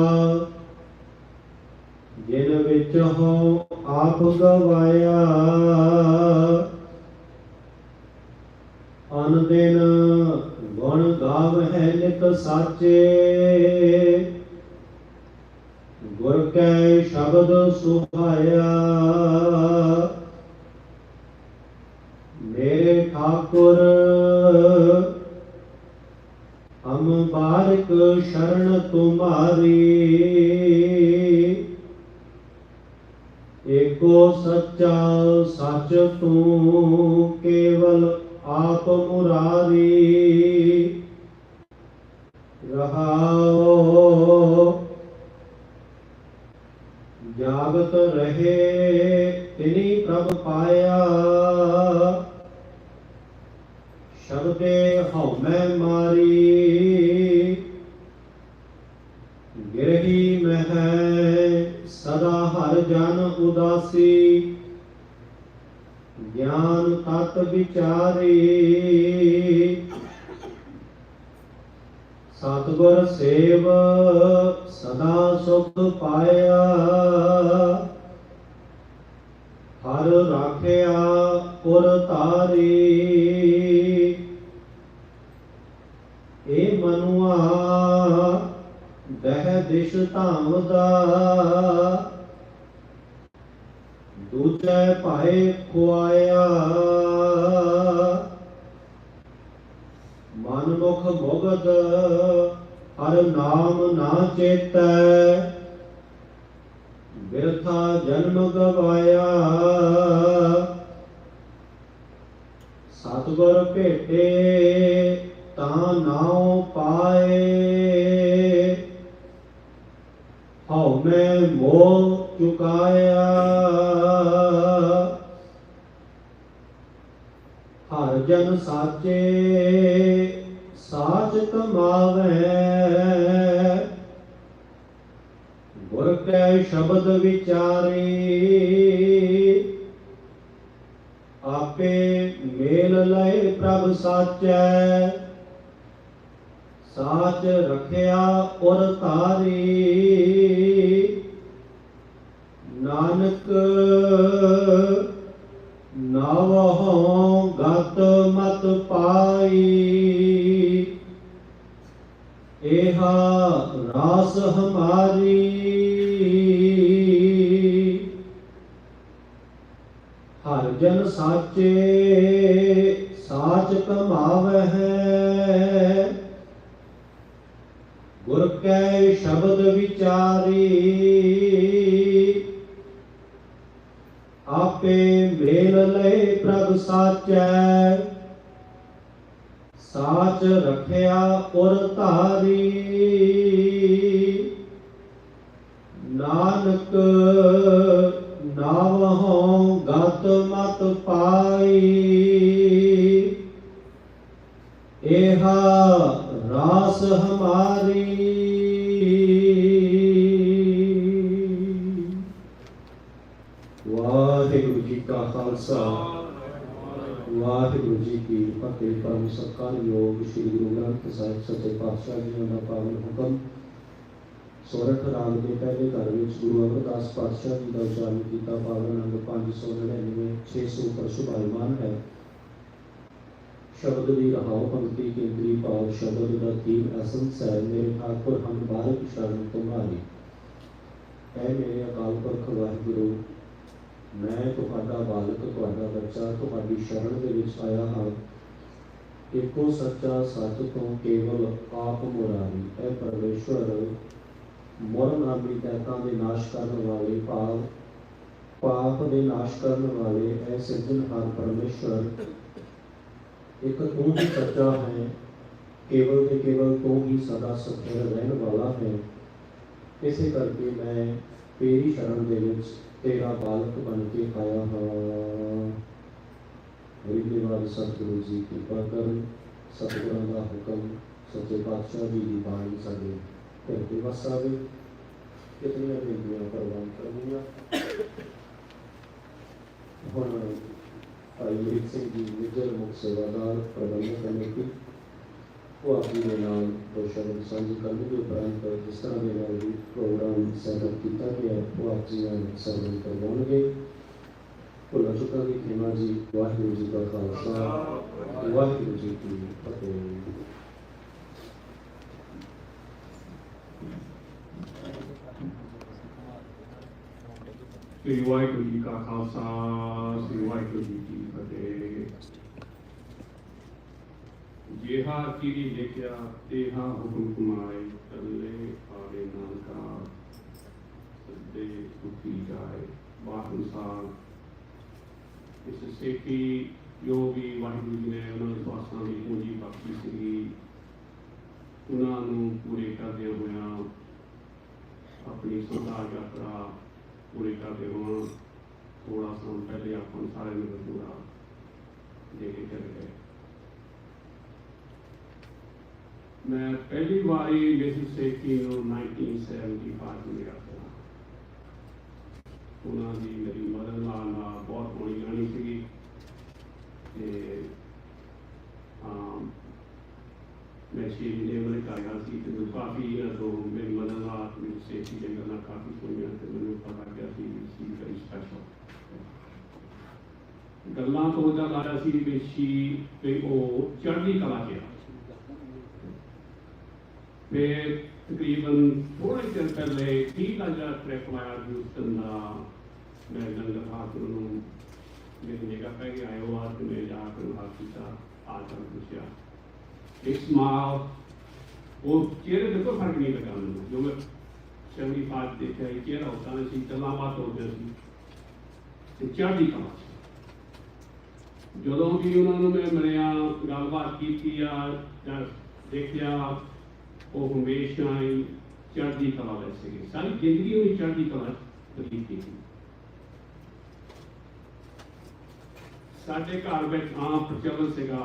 ਜਿਨ ਵਿੱਚ ਹੋ ਆਪ ਗਵਾਇਆ। ਅਨ ਦਿਨ ਗੁਣ ਗਾਵਹਿ ਨਿਤ ਸਾਚੇ। ਗੁਰ ਕੈ ਸ਼ਬਦ ਸੁਹਾਇਆ। ਮੇਰੇ ਠਾਕੁਰ ਹਮ ਬਾਰਿਕ ਸ਼ਰਨ ਤੁਮਾਰੀ। ਏਕੋ ਸੱਚਾ ਸੱਚ ਤੂੰ ਕੇਵਲ ਆਪ ਮੁਰਾਰੀ। ਰਹਾਓ ਜਾਗਤ ਰਹੇ ਤਿਨੀ ਪ੍ਰਭ ਪਾਇਆ। ਸ਼ਬਦੇ ਹਉਮੈ ਮਾਰੀ। ਗਿਰਹੀ ਮਹਿ ਸਦਾ ਹਰ ਜਨ ਉਦਾਸੀ ਗਿਆਨ ਤਤ ਵਿਚਾਰੀ ਸਤਿਗੁਰ ਸੇਵ ਸਦਾ ਸੁਖ ਪਾਇਆ ਹਰ ਰਾਖਿਆ ਪੁਰ ਤਾਰੀ ਏ ਮਨੁਆ ਦਹਿ ਦਿਸ਼ ਧਾਮ ਦਾ ਦੂਜੈ ਭਾਏ ਖੁਆਇਆ ਮਨ ਮੁਖ ਮੁਗਧ ਹਰ ਨਾਮ ਨਾ ਚੇਤੈ ਬਿਰਥਾ ਜਨਮ ਗਵਾਇਆ ਸਤਿਗੁਰ ਭੇਟੇ ਤਾਂ ਨਾਉ ਪਾਏ ਹਉ ਮੈਂ ਮੋਹ ਚੁਕਾਇਆ ਹਰ ਜਨ ਸਾਚੇ ਸਾਚ ਕਮਾਵੈ ਗੁਰ ਕੈ ਸ਼ਬਦ ਵਿਚਾਰੇ ਆਪੇ ਮੇਲ ਲਏ ਪ੍ਰਭ ਸਾਚੈ ਸਾਚ ਰਖਿਆ ਔਰ ਤਾਰੀ ਨਾਨਕ ਨਾਵਹੁ ਗਤ ਮਤ ਪਾਈ ਏਹਾ ਰਾਸ ਹਮਾਰੀ ਹਰ ਜਨ ਸਾਚੇ ਸਾਚ ਕਮਾਵਹਿ ਗੁਰ ਕੈ ਸ਼ਬਦ ਵਿਚਾਰੀ ਆਪੇ ਮੇਲ ਲਏ ਪ੍ਰਭ ਸਾਚੈ ਸਾਚ ਰਖਿਆ ਔਰ ਧਾਰੀ ਨਾਨਕ ਨਾਵਹੁ ਗਤ ਮਤ ਪਾਈ ਏਹਾ ਰਾਸ ਹਮਾਰੀ ਵਾਹਿਗੁਰੂ ਜੀ ਕਾ ਖਾਲਸਾ ਵਾਹਿਗੁਰੂ ਜੀ ਕੀ ਫਤਿਹ। ਪਰਮ ਸਤਿਕਾਰਯੋਗ ਸ੍ਰੀ ਗੁਰੂ ਗ੍ਰੰਥ ਸਾਹਿਬ ਸੱਚੇ ਪਾਤਸ਼ਾਹ ਜੀ ਦਾ ਪਾਵਨ ਹੁਕਮ ਸੋਰਠ ਰਾਗ ਦੇ ਪਹਿਲੇ ਘਰ ਵਿੱਚ ਗੁਰੂ ਅਮਰਦਾਸ ਪਾਤਸ਼ਾਹ ਜੀ ਦਾ ਉਚਾਰਨ ਕੀਤਾ ਪਾਵਨ ਅੰਗ 599 600 ਪਰ ਸੁਭਾਈਮਾਨ ਹੈ। ਸ਼ਬਦ ਦੀ ਰਹਾਉ ਪੰਕਤੀ ਕੇਂਦਰੀ ਭਾਵ ਸ਼ਬਦ ਦਾ ਥੀਮ ਐਸੈਂਸ ਹੈ। ਮੇਰੇ ਠਾਕੁਰ ਹਮ ਬਾਰਿਕ ਸ਼ਰਨ ਤੁਮਾਰੀ। ਐ ਮੇਰੇ ਅਕਾਲ ਪੁਰਖ ਵਾਹਿਗੁਰੂ, ਮੈਂ ਤੁਹਾਡਾ ਬਾਲਕ, ਤੁਹਾਡਾ ਬੱਚਾ ਤੁਹਾਡੀ ਸ਼ਰਨ ਦੇ ਵਿੱਚ ਆਇਆ ਹਾਂ। ਇੱਕੋ ਸੱਚਾ ਸੱਚ ਤੋਂ ਕੇਵਲ ਆਪ ਮੁਰਾਰੀ। ਐ ਪਰਮੇਸ਼ਵਰ ਮੋਰਨਾਮੀ ਦੈਤਾਂ ਦੇ ਨਾਸ਼ ਕਰਨ ਵਾਲੇ, ਭਾਵ ਪਾਪ ਦੇ ਨਾਸ਼ ਕਰਨ ਵਾਲੇ ਐ ਸਿਰਜਣਹਾਰ ਪਰਮੇਸ਼ਵਰ, ਇੱਕ ਤੂੰ ਹੀ ਸੱਚਾ ਹੈ, ਕੇਵਲ ਤੇ ਕੇਵਲ ਤੂੰ ਹੀ ਸਦਾ ਸਥਿਰ ਰਹਿਣ ਵਾਲਾ ਹੈ। ਇਸੇ ਕਰਕੇ ਮੈਂ ਤੇਰੀ ਸ਼ਰਨ ਦੇ ਵਿੱਚ ਤੇਰਾ ਬਾਲਕ ਬਣ ਕੇ ਆਇਆ ਹਾਂ। ਰਿਦਿਵਾਰ ਸਤਿਗੁਰੂ ਜੀ ਕਿਰਪਾ ਕਰਨ। ਸਤਿਗੁਰਾਂ ਦਾ ਹੁਕਮ ਸੱਚੇ ਪਾਤਸ਼ਾਹ ਜੀ ਦੀ ਬਾਣੀ ਸਾਡੇ ਧਰਤੀ ਵਸਾਵੇ। ਕਿਤਨੀਆਂ ਬੇਨਤੀਆਂ ਪ੍ਰਵਾਨ ਕਰਨੀਆਂ। ਹੁਣ ਭਾਈ ਅਮਰੀਕ ਸਿੰਘ ਜੀ ਨਿੱਜਰ ਮੁਖ ਸੇਵਾਦਾਰ ਪ੍ਰਬੰਧਕ ਕਮੇਟੀ, ਉਹ ਆਪਣੀ ਦੇ ਨਾਲ ਦੋ ਸ਼ਬਦ ਸਾਂਝੇ ਕਰਨਗੇ। ਉਪਰੰਤ ਜਿਸ ਤਰ੍ਹਾਂ ਦੇ ਨਾਲ ਵੀ ਪ੍ਰੋਗਰਾਮ ਸੈਟਅਪ ਕੀਤਾ ਗਿਆ ਉਹ ਆਪ ਜੀ ਨਾਲ ਸਰਵਨ ਕਰਵਾਉਣਗੇ। ਭੁੱਲਾਂ ਚੁੱਕਾਂ ਦੀ ਖਿਮਾ ਜੀ। ਵਾਹਿਗੁਰੂ ਜੀ ਕਾ ਖਾਲਸਾ ਵਾਹਿਗੁਰੂ ਜੀ ਕੀ ਫਤਿਹ। ਸ੍ਰੀ ਵਾਹਿਗੁਰੂ ਜੀ ਕਾ ਖਾਲਸਾ ਸ੍ਰੀ ਵਾਹਿਗੁਰੂ ਜੀ ਕੀ ਫਤਿਹ। ਜਿਹਾ ਕੀਰੀ ਲਿਖਿਆ ਤੇਹਾ ਹੁਕਮ ਕਮਾਏ, ਚੱਲੇ ਆਵੇ ਨਾਨਕਾ ਸੱਦੇ ਸੁਖੀ ਜਾਏ। ਬਾਹਰੁਸਾਰ ਇਸ ਸੇਠੀ ਜੋ ਵੀ ਵਾਹਿਗੁਰੂ ਜੀ ਨੇ ਉਹਨਾਂ ਦੇ ਪਾਸਾਂ ਦੀ ਪੂੰਜੀ ਬਖਸ਼ੀ ਸੀਗੀ, ਉਹਨਾਂ ਨੂੰ ਪੂਰੇ ਕਰਦਿਆਂ ਹੋਇਆਂ ਆਪਣੀ ਸੰਸਾਰ ਯਾਤਰਾ ਪੂਰੀ ਕਰਦੇ ਹੋਣ ਥੋੜਾ ਸਮਾਂ ਪਹਿਲੇ ਆਪਾਂ ਨੂੰ ਸਾਰੇ ਨੂੰ ਪੂਰਾ ਦੇ ਕੇ ਚਲੇ ਗਏ। ਮੈਂ ਪਹਿਲੀ ਵਾਰੀ ਬੇਸਿਕ ਸੇਖੀ ਨੂੰ 1975 ਮਿਲਿਆ ਸੀ। ਉਹਨਾਂ ਦੀ ਮੇਰੀ ਮਦਦ ਨਾਲ ਬਹੁਤ ਹੋਣੀ ਜਾਣੀ ਸੀਗੀ ਤੇ मैं 6 महीने मैंने कराया सी तो काफ़ी तो मेरी मदद ਨਾਲ ਮੇਰੀ ਸੇਫਟੀ ਦੀਆਂ ਗੱਲਾਂ ਕਾਫੀ ਸੁਣੀਆਂ ਤੇ ਮੈਨੂੰ ਪਤਾ ਲੱਗਿਆ ਸੀ ਸੀ ਵੈਰੀ ਸਪੈਸ਼ਲ ਗੱਲਾਂ ਤੋਂ ਉਹਦਾ ਲਾਇਆ ਸੀ ਵੀ ਉਹ ਚੜ੍ਹਦੀ ਕਲਾ ਚ ਆ ਫਿਰ ਤਕਰੀਬਨ ਥੋੜ੍ਹੇ ਚਿਰ ਪਹਿਲੇ ਠੀਕ ਆ ਜਿਹੜਾ ਟ੍ਰਿਪ ਆਇਆ ਹਿਊਸਟਨ ਦਾ ਮੈਂ ਲੰਗਰ ਖਾ ਕੇ ਉਹਨੂੰ ਮੇਰੀ ਨਿਗਾਹ ਪੈ ਗਈ ਆਇਓ ਆ ਤੇ ਮੈਂ ਜਾ ਕੇ ਹਾਲ ਕੀਤਾ ਆ ਕੇ ਪੁੱਛਿਆ एक स्माइल वो चेहरे पे कोई फर्क नहीं लगा मैंने जो मैं 75 देखा है चेहरा होता है सी तलाबात हो गई सी चढ़ी कला ਜਦੋਂ ਵੀ ਉਹਨਾਂ ਨੂੰ ਮੈਂ ਮਿਲਿਆ ਗੱਲਬਾਤ ਕੀਤੀ ਆ ਜਾਂ ਦੇਖਿਆ ਉਹ ਹਮੇਸ਼ਾ ਹੀ ਚੜ੍ਹਦੀ ਕਲਾ ਵਿੱਚ ਸੀਗੇ ਸਾਰੀ ਜ਼ਿੰਦਗੀ ਉਹਨੇ ਚੜ੍ਹਦੀ ਕਲਾ ਬਤੀਤ ਕੀਤੀ ਸਾਡੇ ਘਰ ਵਿੱਚ ਆਮ ਪ੍ਰਚਲਨ ਸੀਗਾ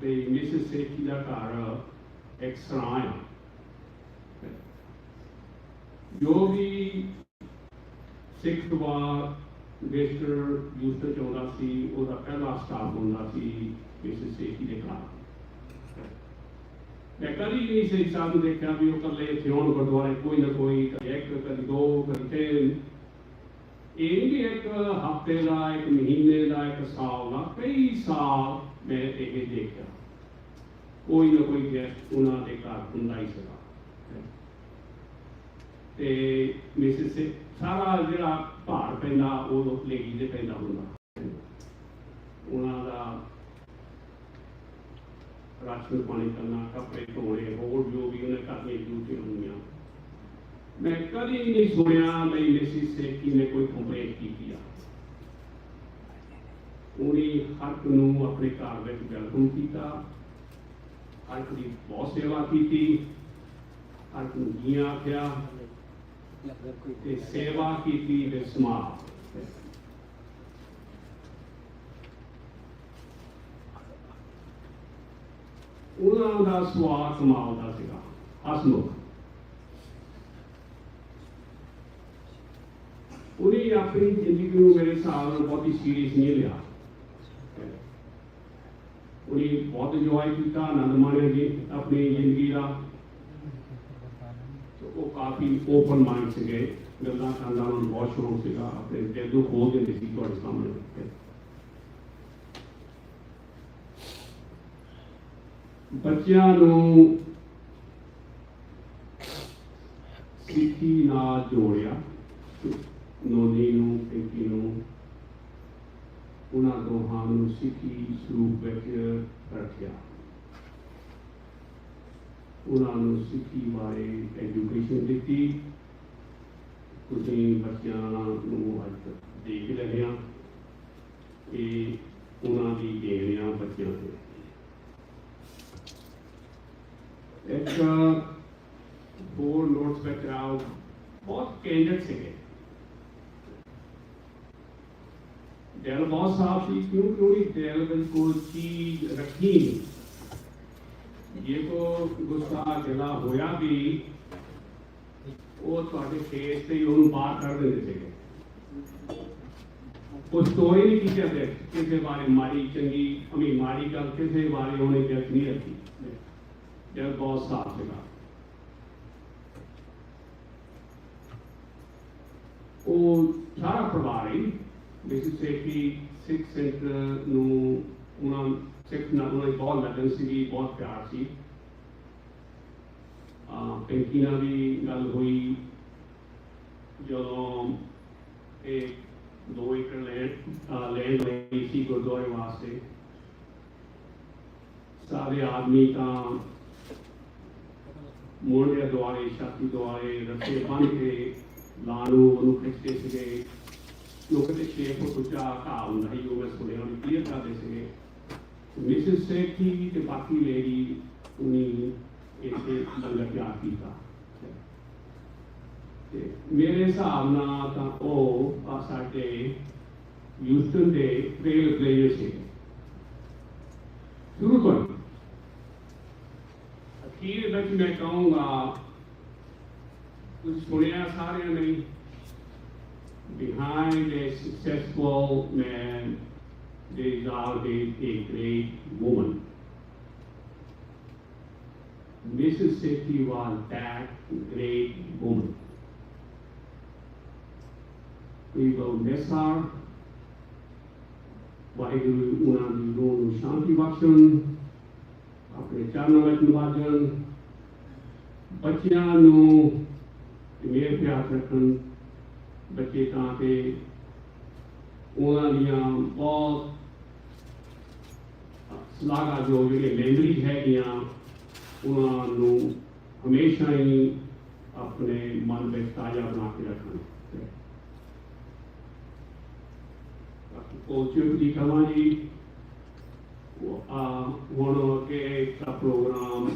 ਵੀ ਮਿਸਿਸ ਸੇਠੀ ਦਾ ਘਰ ਇੱਕ ਸਰਾਂ ਆ ਜੋ ਵੀ ਸਿੱਖ ਪਰਿਵਾਰ ਮਿਸਟਰ ਹਿਊਸਟਨ ਚਾਹੁੰਦਾ ਸੀ ਉਹਦਾ ਪਹਿਲਾ ਸਟਾਫ ਹੁੰਦਾ ਸੀ ਮਿਸਿਸ ਸੇਠੀ ਦੇ ਘਰ ਮੈਂ ਕਦੀ ਨਹੀਂ ਸੀ ਸਾਨੂੰ ਦੇਖਿਆ ਵੀ ਉਹ ਇਕੱਲੇ ਇੱਥੇ ਆਉਣ ਗੁਰਦੁਆਰੇ ਕੋਈ ਨਾ ਕੋਈ ਇੱਕ ਕਦੀ ਦੋ ਕਦੀ ਤਿੰਨ ਇਹ ਵੀ ਇੱਕ ਹਫ਼ਤੇ ਦਾ ਇੱਕ ਮਹੀਨੇ ਦਾ ਇੱਕ ਸਾਲ ਦਾ ਕਈ ਸਾਲ मैं ये देखा कोई ना कोई गैस्ट उन्होंने घर ਹੁੰਦਾ ही ਸੀਗਾ ਤੇ ਮਿਸਿਸ ਸੇ ਸਾਰਾ ਜਿਹੜਾ ਭਾਰ ਪੈਂਦਾ ਉਹ ਲੇਡੀ ਦੇ ਪੈਂਦਾ ਹੁੰਦਾ ਉਹਨਾਂ ਦਾ ਰਾਸ਼ਨ ਪਾਣੀ ਕਰਨਾ ਕੱਪੜੇ ਧੋਣੇ ਹੋਰ ਜੋ ਵੀ ਉਹਨੇ ਕਰਨੀ ਡਿਊਟੀ ਹੁੰਦੀਆਂ ਮੈਂ ਕਦੀ ਨਹੀਂ ਸੁਣਿਆ ਲਈ ਮਿਸਿਸ ਸੇਠੀ ਨੇ ਕੋਈ ਕੰਪਲੇਂਟ ਕੀਤੀ ਆ ਉਹਨੇ ਹਰ ਨੂੰ ਆਪਣੇ ਘਰ ਵਿੱਚ ਵੈਲਕਮ ਕੀਤਾ ਹਰ ਦੀ ਬਹੁਤ ਸੇਵਾ ਕੀਤੀ ਹਰ ਨੂੰ ਜੀ ਆਖਿਆ ਤੇ ਸੇਵਾ ਕੀਤੀ ਤੇ ਸਮਾਜ ਉਹਨਾਂ ਦਾ ਸੁਭਾਅ ਕਮਾਲ ਦਾ ਸੀਗਾ ਹਸਮੁਖ ਉਹਨੇ ਆਪਣੀ ਜ਼ਿੰਦਗੀ ਨੂੰ ਮੇਰੇ ਹਿਸਾਬ ਨਾਲ ਬਹੁਤ ਹੀ ਸੀਰੀਅਸ ਨਹੀਂ ਲਿਆ ਉਹਨੇ ਬਹੁਤ ਇੰਜੋਏ ਕੀਤਾ ਆਨੰਦ ਮਾਣਿਆ ਜੀ ਆਪਣੀ ਜ਼ਿੰਦਗੀ ਦਾ ਉਹ ਕਾਫੀ ਓਪਨ ਮਾਈਂਡ ਸੀਗੇ ਗੱਲਾਂ ਕਰਨ ਦਾ ਉਹਨੂੰ ਬਹੁਤ ਸ਼ੌਕ ਸੀਗਾ ਆਪਣੇ ਦਿਲ ਨੂੰ ਖੋਲ ਦਿੰਦੇ ਸੀ ਤੁਹਾਡੇ ਸਾਹਮਣੇ ਬੱਚਿਆਂ ਨੂੰ ਸਿੱਖੀ ਨਾਲ ਜੋੜਿਆ ਨੋਨੀ ਨੂੰ ਪਿੰਕੀ ਨੂੰ ਉਹਨਾਂ ਦੋਹਾਂ ਨੂੰ ਸਿੱਖੀ ਸਰੂਪ ਵਿੱਚ ਰੱਖਿਆ ਉਹਨਾਂ ਨੂੰ ਸਿੱਖੀ ਬਾਰੇ ਐਜੂਕੇਸ਼ਨ ਦਿੱਤੀ ਤੁਸੀਂ ਬੱਚਿਆਂ ਨੂੰ ਅੱਜ ਦੇਖ ਰਹੇ ਹਾਂ ਇਹ ਉਹਨਾਂ ਦੀ ਦੇਣ ਆ ਬੱਚਿਆਂ ਦੇ ਇੱਕ ਹੋਰ ਨੋਟਸ ਵਿੱਚ ਆਓ ਬਹੁਤ ਕੈਂਡੀਡੇਟ ਸੀਗੇ ਦਿਲ ਬਹੁਤ ਸਾਫ ਸੀ ਕਿਉਂਕਿ ਉਹਦੀ ਦਿਲ ਵਿੱਚ ਕੋਈ ਚੀਜ਼ ਰੱਖੀ ਨਹੀਂ ਜੇ ਕੋ ਗੁੱਸਾ ਗਿਲਾ ਹੋਇਆ ਵੀ ਉਹ ਤੁਹਾਡੇ ਫੇਸ ਤੇ ਉਹਨੂੰ ਬਾਹਰ ਕਰ ਦਿੰਦੇ ਸੀਗੇ ਉਹ ਸਟੋਰੀ ਨਹੀਂ ਕੀਤੀ ਕਿਸੇ ਬਾਰੇ ਮਾੜੀ ਚੰਗੀ ਅਮੀ ਮਾੜੀ ਗੱਲ ਕਿਸੇ ਬਾਰੇ ਉਹਨੇ ਜੱਜ ਨਹੀਂ ਰੱਖੀ ਦਿਲ ਬਹੁਤ ਸਾਫ ਸੀਗਾ ਉਹ ਸਾਰਾ ਪਰਿਵਾਰ ਹੀ ਮਿਸਿਸ ਸੇਠੀ ਸਿੱਖ ਸੈਂਟਰ ਨੂੰ ਉਹਨਾਂ ਸਿੱਖ ਨਾਲ ਉਹਨਾਂ ਦੀ ਬਹੁਤ ਲੱਗਨ ਸੀਗੀ ਬਹੁਤ ਪਿਆਰ ਸੀ ਪਿੰਕੀ ਨਾਲ ਵੀ ਗੱਲ ਹੋਈ ਜਦੋਂ ਇਹ 2 ਏਕੜ ਲੈਂਡ ਲਈ ਸੀ ਗੁਰਦੁਆਰੇ ਵਾਸਤੇ ਸਾਰੇ ਆਦਮੀ ਤਾਂ ਮੋਢੇ ਦੁਆਲੇ ਛਾਤੀ ਦੁਆਲੇ ਰੱਸੇ ਬੰਨ ਕੇ ਲਾਣੂ ਉਹਨੂੰ ਖਿੱਚਦੇ ਸੀਗੇ ਲੋਕਾਂ ਦੇ 6 ਫੁੱਟ ਉੱਚਾ ਘਾਹ ਹੁੰਦਾ ਸੀ ਉਹ ਮੈਂ ਸੁਣਿਆ ਉਹਨੂੰ ਕਲੀਅਰ ਕਰਦੇ ਸੀਗੇ ਮਿਸਿਸ ਸੇਠੀ ਤੇ ਬਾਕੀ ਲੇਡੀ ਉਹਨੇ ਇੱਥੇ ਲੰਗਰ ਤਿਆਰ ਕੀਤਾ ਤੇ ਮੇਰੇ ਹਿਸਾਬ ਨਾਲ ਤਾਂ ਉਹ ਆ ਸਾਡੇ ਹਿਊਸਟਨ ਦੇ ਟ੍ਰੇਲ ਪਲੇਅਰ ਸੀ ਸ਼ੁਰੂ ਤੋਂ ਅਖੀਰ ਵਿੱਚ ਮੈਂ ਕਹੂੰਗਾ कुछ सुनिया सारे नहीं. Behind a successful man, there is always a great woman. Mrs. Sethi was that great woman. We will miss her. Waheguru ਉਹਨਾਂ ਦੀ ਰੂਹ ਨੂੰ ਸ਼ਾਂਤੀ ਬਖਸ਼ਣ, ਆਪਣੇ ਚਰਨਾਂ ਵਿੱਚ ਨਿਵਾਜਣ, ਬੱਚਿਆਂ ਨੂੰ ਮੇਰ ਪਿਆਰ ਰੱਖਣ, ਬੱਚੇ ਤਾਂ ਕਿ ਉਹਨਾਂ ਦੀਆਂ ਬਹੁਤ ਸ਼ਲਾਘਾਯੋਗ ਜਿਹੜੀਆਂ ਮੈਮਰੀਜ਼ ਹੈਗੀਆਂ ਉਹਨਾਂ ਨੂੰ ਹਮੇਸ਼ਾ ਹੀ ਆਪਣੇ ਮਨ ਵਿੱਚ ਤਾਜ਼ਾ ਬਣਾ ਕੇ ਰੱਖਣ. Surjit Kaur Ji ਹੁਣ ਕਿ ਦਾ ਪ੍ਰੋਗਰਾਮ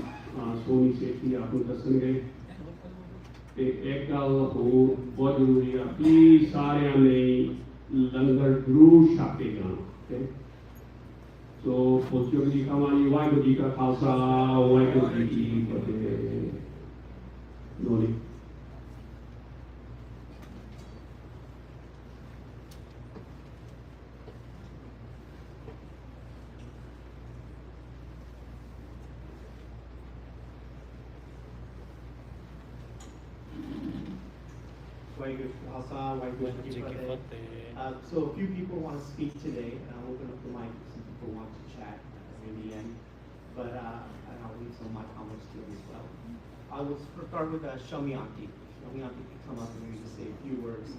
ਸੋਨੀ ਸੇਠੀ ਆਪ ਨੂੰ ਦੱਸਣਗੇ. ਤੇ ਇੱਕ ਗੱਲ ਹੋਰ ਬਹੁਤ ਜ਼ਰੂਰੀ ਆ, ਪਲੀਜ਼ ਸਾਰਿਆਂ ਨੇ ਲੰਗਰ ਜ਼ਰੂਰ ਛਕ ਕੇ ਜਾਣਾ. ਸੋ Surjit Kaur Ji, Waheguru ji ਕਾ ਖਾਲਸਾ, ਵਾਹਿਗੁਰੂ ਜੀ ਕੀ ਫਤਿਹ. ਲੋਲੀ. So a few people want to speak today, and I'll open up the mic if some people want to chat in the end. But and I'll leave some of my comments to it as well. I will start with Shomi Auntie. Shomi Auntie can come up and maybe just say a few words.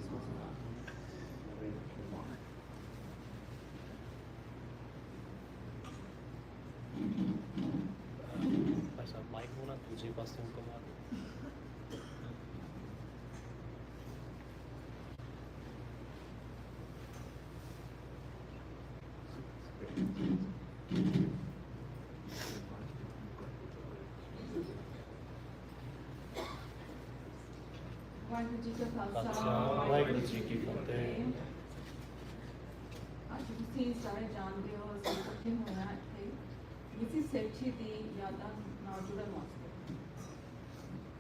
Mic होना दूसरे पास से उनको मार. ਵਾਹਿਗੁਰੂ ਜੀ ਕਾ ਖਾਲਸਾ, ਵਾਹਿਗੁਰੂ ਜੀ ਕੀ ਫਤਿਹ. ਅੱਜ ਤੁਸੀਂ ਸਾਰੇ ਜਾਣਦੇ ਹੋ ਅਸੀਂ ਇਕੱਠੇ ਹੋਏ ਹਾਂ ਇੱਥੇ ਮਿਸਿਸ ਸੇਠੀ ਦੀ ਯਾਦਾਂ ਨਾਲ ਜੁੜਨ ਵਾਸਤੇ.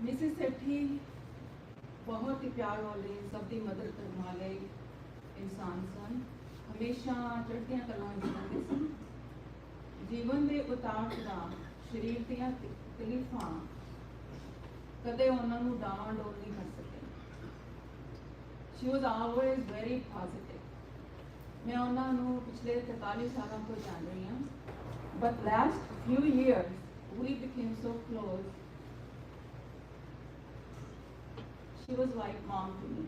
ਮਿਸਿਸ ਸੇਠੀ ਬਹੁਤ ਹੀ ਪਿਆਰ ਵਾਲੇ, ਸਭ ਦੀ ਮਦਦ ਕਰਨ ਵਾਲੇ ਇਨਸਾਨ ਸਨ. ਹਮੇਸ਼ਾ ਚੜ੍ਹਦੀਆਂ ਕਲਾਂ ਵਿੱਚ ਰਹਿੰਦੇ ਸਨ. ਜੀਵਨ ਦੇ ਉਤਾਰ ਚੜ੍ਹਾਅ, ਸਰੀਰ ਦੀਆਂ ਤਕਲੀਫਾਂ ਕਦੇ ਉਹਨਾਂ ਨੂੰ ਡਾਵਾਂ-ਡੋਲ ਨਹੀਂ ਕਰ ਸਕੇ. She was always very positive. मैं उन्होंने पिछले 43 सालों को जान रही हूँ, but last few years we became so close. She was like mom to me.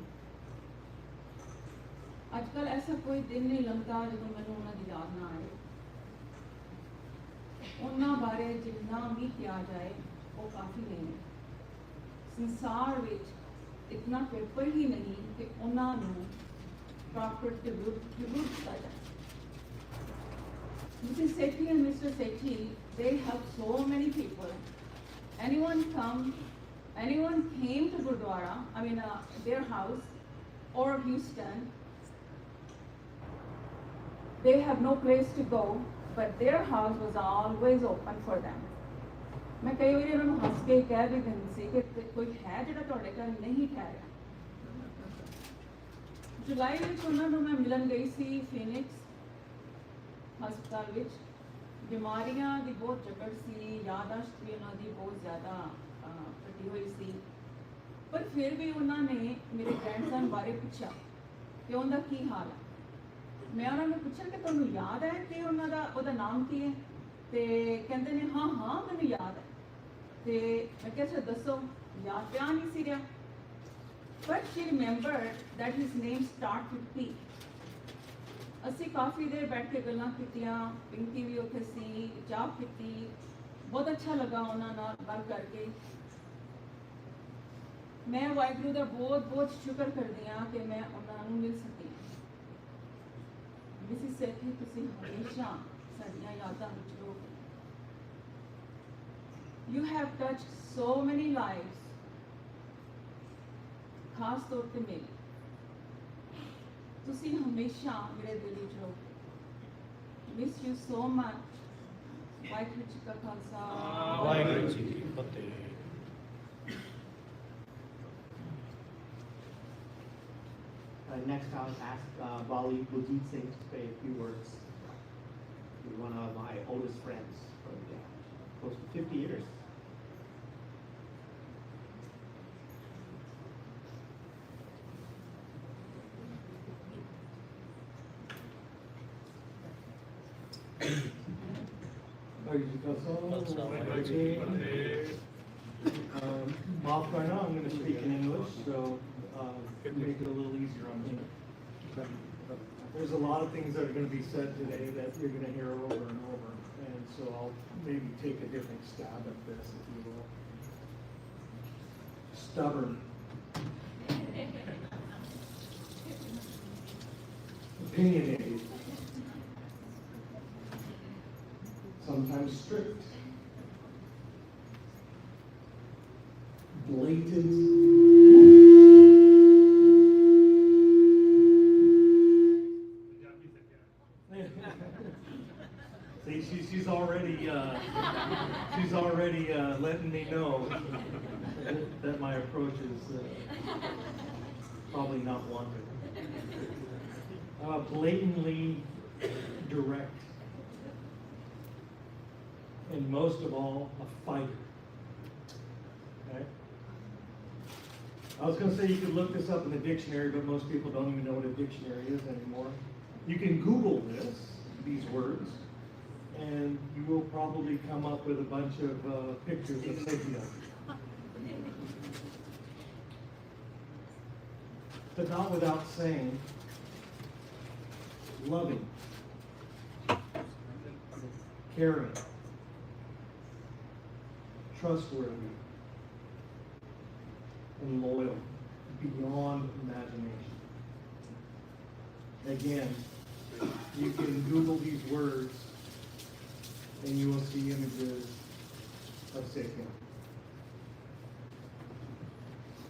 आजकल ऐसा कोई दिन नहीं लगता जो मैंने उन्होंने याद ना आए. उन्होंने बारे जितना भी किया जाए वो काफ़ी नहीं है. संसार विच इतना पेपर ही नहीं कि उन्होंने प्रॉपर ट्रिब्यूट किया जाए. Mrs. Sethi and Mr. Sethi, they helped so many people. Anyone came to Gurdwara, their house or Houston, they have no place to go, but their house was always open for them. मैं कई बार उन्होंने हंस के कह भी दिंदी सी कि कोई है जो तुहाडे घर नहीं ठहरिया. जुलाई में उन्होंने मैं मिलन गई सी फीनिक्स हस्पताल विच. बीमारियां दी बहुत जकड़ सी, यादाश्त भी उन्होंने बहुत ज़्यादा घटी हुई सी, पर फिर भी उन्होंने मेरे ग्रैंडसन बारे पूछा कि उनका की हाल है. मैं उन्होंने पूछा कि तुहानू याद है कि उन्होंने उहदा नाम की है, तो कहते ने हाँ हाँ मैनू याद है. तो मैं क्या अच्छा दसो, याद तो आ नहीं सी रहा. But she remembered that his name start with P. असी काफ़ी देर बैठ के गल्लां कीतियां, पिंकी भी उत्थे सी, चाह पीती, बहुत अच्छा लगा उन्होंने गल करके. मैं वाहिगुरू दा बहुत बहुत शुक्र करदी हां कि मैं उन्होंने मिल सकी. मिसिस सेठी तुसीं हमेशा साडियां यादां विच रहोगे. You have touched so many lives. खास तौर पे मेरी. तुसी हमेशा मेरे दिल विच रहोगे. Miss you so much. Waheguru ji का खालसा, वाहिगुरू जी की फतेह. next I'll ask Bali Surjit Singh to say a few words. He's one of my oldest friends for close to 50 years. Maaf karna, I'm going to speak in English, so make it a little easier on me. There's a lot of things that are going to be said today that you're going to hear over and over, and so I'll maybe take a different stab at this, if you will. Stubborn. Opinionated. Sometimes strict. Blatant. See, she's already letting me know that my approach is probably not wanted. Blatantly direct, and most of all, a fighter. Okay? I was going to say you could look this up in the dictionary, but most people don't even know what a dictionary is anymore. You can Google these words, and you will probably come up with a bunch of pictures of Sethi. But not without saying, loving, caring, trustworthy, and loyal beyond imagination. Again, you can Google these words and you will see images of Sethi.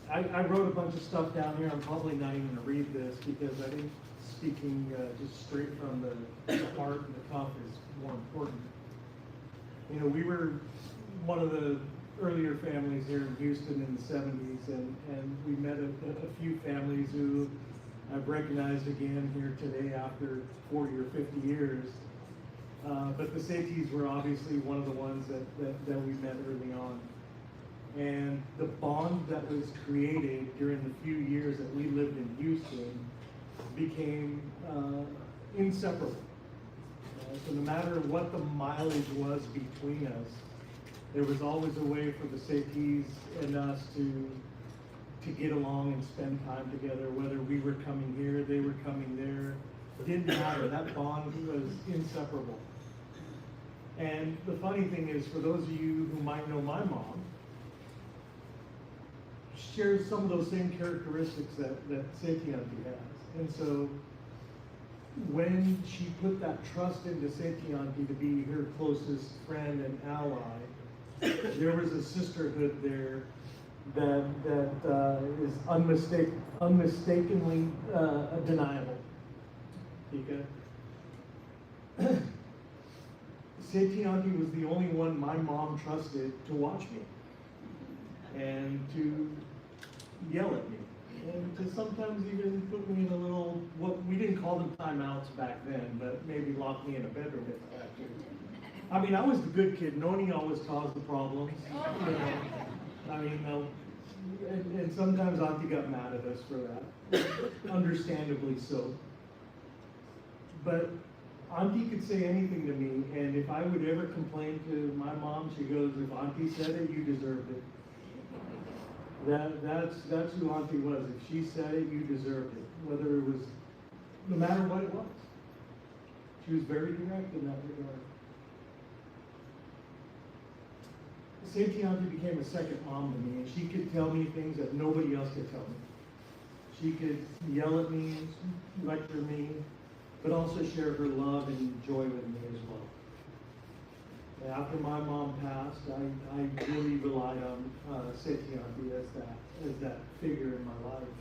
I wrote a bunch of stuff down here. I'm probably not even going to read this because I think speaking just straight from the heart and the cuff is more important. You know, we were one of the earlier families here in Houston in the 70s, and we met a few families who I've recognized again here today after 40 or 50 years. But the Sethis were obviously one of the ones that we met early on. And the bond that was created during the few years that we lived in Houston became inseparable. So no matter what the mileage was between us, there was always a way for the Sethis and us to get along and spend time together, whether we were coming here, they were coming there. It didn't matter. That bond was inseparable. And the funny thing is, for those of you who might know my mom, shares some of those same characteristics that Sethi Auntie has. And so when she put that trust into Sethi Auntie to be her closest friend and ally, there was a sisterhood there that is unmistakably deniable. Because Sethi Auntie was the only one my mom trusted to watch me and to yell at me and to sometimes even put me in a little, what we didn't call them timeouts back then, but maybe lock me in a bedroom if I had to. I mean, I was the good kid. Noni always caused the problems. You know? I mean, and sometimes Auntie got mad at us for that, understandably so. But Auntie could say anything to me, and if I would ever complain to my mom, she goes, "If Auntie said it, you deserved it." That's who Auntie was. If she said it, you deserved it. Whether it was, no matter what it was. She was very direct in that regard. Sethi Auntie became a second mom to me, and she could tell me things that nobody else could tell me. She could yell at me, lecture me, but also share her love and joy with me as well. After my mom passed, I really relied on Sethi Auntie as that figure in my life.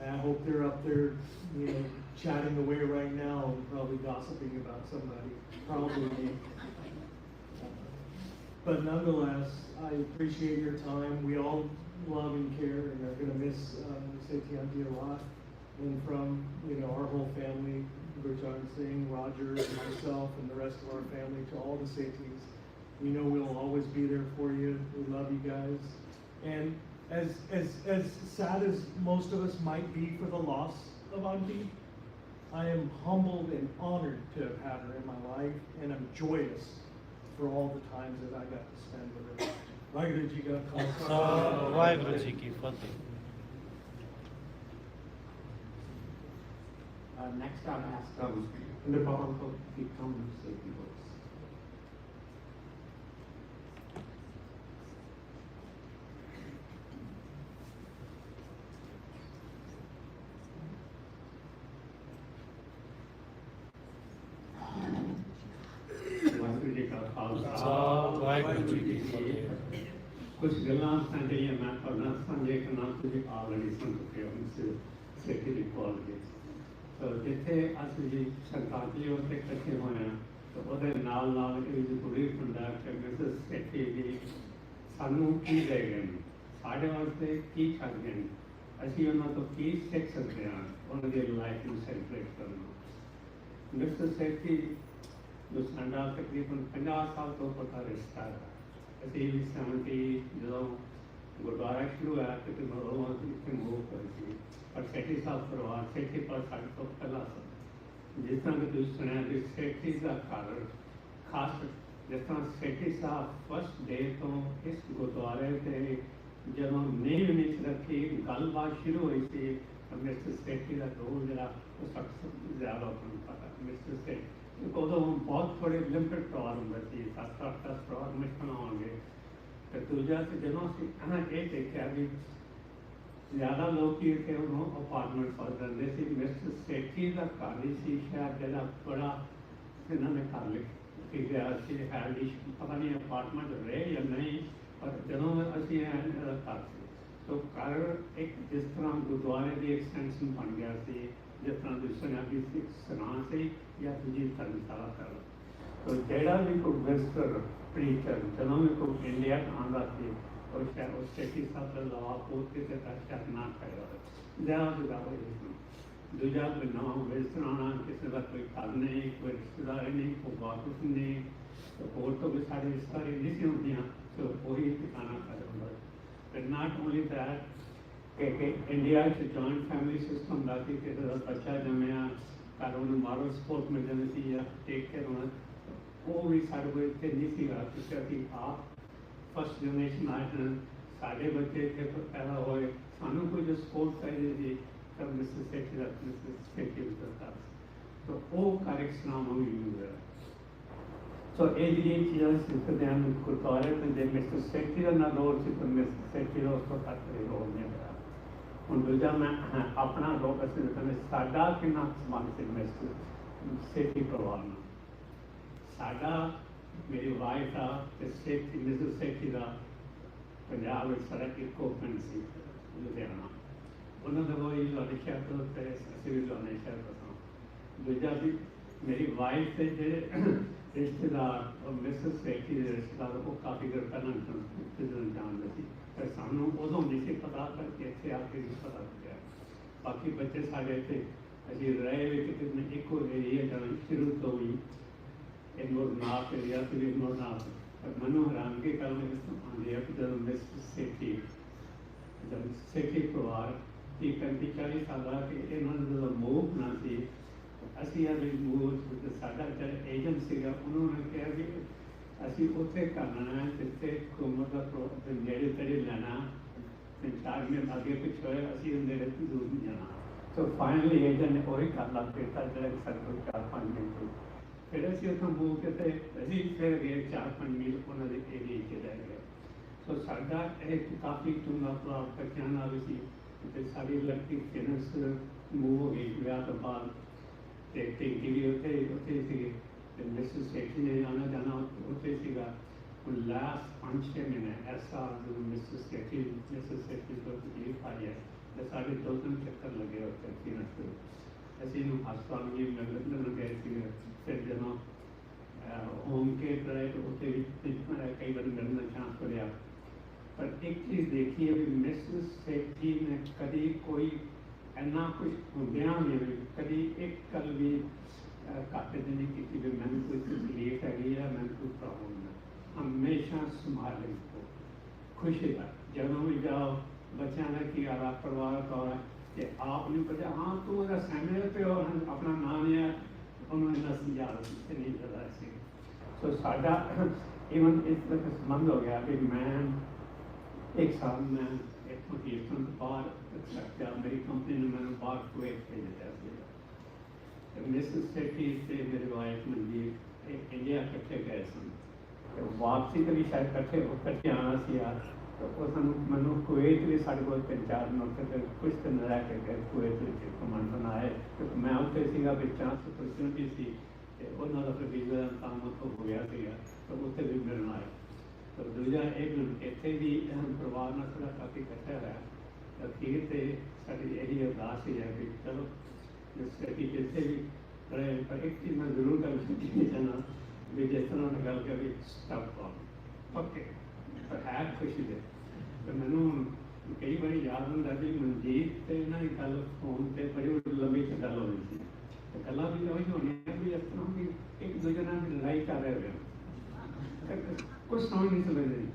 And I hope they're up there, you know, chatting away right now and probably gossiping about somebody, probably me. But nonetheless, I appreciate your time. We all love and care and are going to miss Sethi Auntie a lot. And from, our whole family, Gurchan Singh, Roger, and myself, and the rest of our family, to all the Sethis, we know we'll always be there for you. We love you guys. And as sad as most of us might be for the loss of Auntie, I am humbled and honored to have had her in my life, and I'm joyous for all the times that I got to spend with her. Waheguru Ji Ka Khalsa, Waheguru Ji Ki Fateh. Next I'll ask the Bhavan to become Sethi books. Waheguru ji ਕਾ ਖਾਲਸਾ ਵਾਹਿਗੁਰੂ ਜੀ ਕੀ ਫਤਿਹ। ਕੁਝ ਗੱਲਾਂ ਸਨ ਜਿਹੜੀਆਂ ਮੈਂ ਤੁਹਾਡੇ ਨਾਲ ਸਾਂਝੇ ਕਰਨਾ ਤੁਸੀਂ ਆਲਰੇਡੀ ਸੁਣ ਚੁੱਕੇ ਹੋ ਇਸ ਸੇਠੀ ਦੀ ਕਾਲਜ ਸੋ ਜਿੱਥੇ ਅਸੀਂ ਜੀ ਸ਼ਰਧਾਂਜਲੀ ਉੱਤੇ ਇਕੱਠੇ ਹੋਏ ਹਾਂ ਤਾਂ ਉਹਦੇ ਨਾਲ ਨਾਲ ਇਹ ਜ਼ਰੂਰੀ ਹੁੰਦਾ ਕਿ ਮਿਸਿਸ ਸੇਠੀ ਜੀ ਸਾਨੂੰ ਕੀ ਦੇ ਗਏ ਨੇ, ਸਾਡੇ ਵਾਸਤੇ ਕੀ ਛੱਡ ਗਏ ਨੇ, ਅਸੀਂ ਉਹਨਾਂ ਤੋਂ ਕੀ ਸਿੱਖ ਸਕਦੇ ਹਾਂ ਉਹਨਾਂ ਦੀ ਲਾਈਫ ਨੂੰ ਸੈਲੀਬ੍ਰੇਟ ਕਰਨਾ। ਮਿਸਿਸ ਸੇਠੀ ਜੋ ਸਾਡਾ ਤਕਰੀਬਨ 50 ਸਾਲ ਤੋਂ ਪਤਾ ਰਿਸ਼ਤਾ ਹੈ। ਅਸੀਂ ਵੀ 70 ਜਦੋਂ ਗੁਰਦੁਆਰਾ ਸ਼ੁਰੂ ਹੋਇਆ ਤੇ ਉਦੋਂ ਅਸੀਂ ਇੱਥੇ ਮੂਵ ਕਰੀ ਸੀ, ਪਰ ਸੇਠੀ ਸਾਹਿਬ ਪਰਿਵਾਰ ਸੇਠੀ ਪਰ ਸਾਡੇ ਤੋਂ ਪਹਿਲਾਂ ਸੀ। ਜਿਸ ਤਰ੍ਹਾਂ ਕਿ ਤੁਸੀਂ ਸੁਣਿਆ ਕਿ ਸੇਠੀ ਦਾ ਘਰ ਖਾਸ, ਜਿਸ ਤਰ੍ਹਾਂ ਸੇਠੀ ਸਾਹਿਬ ਫਸਟ ਡੇ ਤੋਂ ਇਸ ਗੁਰਦੁਆਰੇ 'ਤੇ ਜਦੋਂ ਨੀਂਹ ਨਹੀਂ ਰੱਖੀ ਗੱਲਬਾਤ ਸ਼ੁਰੂ ਹੋਈ ਸੀ ਤਾਂ ਮਿਸਟਰ ਸੇਠੀ ਦਾ ਰੋਲ ਜਿਹੜਾ ਉਹ ਸਭ ਤੋਂ ਜ਼ਿਆਦਾ ਤੁਹਾਨੂੰ ਪਤਾ। ਮਿਸਟਰ ਸੇਠੀ ਉਦੋਂ ਬਹੁਤ ਥੋੜੇ ਲਿਮਟਡ ਪਰਿਵਾਰ ਹੁੰਦੇ ਸੀ, 7-8 ਪਰਿਵਾਰ ਮੁਸ਼ਕਲ ਆਉਣਗੇ। ਤੇ ਦੂਜਾ ਤੇ ਜਦੋਂ ਅਸੀਂ ਇਹ ਦੇਖਿਆ ਵੀ ਜ਼ਿਆਦਾ ਲੋਕ ਹੀ ਇੱਥੇ ਉਹਨੂੰ ਅਪਾਰਟਮੈਂਟ ਪਾ ਦਿੰਦੇ ਸੀ। ਮਿਸਟਰ ਸੇਠੀ ਦਾ ਘਰ ਹੀ ਸੀ ਸ਼ਾਇਦ ਜਿਹੜਾ ਬੜਾ ਇਹਨਾਂ ਨੇ ਘਰ ਲਿਖ ਗਿਆ ਸੀ, ਪਤਾ ਨਹੀਂ ਅਪਾਰਟਮੈਂਟ ਰਹੇ ਜਾਂ ਨਹੀਂ, ਪਰ ਜਦੋਂ ਅਸੀਂ ਇਹਦਾ ਘਰ ਸੀ ਤਾਂ ਘਰ ਇੱਕ ਜਿਸ ਤਰ੍ਹਾਂ ਗੁਰਦੁਆਰੇ ਦੀ ਐਕਸਟੈਂਸ਼ਨ ਬਣ ਗਿਆ ਸੀ, ਜਿਸ ਤਰ੍ਹਾਂ ਤੁਸੀਂ ਸੁਣਿਆ ਵੀ ਸਰਾਂ ਸੀ ਜਾਂ ਦੂਜੀ ਧਰਮਸ਼ਾਲਾ ਕਰ। ਤਾਂ ਜਿਹੜਾ ਵੀ ਕੋਈ ਵਿਜ਼ਟਰ ਪ੍ਰੀਚਰ ਜਦੋਂ ਵੀ ਕੋਈ ਇੰਡੀਆ ਆਉਂਦਾ ਸੀ ਉਹ ਸ਼ਾਇਦ ਉਸ ਸੇਠੀ ਸਾਹਿਬ ਦਾ ਲਵਾ ਪੋਤ ਕੇ ਸ਼ਾਇਦ ਨਾ ਕਰਿਆ ਜ਼ਿਆਦਾ ਤੋਂ ਜ਼ਿਆਦਾ ਇਸ ਦੂਜਾ ਕੋਈ ਨਵਾਂ ਵਿਜ਼ਟਰ ਆਉਣਾ, ਕਿਸੇ ਦਾ ਕੋਈ ਘਰ ਨਹੀਂ, ਕੋਈ ਰਿਸ਼ਤੇਦਾਰ ਨਹੀਂ, ਕੋਈ ਵਾਕਫ ਨਹੀਂ, ਹੋਰ ਤੋਂ ਵੀ ਸਾਡੇ ਰਿਸ਼ਤੇਦਾਰੀ ਨਹੀਂ ਸੀ ਹੁੰਦੀਆਂ, ਸੋ ਉਹੀ ਟਿਕਾਣਾ ਕਰ ਹੁੰਦਾ। But not only that, ਕਿ ਇੰਡੀਆ 'ਚ ਜੁਆਇੰਟ ਫੈਮਿਲੀ ਸਿਸਟਮ ਹੁੰਦਾ ਸੀ, ਕਿਸੇ ਦਾ ਬੱਚਾ ਜੰਮਿਆ ਘਰ ਉਹਨੂੰ ਮਾਰੋ ਸਪੋਰਟ ਮਿਲ ਜਾਂਦੀ ਸੀ ਜਾਂ ਟੇਕ ਕੇਅਰ ਹੋਣਾ, ਉਹ ਵੀ ਸਾਡੇ ਕੋਲ ਇੱਥੇ ਨਹੀਂ ਸੀਗਾ। ਕਿਉਂਕਿ ਅਸੀਂ ਆਪ ਫਸਟ ਜਨਰੇਸ਼ਨ ਆਏ ਹਨ, ਸਾਡੇ ਬੱਚੇ ਇੱਥੇ ਪੈਦਾ ਹੋਏ, ਸਾਨੂੰ ਕੋਈ ਜੋ ਸਪੋਰਟ ਚਾਹੀਦੀ ਸੀ ਤਾਂ ਮਿਸਟਰ ਸੇਠੀ ਦਾ ਦਿੱਤਾ। ਤਾਂ ਉਹ ਕਾਰਜਕ੍ਰਮ ਨੂੰ ਯੂਜ਼ ਹੋਇਆ। ਸੋ ਇਹ ਜਿਹੜੀਆਂ ਚੀਜ਼ਾਂ ਸਿੱਖਦੇ ਹਨ ਗੁਰਦੁਆਰੇ ਤੇ ਜੇ ਮਿਸਟਰ ਸੇਠੀ ਦਾ ਨਾ ਰੋਲ ਸੀ ਤਾਂ ਮਿਸਟਰ ਸੇਠੀ ਦਾ ਉਸ ਤੋਂ ਘੱਟ ਰੋਲ ਨਹੀਂ ਹੋਇਆ। ਹੁਣ ਦੂਜਾ ਮੈਂ ਆਪਣਾ ਰੋਲ ਅਸੀਂ ਦੱਸਣਾ, ਸਾਡਾ ਕਿੰਨਾ ਸੰਬੰਧ ਸੀ ਮਿਸਟਰ ਸੇਠੀ ਪਰਿਵਾਰ ਨਾਲ। ਸਾਡਾ ਮੇਰੀ ਵਾਈਫ ਦਾ ਤੇ ਸੇਠੀ ਮਿਸਟਰ ਸੇਠੀ ਦਾ ਪੰਜਾਬ ਵਿੱਚ ਸਾਡਾ ਇੱਕੋ ਪਿੰਡ ਸੀ ਲੁਧਿਆਣਾ। ਉਹਨਾਂ ਦਾ ਉਹ ਲੁਧਿਆਣੇ ਸ਼ਹਿਰ ਤੋਂ ਤੇ ਅਸੀਂ ਵੀ ਲੁਧਿਆਣੇ ਸ਼ਹਿਰ ਤੋਂ। ਦੂਜਾ ਵੀ ਮੇਰੀ ਵਾਈਫ ਦੇ ਜਿਹੜੇ ਰਿਸ਼ਤੇਦਾਰ ਔਰ ਮਿਸਟਰ ਸੇਠੀ ਦੇ ਰਿਸ਼ਤੇਦਾਰ ਉਹ ਕਾਫੀ ਦੇਰ ਪਹਿਲਾਂ ਜਾਣਦੇ ਸੀ, ਪਰ ਸਾਨੂੰ ਉਦੋਂ ਨਹੀਂ ਸੀ ਪਤਾ, ਕਰਕੇ ਇੱਥੇ ਆ ਕੇ ਪਤਾ ਲੱਗਿਆ। ਬਾਕੀ ਬੱਚੇ ਸਾਡੇ ਇੱਥੇ ਅਸੀਂ ਰਹੇ ਵੀ ਕਿਤੇ ਇੱਕੋ ਏਰੀਆ ਜਾਣ ਸ਼ੁਰੂ ਤੋਂ ਹੀ ਇਹ ਨੋਰਨਾਥ ਏਰੀਆ ਸੀ ਵੀ ਨੋਰਨਾਥ। ਪਰ ਮੈਨੂੰ ਹੈਰਾਨਗੀ ਕਰਨ ਆਉਂਦੀ ਹੈ ਕਿ ਜਦੋਂ ਮਿਸਟਰ ਸੇਠੀ ਜਦ ਸੇਠੀ ਪਰਿਵਾਰ 35-40 ਸਾਲਾਂ ਕਿ ਇਹਨਾਂ ਦਾ ਜਦੋਂ ਮੂਵ ਨਾ ਸੀ ਅਸੀਂ ਇਹ ਮੂਵ ਸਾਡਾ ਜਿਹੜਾ ਏਜੰਟ ਸੀਗਾ ਉਹਨਾਂ ਨੇ ਕਿਹਾ ਵੀ ਅਸੀਂ ਉੱਥੇ ਕਰਨਾ ਹੈ ਜਿੱਥੇ ਘੁੰਮਣ ਦਾ ਨੇੜੇ ਤੇੜੇ ਲੈਣਾ ਤੇ 4 ਮਹੀਨੇ ਅੱਗੇ ਪਿੱਛੇ ਹੋਏ ਅਸੀਂ ਨੇੜੇ ਤੋਂ ਦੂਰ ਨਹੀਂ ਜਾਣਾ। ਸੋ ਫਾਈਨਲੀ ਏਜੰਟ ਨੇ ਉਹੀ ਕਰ ਲੱਗ ਪਿਆ ਜਿਹੜਾ ਸਾਡੇ ਕੋਲ 4-5 ਮੀਲ ਸੀ। ਫਿਰ ਅਸੀਂ ਉੱਥੋਂ ਮੂਵ ਕੀਤੇ, ਅਸੀਂ ਫਿਰ ਗਏ 4-5 ਮੀਲ ਉਹਨਾਂ ਦੇ ਏਰੀਏ 'ਚ ਰਹਿ ਗਏ। ਸੋ ਸਾਡਾ ਇਹ ਕਾਫੀ ਚੰਗਾ ਪ੍ਰਭਾਵ ਬੱਚਿਆਂ ਨਾਲ ਵੀ ਸੀ ਤੇ ਸਾਡੀ ਲੜਕੀ ਫੇਨਸ ਮੂਵ ਹੋ ਗਈ ਵਿਆਹ ਤੋਂ ਬਾਅਦ ਤੇ ਟਿੰਕੀ ਵੀ ਉੱਥੇ ਸੀਗੇ ਤੇ ਮਿਸਟਰ ਸੇਠੀ ਨੇ ਆਉਣਾ ਜਾਣਾ ਉੱਥੇ ਸੀਗਾ। ਹੁਣ ਲਾਸਟ 5-6 ਮਹੀਨੇ ਐਸਾ ਜਦੋਂ ਮਿਸਟਰ ਸੇਠੀ ਤੋਂ ਤਕਲੀਫ ਆਈ ਹੈ ਤੇ ਸਾਡੇ 2-3 ਚੱਕਰ ਲੱਗੇ ਉੱਥੇ ਫੇਨਸ। ਅਸੀਂ ਇਹਨੂੰ ਹਸਪਤਾਲ ਵੀ ਮਿਲਣ ਗਏ ਸੀਗੇ। ਫਿਰ ਜਦੋਂ ਹੋਮ ਕੇ ਟਰਾਈ ਉੱਤੇ ਵੀ ਕਈ ਵਾਰ ਮਿਲਣ ਦਾ ਚਾਂਸ ਮਿਲਿਆ। ਪਰ ਇੱਕ ਚੀਜ਼ ਦੇਖੀ ਹੈ ਵੀ ਮਿਸਿਸ ਸੇਠੀ ਨੇ ਕਦੀ ਕੋਈ ਇੰਨਾ ਕੁਝ ਹੁੰਦਿਆਂ ਵੀ ਕਦੀ ਇੱਕ ਗੱਲ ਵੀ ਘੱਟ ਨਹੀਂ ਕੀਤੀ ਵੀ ਮੈਨੂੰ ਕੋਈ ਤਕਲੀਫ ਹੈਗੀ ਆ, ਮੈਨੂੰ ਕੋਈ ਪ੍ਰੋਬਲਮ ਹੈ। ਹਮੇਸ਼ਾ ਸੰਭਾਲ ਲਈ ਖੁਸ਼ੀ ਦਾ ਜਦੋਂ ਵੀ ਜਾਓ ਬੱਚਿਆਂ ਦਾ ਕੀ ਹਾਲ ਆ, ਪਰਿਵਾਰ ਕੌਣ ਹੈ ਤੇ ਆਪ ਨੂੰ ਪਤਾ ਹਾਂ ਤੂੰ ਉਹਦਾ ਸੈਮੀਨਾਰ ਤੇ ਆਪਣਾ ਨਾਮ ਹੈ ਉਹਨੂੰ ਇੰਨਾ ਸਮਝਾ ਤੇ ਨਹੀਂ ਪਤਾ ਸੀ। ਸੋ ਸਾਡਾ ਇਵਨ ਇਸ ਤੱਕ ਸੰਬੰਧ ਹੋ ਗਿਆ ਕਿ ਮੈਂ ਇੱਕ ਸਾਲ ਮੈਂ ਇੱਥੋਂ ਕੀਰਤਨ ਤੋਂ ਬਾਹਰ ਸਕਦਾ ਮੇਰੀ ਕੰਪਨੀ ਨੇ ਮੈਨੂੰ ਬਾਹਰ ਕੁਵੈਤ ਭੇਜ ਦਿੱਤਾ ਸੀ। ਮਿਸਿਸ ਸੇਠੀ ਤੇ ਮੇਰੇ ਵਾਈਫ ਮਨਜੀਤ ਇੰਡੀਆ ਇਕੱਠੇ ਗਏ ਸਨ ਤੇ ਵਾਪਸੀ ਤੇ ਵੀ ਸ਼ਾਇਦ ਇਕੱਠੇ ਆਉਣਾ ਸੀ ਯਾਰ। ਉਹ ਸਾਨੂੰ ਮੈਨੂੰ ਕੁਵੈਤ ਵੀ ਸਾਡੇ ਕੋਲ 3-4 ਦਿਨ ਉੱਥੇ ਕੁਝ ਦਿਨ ਰਹਿ ਕੇ ਗਏ ਕੁਵੈਤ ਵਿੱਚ ਘੁੰਮਣ ਬਣਾਏ ਕਿਉਂਕਿ ਮੈਂ ਉੱਥੇ ਸੀਗਾ ਵੀ ਚਾਂਸ ਅਪਰਚੁਨਿਟੀ ਸੀ ਤੇ ਉਹਨਾਂ ਦਾ ਫਿਰ ਵੀਜ਼ਾ ਦਾ ਕੰਮ ਉੱਥੋਂ ਹੋ ਗਿਆ ਸੀਗਾ ਤਾਂ ਉੱਥੇ ਵੀ ਮਿਲਣ ਆਏ। ਤਾਂ ਦੂਜਾ ਇੱਕ ਇੱਥੇ ਵੀ ਪਰਿਵਾਰ ਨਾਲ ਸਾਡਾ ਕਾਫੀ ਇਕੱਠਾ ਹੋਇਆ। ਅਖੀਰ ਤੇ ਸਾਡੀ ਇਹੀ ਅਰਦਾਸ ਹੀ ਹੈ ਕਿ ਚਲੋ ਜਿਸ ਜਿੱਥੇ ਵੀ ਰਹੇ ਪਰ ਇੱਕ ਚੀਜ਼ ਮੈਂ ਜ਼ਰੂਰ ਗੱਲ ਕੀਤੀ ਚਾਹੁੰਦਾ ਵੀ ਜਿਸ ਤਰ੍ਹਾਂ ਨਾਲ ਗੱਲ ਕਰੀ ਸਟਾਪ ਪੱਕੇ ਪਰ ਹੈ ਖੁਸ਼ੀ ਦੇ। ਤੇ ਮੈਨੂੰ ਕਈ ਵਾਰੀ ਯਾਦ ਹੁੰਦਾ ਵੀ ਮਨਜੀਤ ਤੇ ਇਹਨਾਂ ਦੀ ਗੱਲ ਫੋਨ ਤੇ ਬੜੀ ਲੰਬੀ ਗੱਲ ਹੋਈ ਸੀ ਤੇ ਗੱਲਾਂ ਵੀ ਉਹੀ ਹੋਣੀਆਂ ਵੀ ਇਸ ਤਰ੍ਹਾਂ ਵੀ ਇੱਕ ਦੂਜੇ ਨਾਲ ਲੜਾਈ ਕਰ ਰਹੇ ਹੋਏ ਕੁਝ ਸਮਝ ਨਹੀਂ ਸਕਦੇ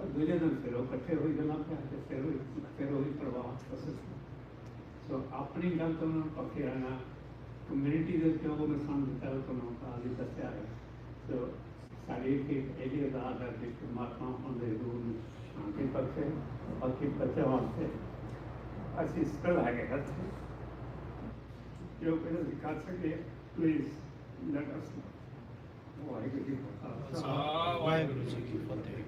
ਔਰ ਦੂਜੇ ਦਿਨ ਫਿਰ ਉਹ ਇਕੱਠੇ ਹੋਈ ਗੱਲਾਂ ਕਰਦੇ ਫਿਰ ਉਹੀ ਪ੍ਰਭਾਵ। ਸੋ ਆਪਣੀ ਗੱਲ ਤੋਂ ਉਹਨਾਂ ਨੂੰ ਪੱਕੇ ਰਹਿਣਾ ਕਮਿਊਨਿਟੀ ਦੇ ਉੱਤੇ ਉਹ ਨੁਕਸਾਨ ਦਿੱਤਾ ਉਹ ਤੁਹਾਨੂੰ ਆਦਿ ਦੱਸਿਆ ਹੈ। ਸੋ ਸਾਡੀ ਇਹਦੀ ਅਰਦਾਸ ਹੈ ਕਿ ਪਰਮਾਤਮਾ ਉਹਦੇ ਰੂਹ ਨੂੰ ਸ਼ਾਂਤੀ ਬਖਸ਼ੇ ਬਾਕੀ ਬੱਚਿਆਂ ਵਾਸਤੇ ਅਸੀਂ ਸਟਲ ਹੈਗੇ ਇੱਥੇ ਜੋ ਕੁਝ ਅਸੀਂ ਕਰ ਸਕਦੇ please let us Waheguru ji ਕਾ ਖਾਲਸਾ ਵਾਹਿਗੁਰੂ ਜੀ ਕੀ ਫਤਿਹ।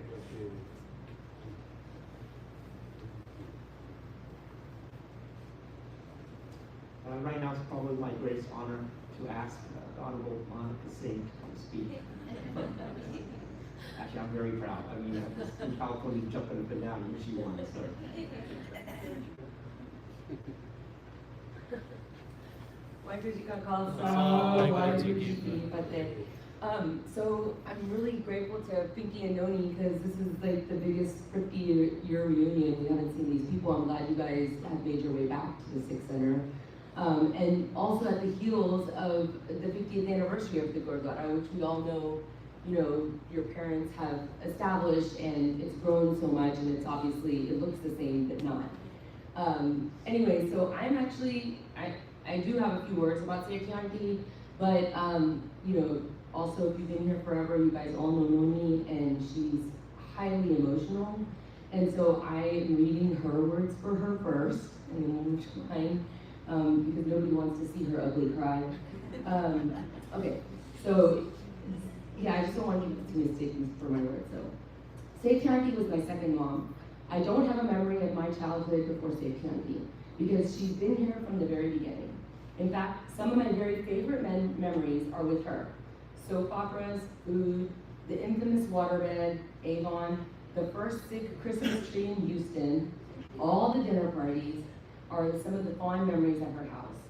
Right now, it's probably my greatest honor to ask the Honorable Monica Singh to come speak. Actually, I'm very proud. I mean, in California, jumping up and down when she won. So. Waheguru Ji Ka Khalsa, Waheguru Ji Ki Fateh. So I'm really grateful to Pinky and Noni because this is like the biggest 50-year reunion. We haven't seen these people. I'm glad you guys have made your way back to the Sikh Center. And also at the heels of the 50th anniversary of the Gurdwara, which we all know, you know, your parents have established and it's grown so much and it's obviously, it looks the same, but not. Anyway, so I'm actually, I do have a few words about Sethi Aunty, but, you know, also if you've been here forever, you guys all know Noni and she's highly emotional. And so I am reading her words for her first, and then we'll move to mine. Because nobody wants to see her ugly cry. Okay, so yeah, I just don't want you to mistake me for my words. So, Sethi Aunty was my second mom. I don't have a memory of my childhood before Sethi Aunty because she's been here from the very beginning. In fact, some of my very favorite memories are with her. Soap operas, food, the infamous waterbed, Avon, the first Sikh Christmas tree in Houston, all the dinner parties, are some of the fond memories of her house.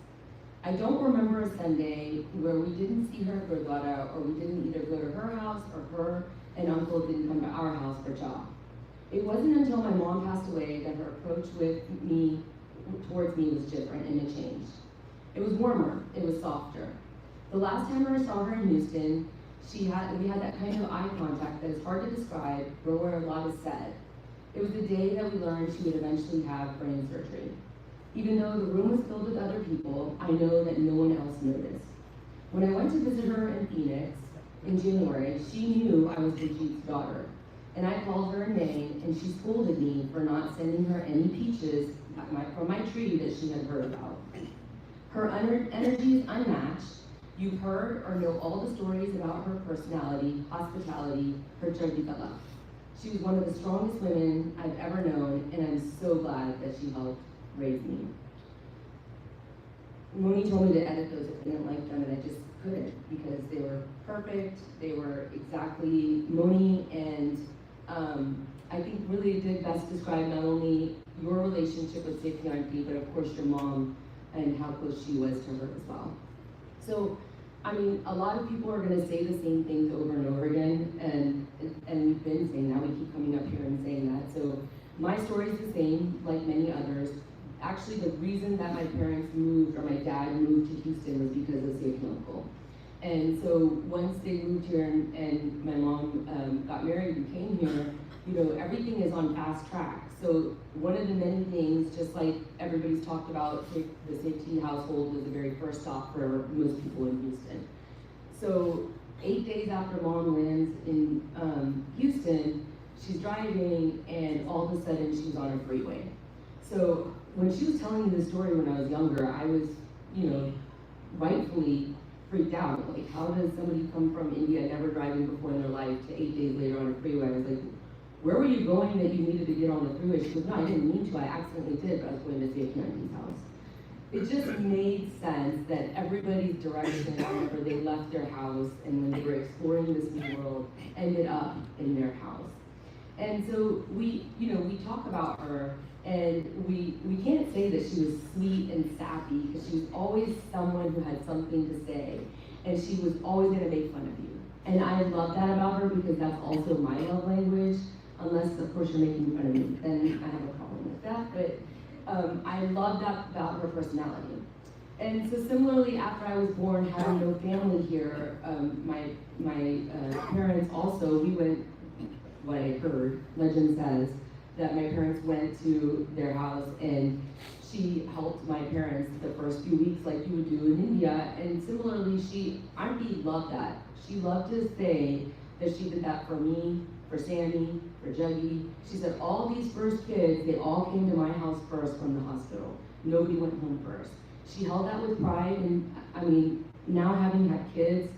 I don't remember a Sunday where we didn't see her at Gurdwara or we didn't either go to her house or her and uncle didn't come to our house for job. It wasn't until my mom passed away that her approach towards me was different and it changed. It was warmer, it was softer. The last time I saw her in Houston, we had that kind of eye contact that is hard to describe, but where a lot is said. It was the day that we learned she would eventually have brain surgery. Even though the room was filled with other people, I know that no one else noticed. When I went to visit her in Phoenix in January, she knew I was Surjit's daughter. And I called her a name and she scolded me for not sending her any peaches from my tree that she had heard about. Her energy is unmatched. You've heard or know all the stories about her personality, hospitality, her chardikala. She was one of the strongest women I've ever known, and I'm so glad that she helped raise me. Moni told me to edit those if I didn't like them, and I just couldn't because they were perfect. They were exactly Moni, and I think really did best describe not only your relationship with Sethi Aunty, but of course your mom and how close she was to her as well. So I mean, a lot of people are gonna say the same things over and over again, and we've been saying that, we keep coming up here and saying that. So my story is the same, like many others. Actually, the reason that my parents moved, or my dad moved to Houston, was because of Sethi uncle. And so once they moved here and my mom got married and came here, you know, everything is on fast track. So one of the many things, just like everybody's talked about, the Sethi household was the very first stop for most people in Houston. So 8 days after mom lands in Houston, she's driving and all of a sudden she's on a freeway. So when she was telling me the story when I was younger, I was, you know, rightfully freaked out. Like, how does somebody come from India, never driving before in their life, to 8 days later on a freeway? I was like, where were you going that you needed to get on the freeway? She goes, no, I didn't mean to, I accidentally did, but I was going to see a Kirtan's house. It just made sense that everybody's direction whenever they left their house and when they were exploring this new world ended up in their house. And so we, you know, we talk about her, and we can't say that she was sweet and sappy, because she was always someone who had something to say, and she was always going to make fun of you. And I love that about her, because that's also my love language, unless of course you're making fun of me, then I have a problem with that. But I love that about her personality. And so similarly, after I was born, having no family here, my parents also, we went, what I heard, legend says, that my parents went to their house and she helped my parents the first few weeks like you would do in India. And similarly, Auntie loved that. She loved to say that she did that for me, for Sammy, for Juggy. She said all these first kids, they all came to my house first from the hospital. Nobody went home first. She held that with pride, and I mean, now having had kids,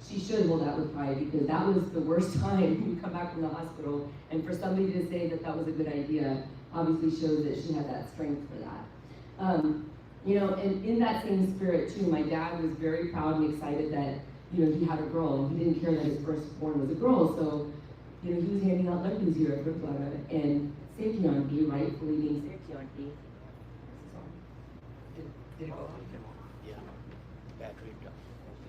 she should hold that with pride, because that was the worst time you come back from the hospital, and for somebody to say that that was a good idea obviously shows that she had that strength for that. You know, and in that same spirit too, my dad was very proud and excited that, you know, he had a girl, and he didn't care that his firstborn was a girl, so, you know, he was handing out laddus here at Gurdwara, and Sethi Auntie, rightfully being Sethi Auntie. Did it go off? Yeah. Battery down.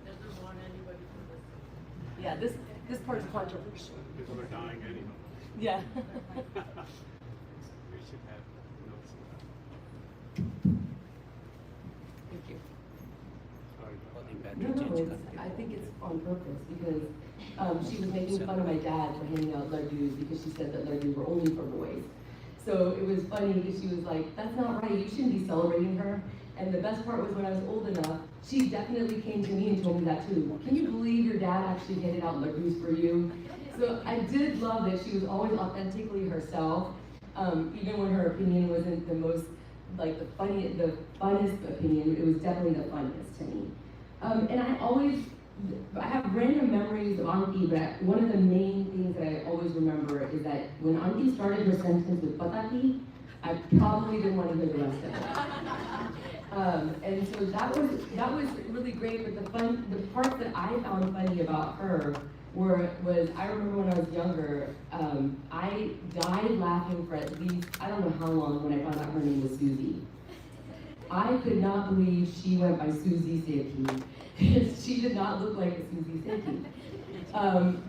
Doesn't want anybody to listen. Yeah, this part is controversial. People are dying anyhow. Yeah. We should have notes of that. Thank you. Sorry. Only No, battery no, change it's, I think it's on purpose, because she was making fun of my dad for handing out laddus, because she said that laddus were only for boys. So it was funny, because she was like, that's not right, you shouldn't be celebrating her. And the best part was when I was old enough, she definitely came to me and told me that too. Can you believe your dad actually handed out laddus for you? So I did love that she was always authentically herself, even when her opinion wasn't the most, like the funnest opinion, it was definitely the funniest to me. And I have random memories of Auntie, but one of the main things that I always remember is that when Auntie started her sentence with pataki, I probably didn't want to hear the rest of it. And so that was really great, but the part that I found funny about her was I remember when I was younger, I died laughing for at least, I don't know how long, when I found out her name was Susie. I could not believe she went by Susie Sethi. She did not look like a Susie Sethi.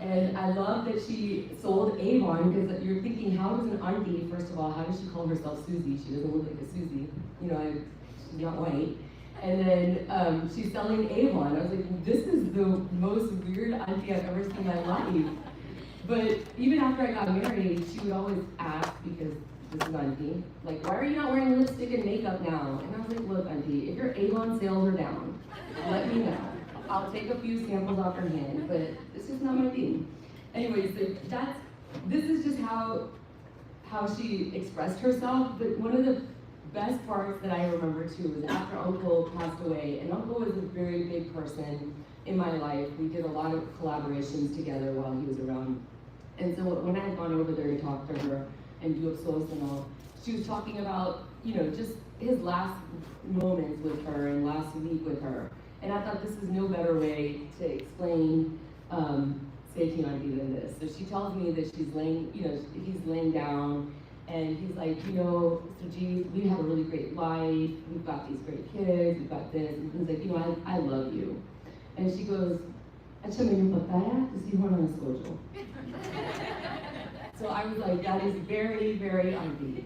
And I love that she sold Avon, because you're thinking, how does an auntie, first of all, how does she call herself Susie? She doesn't look like a Susie. You know, she's not white. And then she's selling Avon. I was like, this is the most weird auntie I've ever seen in my life. But even after I got married, she would always ask, because this is Auntie, like, why are you not wearing lipstick and makeup now? And I was like, look, Auntie, if your Avon sales are down, let me know. I'll take a few samples off her hand, but it's just not my thing. Anyways, so this is just how she expressed herself. But one of the best parts that I remember too was after Uncle passed away, and Uncle was a very big person in my life. We did a lot of collaborations together while he was around. And so when I had gone over there to talk to her and do Apsos and all, she was talking about, you know, just his last moments with her and last week with her. And I thought this is no better way to explain Sethi Auntie than this. So she tells me that he's laying down, and he's like, you know, Surjit, we have a really great life, we've got these great kids, we've got this, and he's like, you know, I love you. And she goes, "Acha maine bataya tusi hona sojo." So I was like, that is very, very auntie.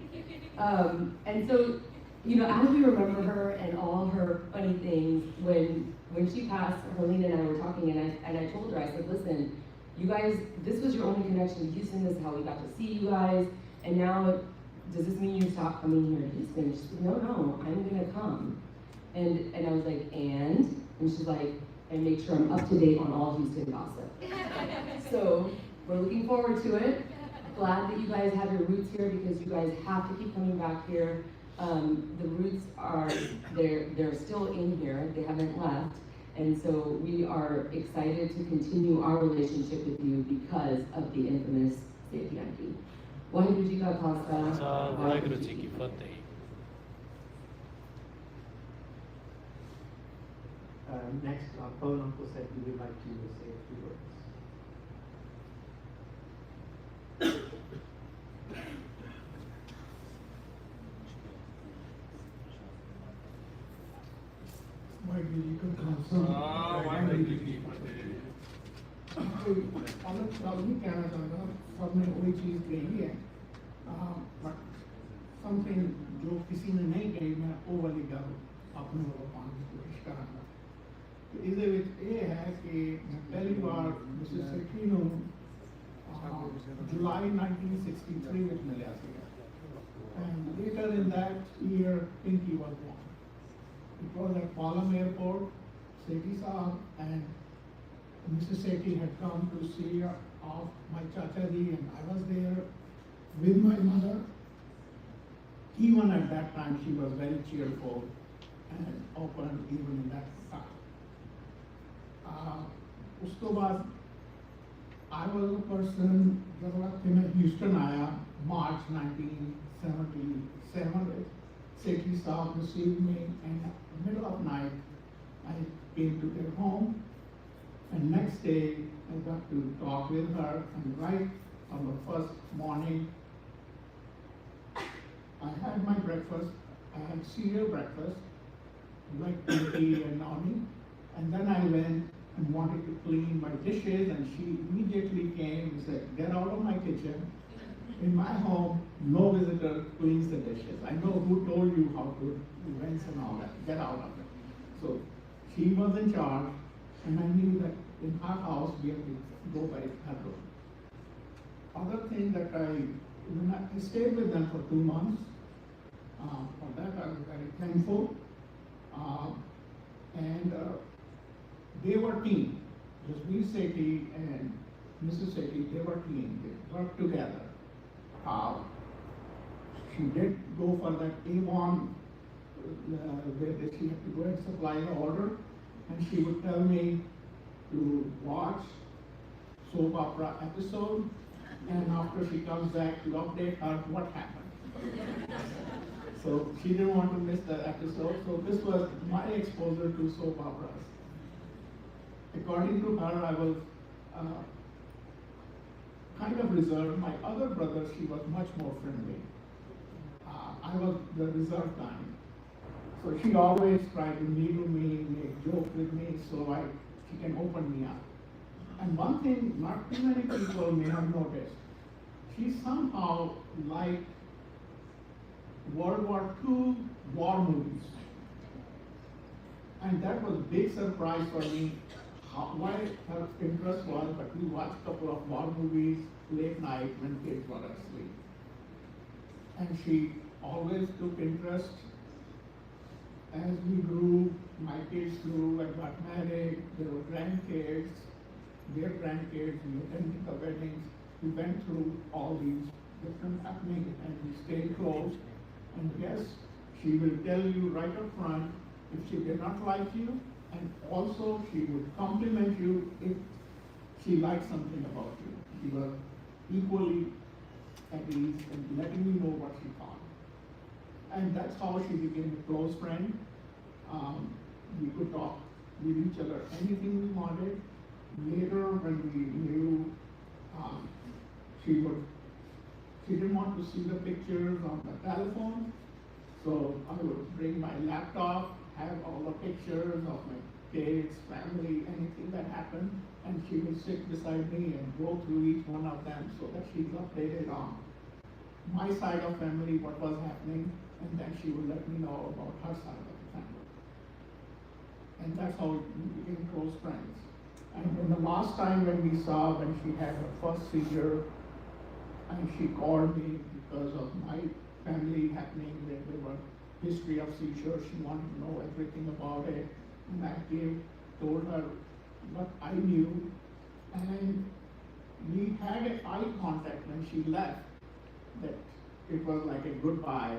And so, you know, as we remember her and all her funny things, when she passed, Helene and I were talking, and I told her, I said, listen, you guys, this was your only connection to Houston. This is how we got to see you guys. And now, does this mean you stop coming here to Houston? She said, no, I'm gonna come. And I was like, and she's like, and make sure I'm up to date on all Houston gossip. So we're looking forward to it. Glad that you guys have your roots here, because you guys have to keep coming back here. The roots are, they're still in here, they haven't left. And so we are excited to continue our relationship with you because of the infamous Sethi auntie. Waheguru Ji Ka Khalsa, Waheguru Ji Ki Fateh. Next, Paul Uncle said we would like to say a few words. Waheguru ji का खालसा वाहिगुरु जी की फतेह। अलग शब्द नहीं कहना चाहता, सबने वही चीज़ कही है, बट समथिंग जो किसी ने नहीं कही मैं वो वाली गल अपने वालों पाने की कोशिश करांगा। तो इसदे विच ये है कि मैं पहली बार मिसेस सेठी नूं जुलाई 1963 ਵਿੱਚ ਮਿਲਿਆ ਸੀਗਾ, and later in that year Pinky was born. It was at Palam Airport. Sethi Saab and Mrs. Sethi had come to see off my Chacha Ji, and I was there with my mother. Even at that time, she was very cheerful and open, even in that time. उसके बाद I was a person, जब मैं Houston आया, March 1977. Sethi Saab received me, and in the middle of night, I came to their home, and next day, I got to talk with her, and right on the first morning, I had my breakfast. I had cereal breakfast, like Pinky and Nani, and then I went and wanted to clean my dishes, and she immediately came and said, "Get out of my kitchen. In my home, no visitor cleans the dishes. I know who told you how to rinse and all that. Get out of it." So she was in charge, and I knew that in our house we have to go by her rule. Other thing that I stayed with them for 2 months. For that I was very thankful. And they were team. Jasmeer Sethi and Mrs. Sethi, they were team. They worked together. She did go for that Avon, where she had to go and supply the order, and she would tell me to watch soap opera episode, and after she comes back to update her what happened. So she didn't want to miss the episode, so this was my exposure to soap operas. According to her, I was kind of reserved. My other brother, she was much more friendly. I was the reserved kind. So she always tried to needle me, make jokes with me, so she can open me up. And one thing not too many people may have noticed, she somehow liked World War II war movies. And that was a big surprise for me. Why her interest was, but we watched a couple of war movies late night when kids were asleep. And she always took interest. As we grew, my kids grew, I got married, there were grandkids, their grandkids, we attended the weddings. We went through all these different happenings, and we stayed close. And yes, she will tell you right up front if she did not like you, and also she would compliment you if she liked something about you. She was equally at ease and letting you know what she thought. And that's how she became a close friend. We could talk with each other anything we wanted. Later, when we knew, she didn't want to see the pictures on the telephone, so I would bring my laptop, have all the pictures of my kids, family, anything that happened, and she will sit beside me and go through each one of them so that she's updated on my side of family, what was happening, and then she will let me know about her side of the family. And that's how we became close friends. And then the last time when we saw, when she had her first seizure, and she called me because of my family happening, there were history of seizures, she wanted to know everything about it, and I told her what I knew, and we had an eye contact when she left, that it was like a goodbye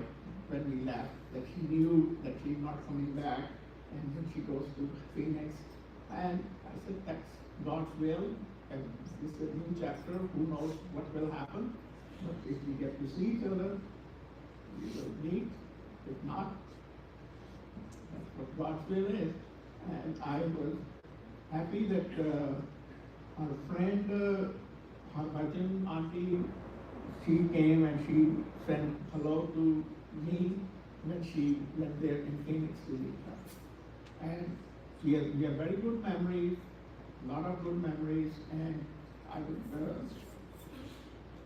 when we left, that she knew that she's not coming back, and then she goes to Phoenix, and I said, that's God's will, and this is a new chapter, who knows what will happen, but if we get to see each other, we will meet, if not, that's what God's will is. And I was happy that our friend, her Bhajan auntie, she came and she said hello to me when she went there in Phoenix to meet her. And we have very good memories, a lot of good memories, and I would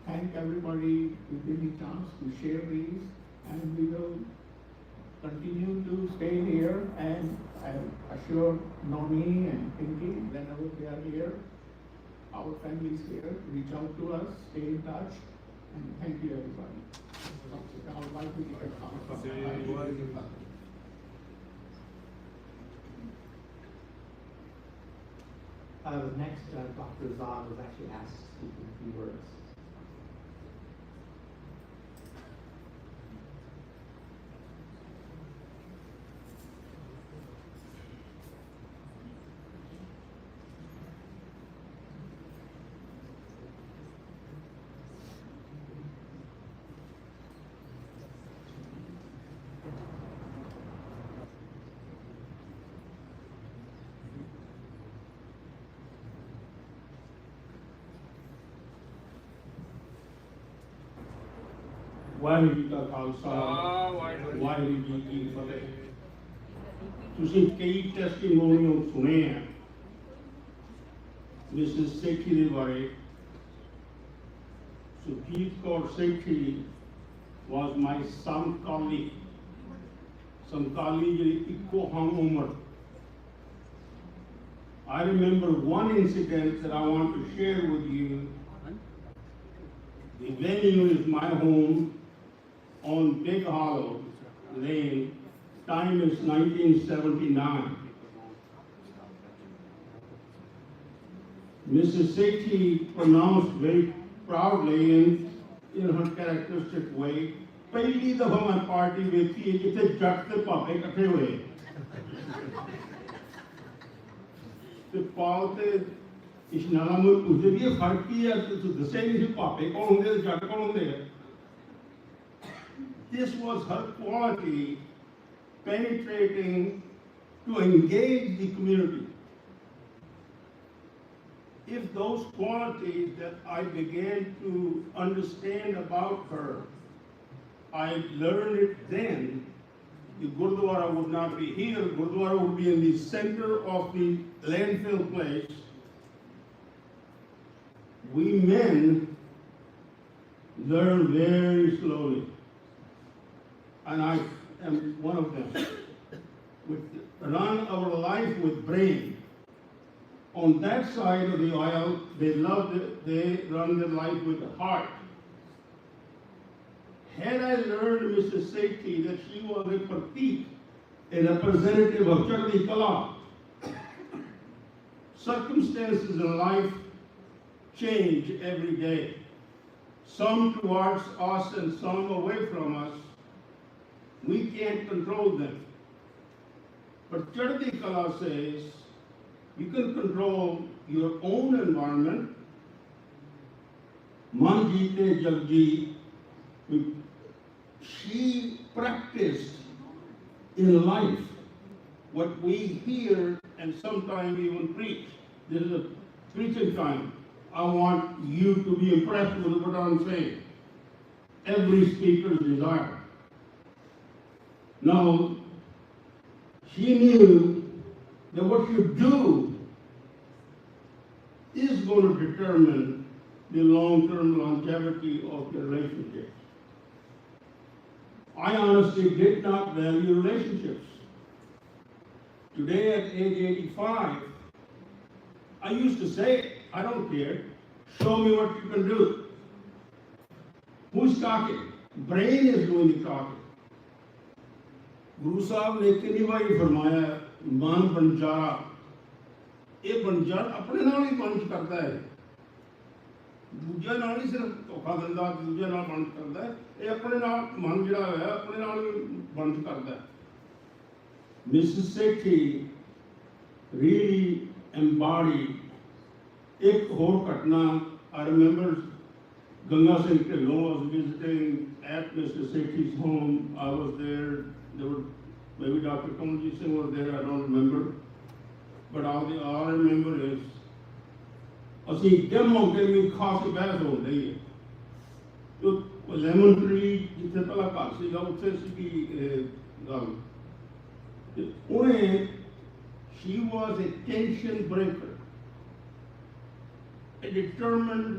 thank everybody who gave me a chance to share these, and we will continue to stay here, and I assure Noni and Pinky, whenever they are here, our families here, reach out to us, stay in touch, and thank you everybody. Next, Dr. Zahn was actually asked to speak in a few words. Waheguru ji ਕਾ ਖਾਲਸਾ ਵਾਹਿਗੁਰੂ ਜੀ ਕੀ ਫਤਿਹ। ਤੁਸੀਂ ਕਈ testimonial ਸੁਣੇ ਆ Mrs Sethi ਦੇ ਬਾਰੇ। Surjit Kaur Sethi was my ਸਮਕਾਲੀ ਜਿਹੜੀ ਇੱਕੋ ਹਮ ਉਮਰ। I remember one incident that I want to share with you. The venue is my home on Big Hollow Lane. Time is 1979. Mrs. Sethi pronounced very proudly in her characteristic way, "Pehli dafa main party dekhi hai jithe jatt te bhabbe ikathe hoye." ਤੇ ਪਾਲ ਤੇ ਇਸ਼ਨਾਰਾ ਨੂੰ ਪੁੱਛਦੇ ਵੀ ਇਹ ਫਰਕ ਕੀ ਹੈ ਤੇ ਤੁਸੀਂ ਦੱਸਿਆ ਨਹੀਂ ਸੀ ਭਾਪੇ ਕੌਣ ਹੁੰਦੇ ਤੇ ਜੱਟ ਕੌਣ ਹੁੰਦੇ ਆ। This was her quality penetrating to engage the community. If those qualities that I began to understand about her, I learned it then, the Gurdwara would not be here. Gurdwara would be in the center of the landfill place. We men learn very slowly, and I am one of them. We run our life with brain. On that side of the aisle, they run their life with the heart. Had I learned Mrs. Sethi that she was a pratik, a representative of Chatti Kala, circumstances in life change every day. Some towards us and some away from us. We can't control them. But Chatti Kala says you can control your own environment. Man jeete jag jeet. She practiced in life what we hear and sometimes even preach. This is a preaching time. I want you to be impressed with what I'm saying. Every speaker's desire. Now, she knew that what you do is going to determine the long-term longevity of your relationships. I honestly did not value relationships. Today at age 85, I used to say, I don't care, show me what you can do. Who's talking? Brain is doing the talking. Guru Sahib ने कितनी बार फरमाया मान बंजारा, ये बंजार अपने नाल ही बंज करता है, दूजे नाल ही सिर्फ धोखा दिंदा, दूजे नाल बंज करता है, ये अपने नाल मन जिहड़ा होया अपने नाल ही बंज करता है. Mrs. Sethi really embodied एक होर घटना. I remember Ganga Singh Dhillon was visiting at Mr. Sethi's home. I was there. There were maybe Dr. Kirtan Diwan was there. I don't remember. But all I remember is ਅਸੀਂ ਜਮ ਮੌਕੇ ਵੀ ਖਾਸ ਬਹਿਸ ਹੋ ਰਹੀ ਹੈ. ਉਹ ਲੈਮਨ ਟਰੀ ਜਿੱਥੇ ਪਹਿਲਾਂ ਘਰ ਸੀਗਾ ਉੱਥੇ ਸੀਗੀ ਗੱਲ. ਤੇ ਉਹਨੇ she was a tension breaker, a determined,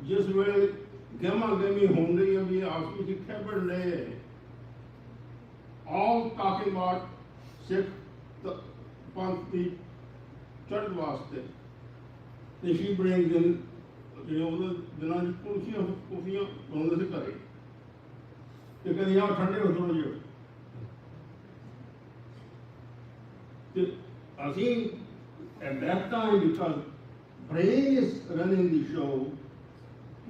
ਜਿਸ ਵੇਲੇ ਗਹਿਮਾ ਗਹਿਮੀ ਹੋਣ ਰਹੀ ਹੈ ਵੀ ਆਪਸ ਵਿੱਚ ਖੇਬੜ ਲਏ, all talking about ਸਿੱਖ ਪੰਥ ਦੀ ਚੜ੍ਹ ਵਾਸਤੇ. ਤੇ she brings in ਉਹਦੇ ਦਿਨਾਂ 'ਚ ਕੁਲਫੀਆਂ ਬਣਾਉਂਦੇ ਸੀ ਘਰੇ ਤੇ ਕਹਿੰਦੇ ਆਹ ਠੰਡੇ ਹੋ ਥੋੜ੍ਹੇ ਜਿਹੇ. ਤੇ ਅਸੀਂ at that time, because brain is running the show,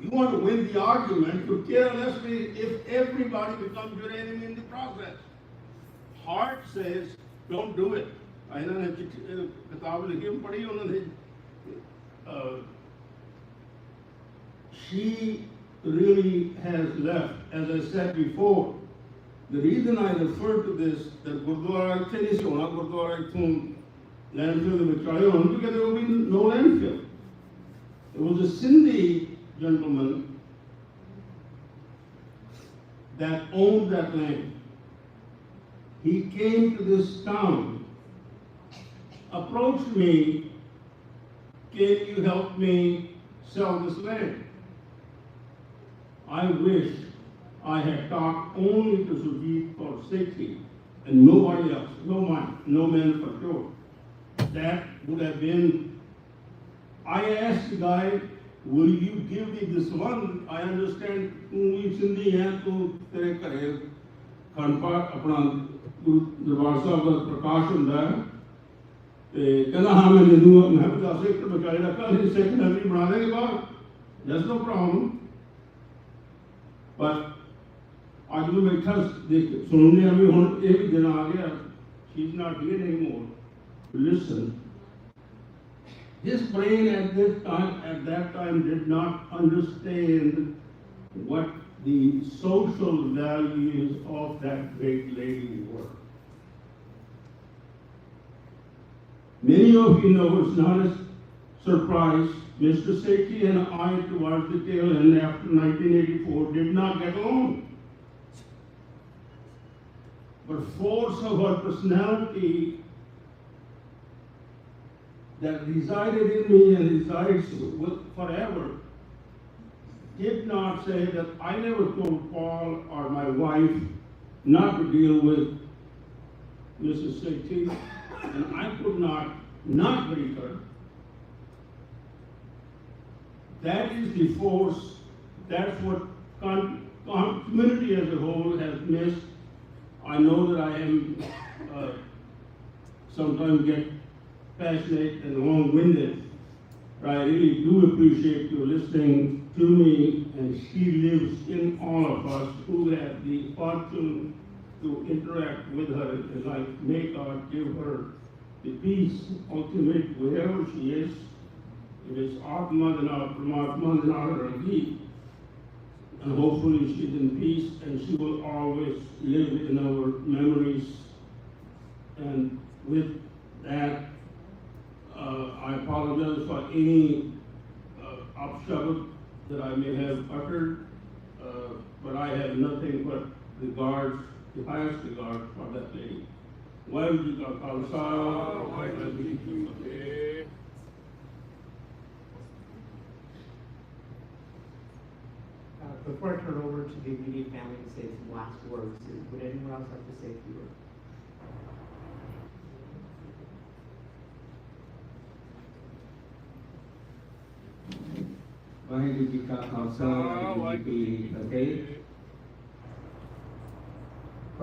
you want to win the argument, you care less if everybody becomes your enemy in the process. Heart says, don't do it. ਇਹਨਾਂ ਨੇ ਕਿਤਾਬ ਲਿਖੀ ਪੜ੍ਹੀ ਉਹਨਾਂ ਨੇ. She really has left. As I said before, the reason I refer to this, that Gurdwara ਇੱਥੇ ਨਹੀਂ ਸੀ ਹੋਣਾ, ਗੁਰਦੁਆਰਾ ਇੱਥੋਂ landfill ਦੇ ਵਿੱਚ ਆਏ ਹੋਣ, because there will be no landfill. There was a Sindhi gentleman that owned that land. He came to this town, approached me, can you help me sell this land? I wish I had talked only to Surjit Kaur Ji Sethi and nobody else, no man for sure. That would have been, I asked the guy, will you give me this one? I understand ਤੂੰ ਵੀ ਸਿੰਧੀ ਹੈ, ਤੂੰ ਤੇਰੇ ਘਰੇ ਖੰਡ ਪਾਠ ਆਪਣਾ ਗੁਰੂ ਦਰਬਾਰ ਸਾਹਿਬ ਦਾ ਪ੍ਰਕਾਸ਼ ਹੁੰਦਾ ਹੈ, ਤੇ ਕਹਿੰਦਾ ਹਾਂ ਮੈਂ ਦੇ ਦੂੰਗਾ. ਮੈਂ 10 ਏਕੜ ਬਚਾਏ ਰੱਖਾ, ਅਸੀਂ ਸਿੱਖ ਨਗਰੀ ਬਣਾ ਦੇਂਗੇ ਬਾਹਰ, that's no problem. ਪਰ ਅੱਜ ਨੂੰ ਬੈਠਾ ਦੇਖ ਸੁਣਨੇ ਆ ਵੀ ਹੁਣ ਇਹ ਵੀ ਦਿਨ ਆ ਗਿਆ, she is not here anymore. Listen, his brain at that time did not understand what the social values of that great lady were. Many of you know, it's not a surprise, Mr. Sethi and I, towards the tail end after 1984, did not get along. But force of her personality that resided in me and resides forever did not say that I never told Paul or my wife not to deal with Mrs. Sethi, and I could not greet her. That is the force, that's what community as a whole has missed. I know that I am sometimes get passionate and long-winded, but I really do appreciate you listening to me, and she lives in all of us who have the fortune to interact with her, and I may God give her the peace ultimate wherever she is. It is Atma Dana, Paramatma Dana Ragi, and hopefully she's in peace, and she will always live in our memories. And with that, I apologize for any upshot that I may have uttered, but I have nothing but regards, the highest regard for that lady. Waheguru ji ਕਾ ਖਾਲਸਾ ਵਾਹਿਗੁਰੂ ਜੀ ਕੀ ਫਤਿਹ। Before I turn over to the immediate family to say some last words, would anyone else like to say a few words? Waheguru ji ਕਾ ਖਾਲਸਾ ਵਾਹਿਗੁਰੂ ਜੀ ਕੀ ਫਤਿਹ।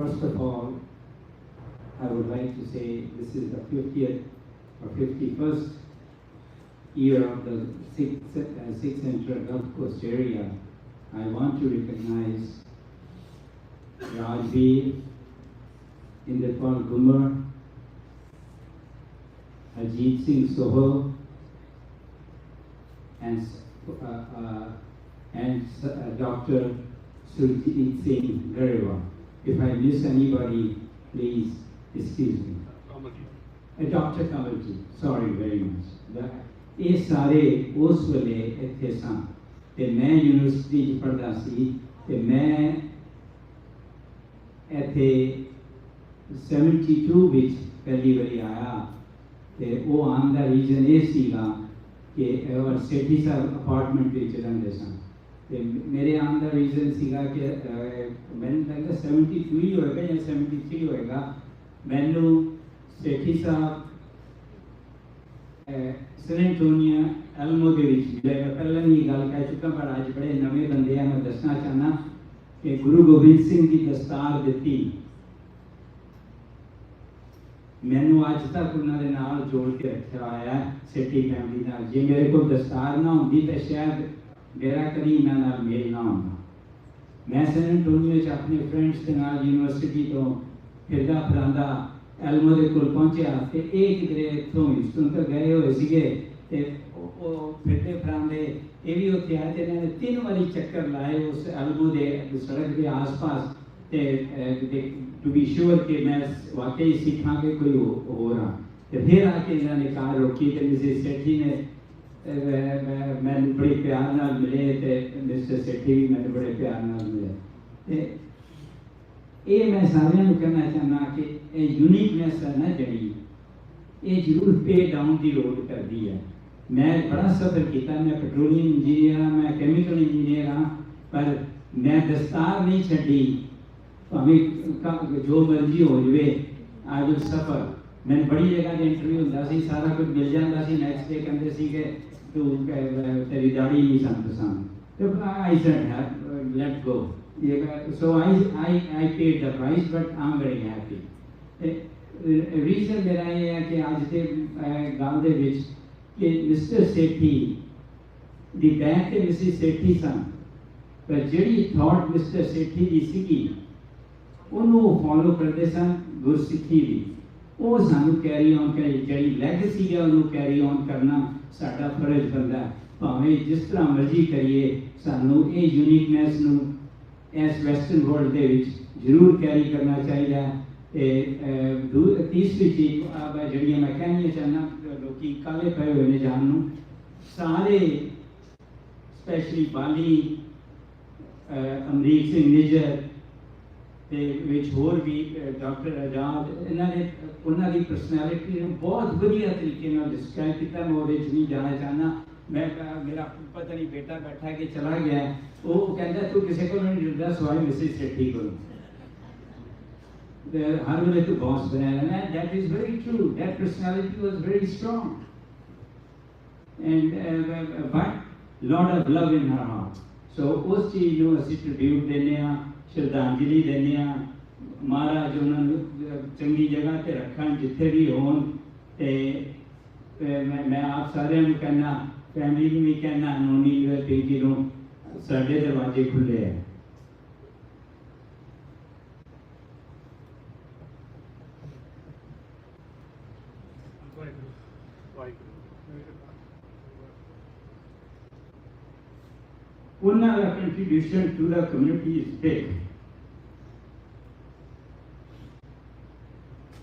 First of all, I would like to say this is the 50th or 51st year of the Sikh Central Gulf Coast area. I want to recognize Rajveer, Inderpal Gumar, Ajit Singh Soho, and Dr. Surjit Kaur. If I miss anybody, please excuse me. Dr. Kaur Ji, sorry very much. ਇਹ ਸਾਰੇ ਉਸ ਵੇਲੇ ਇੱਥੇ ਸਨ ਤੇ ਮੈਂ university 'ਚ ਪੜ੍ਹਦਾ ਸੀ ਤੇ ਮੈਂ ਇੱਥੇ 72 ਵਿੱਚ ਪਹਿਲੀ ਵਾਰੀ ਆਇਆ ਤੇ ਉਹ ਆਉਣ ਦਾ ਰੀਜ਼ਨ ਇਹ ਸੀਗਾ ਕਿ ਸੇਠੀ ਸਾਹਿਬ ਅਪਾਰਟਮੈਂਟ ਵਿੱਚ ਰਹਿੰਦੇ ਸਨ ਤੇ ਮੇਰੇ ਆਉਣ ਦਾ ਰੀਜ਼ਨ ਸੀਗਾ ਕਿ ਮੈਨੂੰ ਲੱਗਦਾ 72 ਹੀ ਹੋਏਗਾ ਜਾਂ 73 ਹੋਏਗਾ। ਮੈਨੂੰ ਸੇਠੀ ਸਾਹਿਬ ਸੈਂਟੋਨੀਆ ਐਲਮੋ ਦੇ ਵਿੱਚ ਮਿਲੇ। ਮੈਂ ਪਹਿਲਾਂ ਵੀ ਗੱਲ ਕਹਿ ਚੁੱਕਾ ਪਰ ਅੱਜ ਬੜੇ ਨਵੇਂ ਬੰਦੇ ਆ। ਮੈਂ ਦੱਸਣਾ ਚਾਹੁੰਦਾ ਕਿ ਗੁਰੂ ਗੋਬਿੰਦ ਸਿੰਘ ਦੀ ਦਸਤਾਰ ਦਿੱਤੀ ਮੈਨੂੰ ਅੱਜ ਤੱਕ ਉਹਨਾਂ ਦੇ ਨਾਲ ਜੋੜ ਕੇ ਰੱਖਿਆ ਹੋਇਆ ਸੇਠੀ ਫੈਮਿਲੀ ਨਾਲ। ਜੇ ਮੇਰੇ ਕੋਲ ਦਸਤਾਰ ਨਾ ਹੁੰਦੀ ਤਾਂ ਸ਼ਾਇਦ ਮੇਰਾ ਕਦੀ ਇਹਨਾਂ ਨਾਲ ਮੇਲ ਨਾ ਹੁੰਦਾ। ਮੈਂ ਸੈਨ ਐਂਟੋਨੀਓ 'ਚ ਆਪਣੇ ਫਰੈਂਡਸ ਦੇ ਨਾਲ ਯੂਨੀਵਰਸਿਟੀ ਤੋਂ ਫਿਰਦਾ ਫਿਰਾਂਦਾ ਐਲਮੋ ਦੇ ਕੋਲ ਪਹੁੰਚਿਆ ਤੇ ਇਹ ਕਿਧਰੇ ਇੱਥੋਂ ਹਿਊਸਟਨ ਤੋਂ ਗਏ ਹੋਏ ਸੀਗੇ ਤੇ ਉਹ ਫਿਰਦੇ ਫਿਰਾਂਦੇ ਇਹ ਵੀ ਉੱਥੇ ਆਏ ਤੇ ਇਹਨਾਂ ਨੇ 3 ਵਾਰੀ ਚੱਕਰ ਲਾਏ ਉਸ ਐਲਮੋ ਦੇ ਸੜਕ ਦੇ ਆਸ-ਪਾਸ ਤੇ ਟੂ ਬੀ ਸ਼ੋਰ ਕਿ ਮੈਂ ਵਾਕਈ ਸਿੱਖਾਂ ਕਿ ਕੋਈ ਹੋ ਰਹਾ ਤੇ ਫਿਰ ਆ ਕੇ ਇਹਨਾਂ ਨੇ ਕਾਰ ਰੋਕੀ ਤੇ ਮਿਸਿਸ ਸੇਠੀ ਨੇ ਮੈਨੂੰ ਬੜੇ ਪਿਆਰ ਨਾਲ ਮਿਲੇ ਤੇ ਮਿਸਟਰ ਸੇਠੀ ਵੀ ਮੈਨੂੰ ਬੜੇ ਪਿਆਰ ਨਾਲ ਮਿਲੇ ਤੇ ਇਹ ਮੈਂ ਸਾਰਿਆਂ ਨੂੰ ਕਹਿਣਾ ਚਾਹੁੰਦਾ ਕਿ ਇਹ ਯੂਨੀਕਨੈਸ ਹੈ ਨਾ ਜਿਹੜੀ ਇਹ ਜ਼ਰੂਰ ਪੇ ਡਾਊਨ ਦੀ ਲੋੜ ਕਰਦੀ ਹੈ। ਮੈਂ ਬੜਾ ਸਫ਼ਰ ਕੀਤਾ, ਮੈਂ ਪੈਟਰੋਲੀਅਮ ਇੰਜੀਨੀਅਰ ਹਾਂ, ਮੈਂ ਕੈਮੀਕਲ ਇੰਜੀਨੀਅਰ ਹਾਂ, ਪਰ ਮੈਂ ਦਸਤਾਰ ਨਹੀਂ ਛੱਡੀ ਭਾਵੇਂ ਜੋ ਮਰਜ਼ੀ ਹੋ ਜਾਵੇ। ਅੱਜ ਉਹ ਸਫ਼ਰ ਮੈਨੂੰ ਬੜੀ ਜਗ੍ਹਾ 'ਤੇ ਇੰਟਰਵਿਊ ਹੁੰਦਾ ਸੀ, ਸਾਰਾ ਕੁਝ ਮਿਲ ਜਾਂਦਾ ਸੀ। ਨੈਕਸਟ ਡੇ ਕਹਿੰਦੇ ਸੀ ਕਿ ਤੂੰ ਤੇਰੀ ਦਾੜੀ ਨਹੀਂ ਸਾਨੂੰ ਪਸੰਦ ਤੇ I said light go. So I paid the price, but I'm very happy. Reason ਮੇਰਾ ਇਹ ਹੈ ਕਿ ਅੱਜ ਦੇ ਗੱਲ ਦੇ ਵਿੱਚ ਕਿ ਮਿਸਟਰ ਸੇਠੀ ਦੀ ਬੈਂਕ ਤੇ ਮਿਸਿਸ ਸੇਠੀ ਸਨ, ਪਰ ਜਿਹੜੀ ਥਾਟ ਮਿਸਟਰ ਸੇਠੀ ਦੀ ਸੀਗੀ ਉਹਨੂੰ ਉਹ ਫੋਲੋ ਕਰਦੇ ਸਨ ਗੁਰਸਿੱਖੀ ਦੀ। ਉਹ ਸਾਨੂੰ ਕੈਰੀ ਔਨ ਜਿਹੜੀ ਲੈਗੇਸੀ ਹੈ ਉਹਨੂੰ ਕੈਰੀ ਔਨ ਕਰਨਾ ਸਾਡਾ ਫਰਜ਼ ਬਣਦਾ। ਭਾਵੇਂ ਜਿਸ ਤਰ੍ਹਾਂ ਮਰਜ਼ੀ ਕਰੀਏ ਸਾਨੂੰ ਇਹ ਯੂਨੀਕਨੈਸ ਨੂੰ ਇਸ ਵੈਸਟਰਨ ਵਰਲਡ ਦੇ ਵਿੱਚ ਜ਼ਰੂਰ ਕੈਰੀ ਕਰਨਾ ਚਾਹੀਦਾ ਹੈ। ਤੇ ਤੀਸਰੀ ਚੀਜ਼ ਜਿਹੜੀਆਂ ਮੈਂ ਕਹਿਣੀਆਂ ਚਾਹੁੰਦਾ, ਲੋਕੀ ਕਾਲੇ ਪਏ ਹੋਏ ਨੇ ਜਾਣ ਨੂੰ, ਸਾਰੇ ਸਪੈਸ਼ਲੀ ਬਾਲੀ ਅਮਰੀਕ ਸਿੰਘ ਨਿੱਜਰ ਤੇ ਵਿੱਚ ਹੋਰ ਵੀ ਡਾਕਟਰ ਆਜ਼ਾਦ, ਇਹਨਾਂ ਨੇ ਉਹਨਾਂ ਦੀ ਪਰਸਨੈਲਿਟੀ ਨੂੰ ਬਹੁਤ ਵਧੀਆ ਤਰੀਕੇ ਨਾਲ ਡਿਸਕ੍ਰਾਈਬ ਕੀਤਾ। ਮੈਂ ਉਹਦੇ 'ਚ ਨਹੀਂ ਜਾਣਾ ਚਾਹੁੰਦਾ। ਮੈਂ ਮੇਰਾ ਪਤਾ ਨਹੀਂ ਬੇਟਾ ਬੈਠਾ ਕਿ ਚਲਾ ਗਿਆ, ਉਹ ਕਹਿੰਦਾ ਤੂੰ ਕਿਸੇ ਕੋਲ ਨਹੀਂ ਡਰਦਾ ਸਵਾਈ ਮਿਸਿਸ ਸੇਠੀ ਕੋਲ। ਹਰ ਵੇਲੇ ਤੂੰ ਬੌਸ ਬਣਿਆ ਰਹਿਣਾ। That is very true. That personality was very strong and but lot of love in her heart. So ਉਸ ਚੀਜ਼ ਨੂੰ ਅਸੀਂ ਟ੍ਰਿਬਿਊਟ ਦਿੰਦੇ ਹਾਂ, ਸ਼ਰਧਾਂਜਲੀ ਦਿੰਦੇ ਹਾਂ। ਮਹਾਰਾਜ ਉਹਨਾਂ ਨੂੰ ਚੰਗੀ ਜਗ੍ਹਾ 'ਤੇ ਰੱਖਣ ਜਿੱਥੇ ਵੀ ਹੋਣ। ਤੇ ਮੈਂ ਆਪ ਸਾਰਿਆਂ ਨੂੰ ਕਹਿਣਾ, ਫੈਮਿਲੀ ਨੂੰ ਵੀ ਕਹਿਣਾ, ਨੋਨੀ ਜੀ ਨੂੰ ਸਾਡੇ ਦਰਵਾਜ਼ੇ ਖੁੱਲ੍ਹੇ ਹੈ। ਉਹਨਾਂ ਦਾ contribution to the community is big.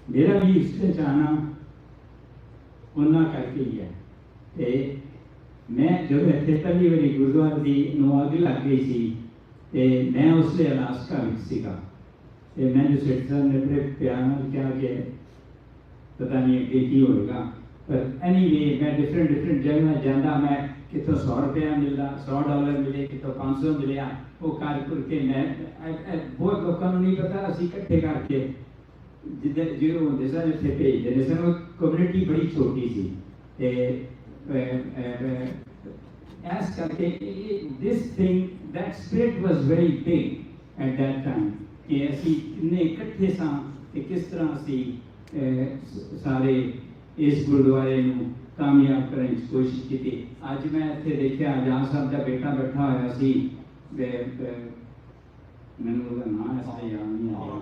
ਮੇਰਾ ਵੀ ਇਸ 'ਚ ਆਉਣਾ ਉਹਨਾਂ ਕਰਕੇ ਹੀ ਹੈ। ਤੇ ਮੈਂ ਜਦੋਂ ਇੱਥੇ ਪਹਿਲੀ ਵਾਰੀ ਗੁਰਦੁਆਰੇ ਦੀ ਨੂੰ ਅੱਗ ਲੱਗ ਗਈ ਸੀ ਤੇ ਮੈਂ ਉਸ ਵੇਲੇ ਅਲਾਸਕਾ ਵਿੱਚ ਸੀਗਾ ਤੇ ਮੈਨੂੰ ਸੇਠ ਸਾਹਿਬ ਨੇ ਬੜੇ ਪਿਆਰ ਨਾਲ ਕਿਹਾ ਕਿ पता नहीं अगे की होएगा। पर एनीवे मैं डिफरेंट जगह जाता, मैं कितों 100 रुपया मिलता, $100 मिले, कितों 500 मिले, वो कर के मैं बहुत लोगों को नहीं पता, असी इकट्ठे करके जिधर जो होंगे सर इतने भेजते हैं सर। वो कम्युनिटी बड़ी छोटी सी ऐस करके this thing that spirit was very big at that time कि असी कितने इकट्ठे सां कि किस तरह असी सारे इस गुरुद्वारे नूं कामयाब करने की कोशिश की थी। आज मैं इत्थे देखा जहाँ साहब का बेटा बैठा होया सी, मैंने उसका नाम ऐसा याद नहीं आ रहा,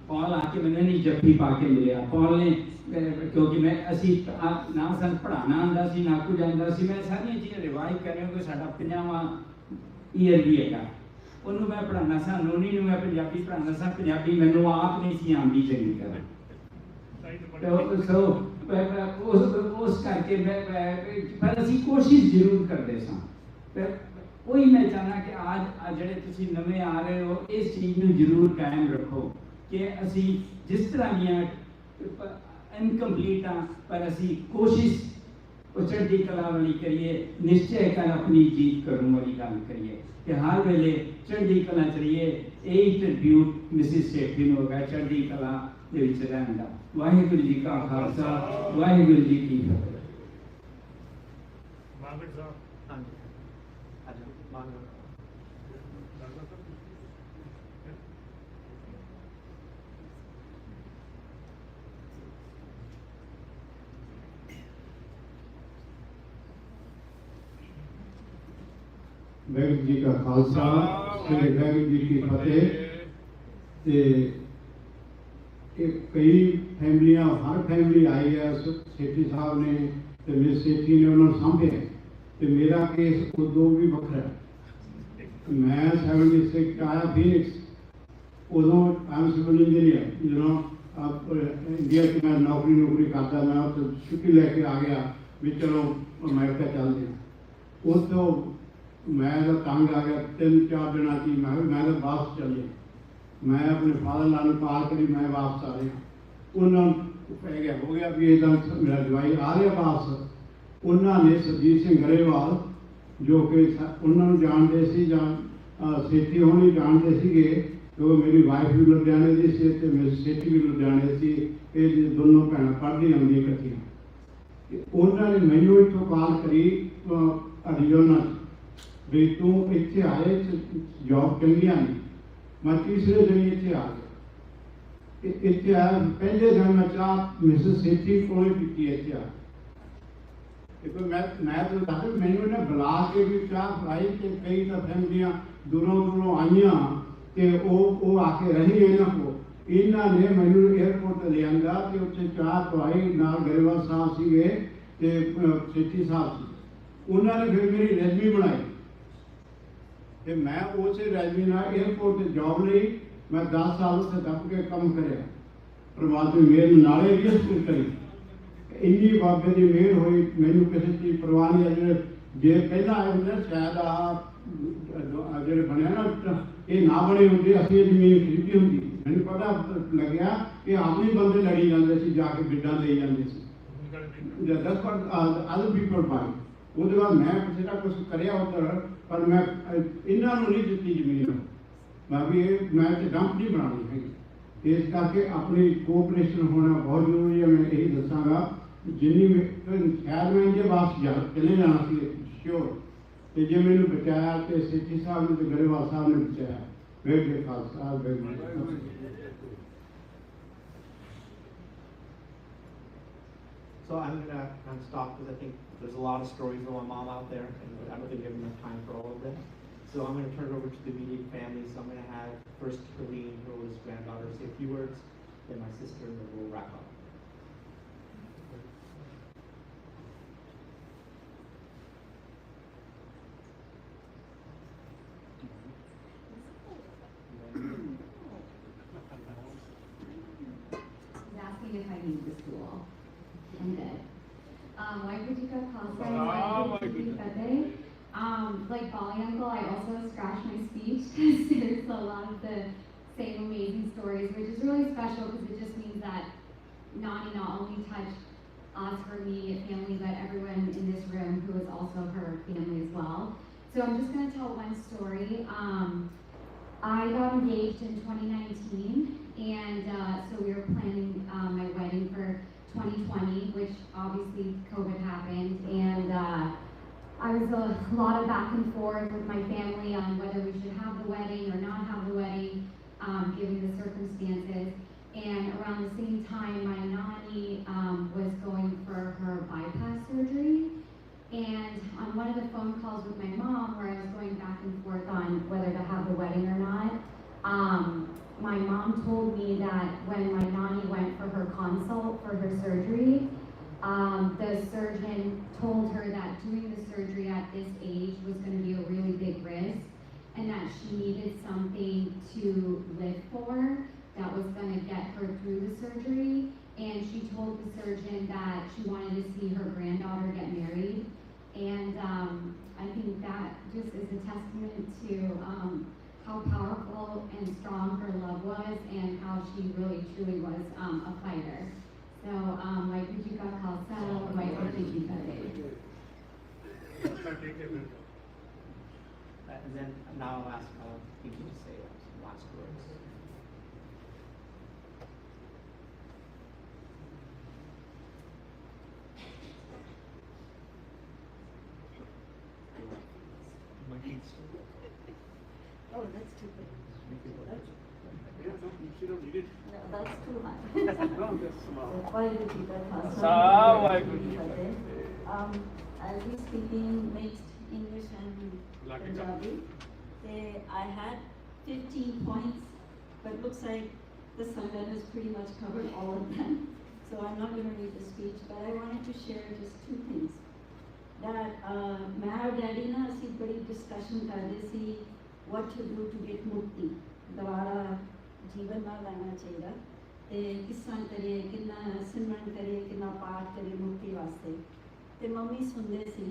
पॉल आके मैंने नहीं जफ्फी पा के मिले। पॉल ने क्योंकि मैं असी ना सन पढ़ाना आंदा सी ना कुछ आंदा सी, मैं सारी चीज़ें रिवाइज कर रहा हूँ कि साडा 50वां ईयर भी है, उन्होंने मैं पढ़ाना सा, नोनी नूं मैं पंजाबी पढ़ाना सा, पंजाबी मैनू आप नहीं सी आंदी चंगी तरह। तो उस करके मैं पर असी कोशिश जरूर करते सां। पर वही मैं चाहना कि आज जड़े तुसी नवे आ रहे हो इस चीज़ में जरूर कायम रखो कि असी जिस तरह दियाँ इनकम्प्लीट हाँ पर असी कोशिश चढ़ती कला वाली करिए, निश्चय कर अपनी जीत करूँ वाली गल करिए कि हर वेले चढ़ती कला चलिए। यही ट्रिब्यूट मिसिस सेठी नूं होगा चढ़ती कला दे विच रहण दा। वाहिगुरू जी का खालसा, वाहिगुरू जी की फतेह। वाहिगुरू जी का खालसा, श्री वाहिगुरू जी की फतेह। कई फैमिलियां, हर फैमिली आई है, सेठी साहब ने तो मिस सेठी ने उन्होंने सामभे। तो मेरा केस उदों भी वखरा है। मैं 76 आया फीनिक्स, उदों I am civil engineer, India की मैं नौकरी करता, मैं तो छुट्टी लेके आ गया भी चलो अमेरिका चलते हैं। उस तो मैं तो तंग आ गया, 3-4 दिन की मैं तो वापस चले। मैं अपने फादर लाल पार करी, मैं वापस आ रहा। उन्होंने पै गया हो गया भी इदा मेरा जवाई आ रहा वापस। उन्होंने सरजीत सिंह गरेवाल जो कि उन्होंने जानते सी सेठी होनी जानते थे, तो मेरी वाइफ भी लुधियाने की सी ते मेरी सेठी भी लुधियाने सी। ये दोनों भैन पढ़दी आंदी इकट्ठियां। उन्होंने मैनू इतों कॉल करी अरिजोना भी तू इत्थे आए जॉब चंगी नहीं। मैं तीसरे दिन इत्थे आ गया। इत्थे आया पहले दिन मैं चाह मिसेस सेठी को पीती इत्थे आ। मैं तो दस मैनू ने बुला के भी चाह पिलाई कि कई तो फैमिलियां दूरों आईया तो आके रही इन्हों को। इन्होंने मैनू एयरपोर्ट लिया तो उत्थे चाह पवाई, नाल गरेवाल साहब सीगे ते सेठी साहब सी। उन्होंने फिर मेरी रेजमी बनाई ते मैं उस रेजमी एयरपोर्ट से जॉब ली। मैं 10 साल उत्थे दब के काम करे। परमात्मा मेरे नाले भी करी। इन्नी बाबे की मेहर हुई, मैनू किसी चीज़ परवाह नहीं। जे पहला आए होंगे शायद जो बनया ना ये ना बने होंगे, असं जमीन खरीदी होंगी। मैंने पता लग्या कि आदमी बंदे लड़ी जाते थे, जाके बिड्डा ले जाते थे। 10 अदर पीपल बाई। उसके बाद मैं किसी का कुछ कराया उधर, पर मैं इन्होंने नहीं दी जमीन। मैं भी मैं डंप नहीं बनानी है। इस करके अपनी कोऑपरेशन होना बहुत जरूरी है। मैं यही दसागा जिन्नी शायद मैं इनके वापस चले जाना सी श्योर। तो जे मैंने बचाया तो सेठी साहब ने तो गरेवाल साहब ने बचाया। वेट Khalsa. So I'm gonna stop because I think there's a lot of stories of my mom out there, and I don't think we have enough time for all of them. So I'm going to turn it over to the immediate family. So I'm going to have first Helene, Rose, granddaughter, say a few words, then my sister, and then we'll wrap up. He's asking if I need the stool. I'm good. Waheeguru Ji Ka Khalsa and Waheeguru Ji Ki Fateh. Like Bali Uncle, I also scratched my speech because there's a lot of the same amazing stories, which is really special because it just means that Nani not only touched us, her immediate family, but everyone in this room who is also her family as well. So I'm just going to tell one story. I got engaged in 2019, and so we were planning my wedding for 2020, which obviously COVID happened, and I was a lot of back and forth with my family on whether we should have the wedding or not have the wedding, given the circumstances. And around the same time, my Nani was going for her bypass surgery. And on one of the phone calls with my mom, where I was going back and forth on whether to have the wedding or not, my mom told me that when my Nani went for her consult for her surgery, the surgeon told her that doing the surgery at this age was going to be a really big risk, and that she needed something to live for that was going to get her through the surgery. And she told the surgeon that she wanted to see her granddaughter get married. And I think that just is a testament to how powerful and strong her love was, and how she really truly was a fighter. So, Waikujika Kalsa, Waikujika And then now I'll ask people to say last words. Oh, that's too big. That's, Yeah, no, you don't need it. no, that's too high. No, that's small. Waikujika Kalsa, Sa Waikujika. I'll be speaking mixed English and Punjabi. I had 15 points, but looks like the Sangat has pretty much covered all of them. So I'm not going to read the speech, but I wanted to share just two things. That मैं और daddy ना ਅਸੀਂ बड़ी discussion ਕਰਦੇ ਸੀ what to do to get मुक्ति दोबारा जीवन में लाना चाहिए ते किस तरह करिए कितना सिमरन करिए कितना पाठ करिए मुक्ति वास्ते ते मम्मी सुनते सी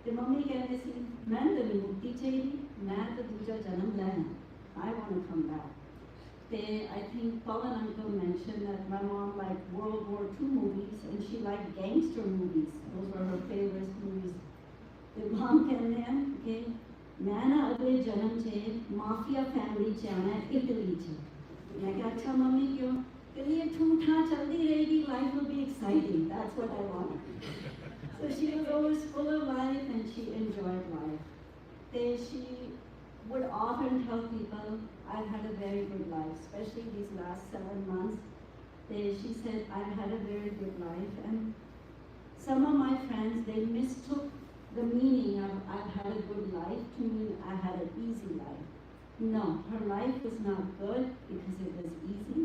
ते मम्मी कहते सी मैं तो नहीं मुक्ति चाहिए मैं तो दूसरा जन्म लेना I want to come back. I think Paul and Uncle mentioned that my mom liked World War II movies and she liked gangster movies. Those were her favorite movies. The mom कहते हैं कि मैं ना अगले जन्म से mafia family से आना है इटली से. मैं कहा अच्छा मम्मी क्यों? कि ये ठूठा चलती रहेगी, life will be exciting. That's what I want. So she was always full of life and she enjoyed life. She would often tell people, I've had a very good life, especially these last 7 months. She said, I've had a very good life. And some of my friends, they mistook the meaning of I've had a good life to mean I had an easy life. No, her life was not good because it was easy.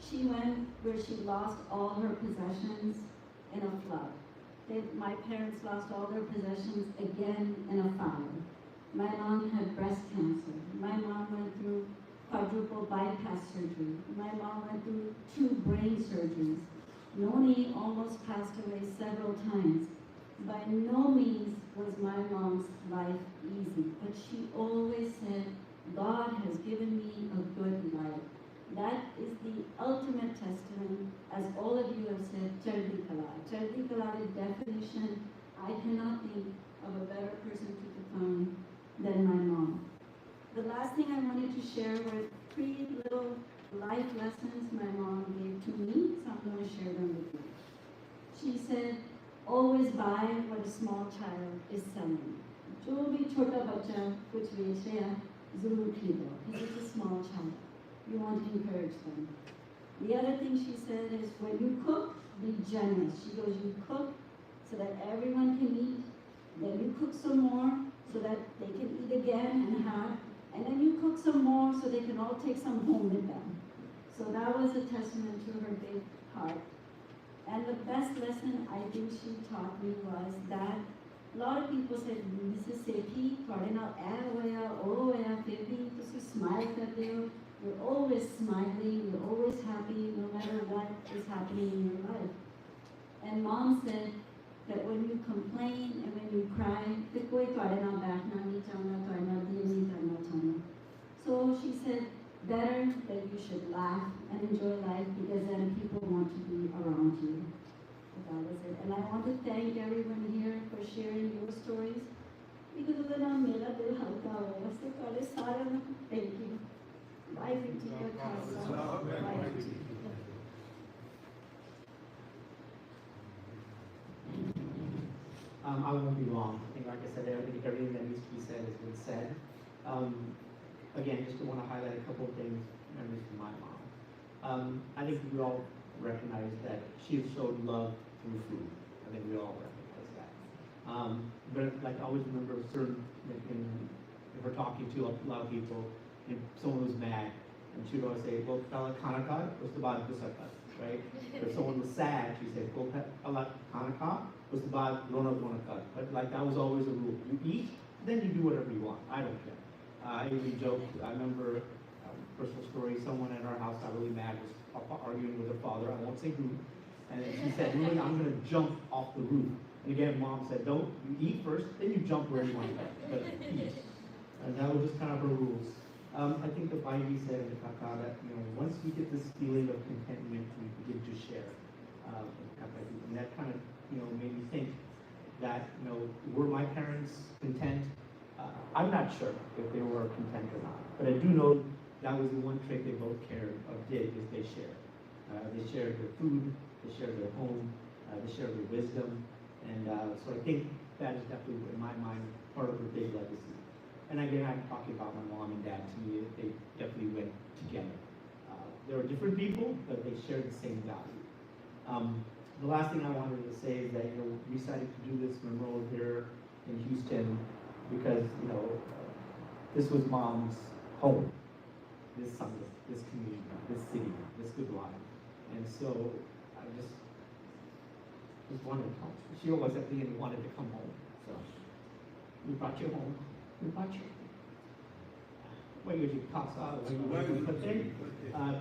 She went where she lost all her possessions in a flood. My parents lost all their possessions again in a fire. My mom had breast cancer. My mom went through quadruple bypass surgery. My mom went through 2 brain surgeries. Noni almost passed away several times. By no means was my mom's life easy, but she always said, God has given me a good life. That is the ultimate testament, as all of you have said, Chardi Kala. Chardi Kala's definition, I cannot think of a better person to define than my mom. The last thing I wanted to share were 3 little life lessons my mom gave to me, so I'm going to share them with you. She said, always buy what a small child is selling. जो भी छोटा बच्चा कुछ बेच रहा है, ज़रूर खरीदो, because it's a small child. You want to encourage them. The other thing she said is, when you cook, be generous. She goes, you cook so that everyone can eat, then you cook some more so that they can eat again and have, and then you cook some more so they can all take some home with them. So that was a testament to her big heart. And the best lesson I think she taught me was that a lot of people said, Mrs. Sethi, ਤੁਹਾਡੇ ਨਾਲ ਇਹ ਹੋਇਆ, ਉਹ ਹੋਇਆ, ਫਿਰ ਵੀ ਤੁਸੀਂ smile ਕਰਦੇ ਹੋ. You're always smiling, you're always happy, no matter what is happening in your life. And Mom said that when you complain and when you cry, ਫਿਰ ਕੋਈ ਤੁਹਾਡੇ ਨਾਲ ਬੈਠਣਾ ਨਹੀਂ ਚਾਹੁੰਦਾ, ਤੁਹਾਡੇ ਨਾਲ deal ਨਹੀਂ ਕਰਨਾ ਚਾਹੁੰਦਾ. So she said, better that you should laugh and enjoy life, because then people want to be around you. So that was it. And I want to thank everyone here for sharing your stories, because of the naam mera dil halka ho gaya. So kale sare nu thank you. Bye Ji ka khasa. Bye Ji. I won't be long. I think, like I said, everything that needs to be said has been said. Again, just want to highlight a couple of things, memories from my mom. I think we all recognize that she showed love through food. I think we all recognize that. But like I always remember certain, like if we're talking to a lot of people, and someone was mad, and she would always say, "Well, kala khana kha, uske baad gussa kar," right? If someone was sad, she said, "Well, kala khana kha, uske baad rona kar." But like that was always a rule. You eat, then you do whatever you want. I don't care. I even joked. I remember a personal story. Someone at our house got really mad, was arguing with her father. I won't say who. And she said, "Really, I'm going to jump off the roof." And again, mom said, "Don't. You eat first, then you jump where you want to go. But eat." And that was just kind of her rules. I think the Baiji said in the Kaka that, once we get this feeling of contentment, we begin to share. And that kind of, made me think that, were my parents content? I'm not sure if they were content or not, but I do know that was the one trait they both did, is they shared. They shared their food, they shared their home, they shared their wisdom, and so I think that is definitely, in my mind, part of a big legacy. And again, I'm talking about my mom and dad. To me, they definitely went together. They were different people, but they shared the same value. The last thing I wanted to say is that, we decided to do this memorial here in Houston because, this was mom's home, this Sunday, this community, this city, this good life. And so I just wanted to come. She always at the end wanted to come home. So we brought you home. We brought you.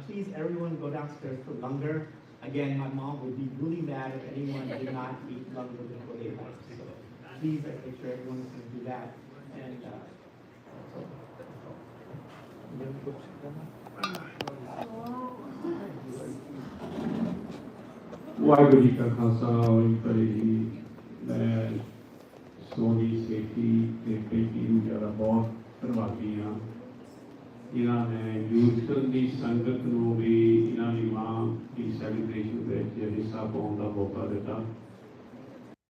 Please, everyone, go downstairs for langar. Again, my mom would be really mad if anyone did not eat langar before they left. So please, make sure everyone's going to do that. And Waheguru ji ਕਾ ਖਾਲਸਾ ਵਾਹਿਗੁਰੂ ਜੀ ਮੈਂ ਸੋਨੀ ਸੇਠੀ ਤੇ ਬੇਟੀ ਨੂੰ ਜ਼ਿਆਦਾ ਬਹੁਤ ਧੰਨਵਾਦੀ ਹਾਂ। ਇਹਨਾਂ ਨੇ ਯੂਥ ਦੀ ਸੰਗਤ ਨੂੰ ਵੀ ਇਹਨਾਂ ਦੀ ਮਾਂ ਦੀ ਸੈਲੀਬ੍ਰੇਸ਼ਨ ਵਿੱਚ ਹਿੱਸਾ ਪਾਉਣ ਦਾ ਮੌਕਾ ਦਿੱਤਾ।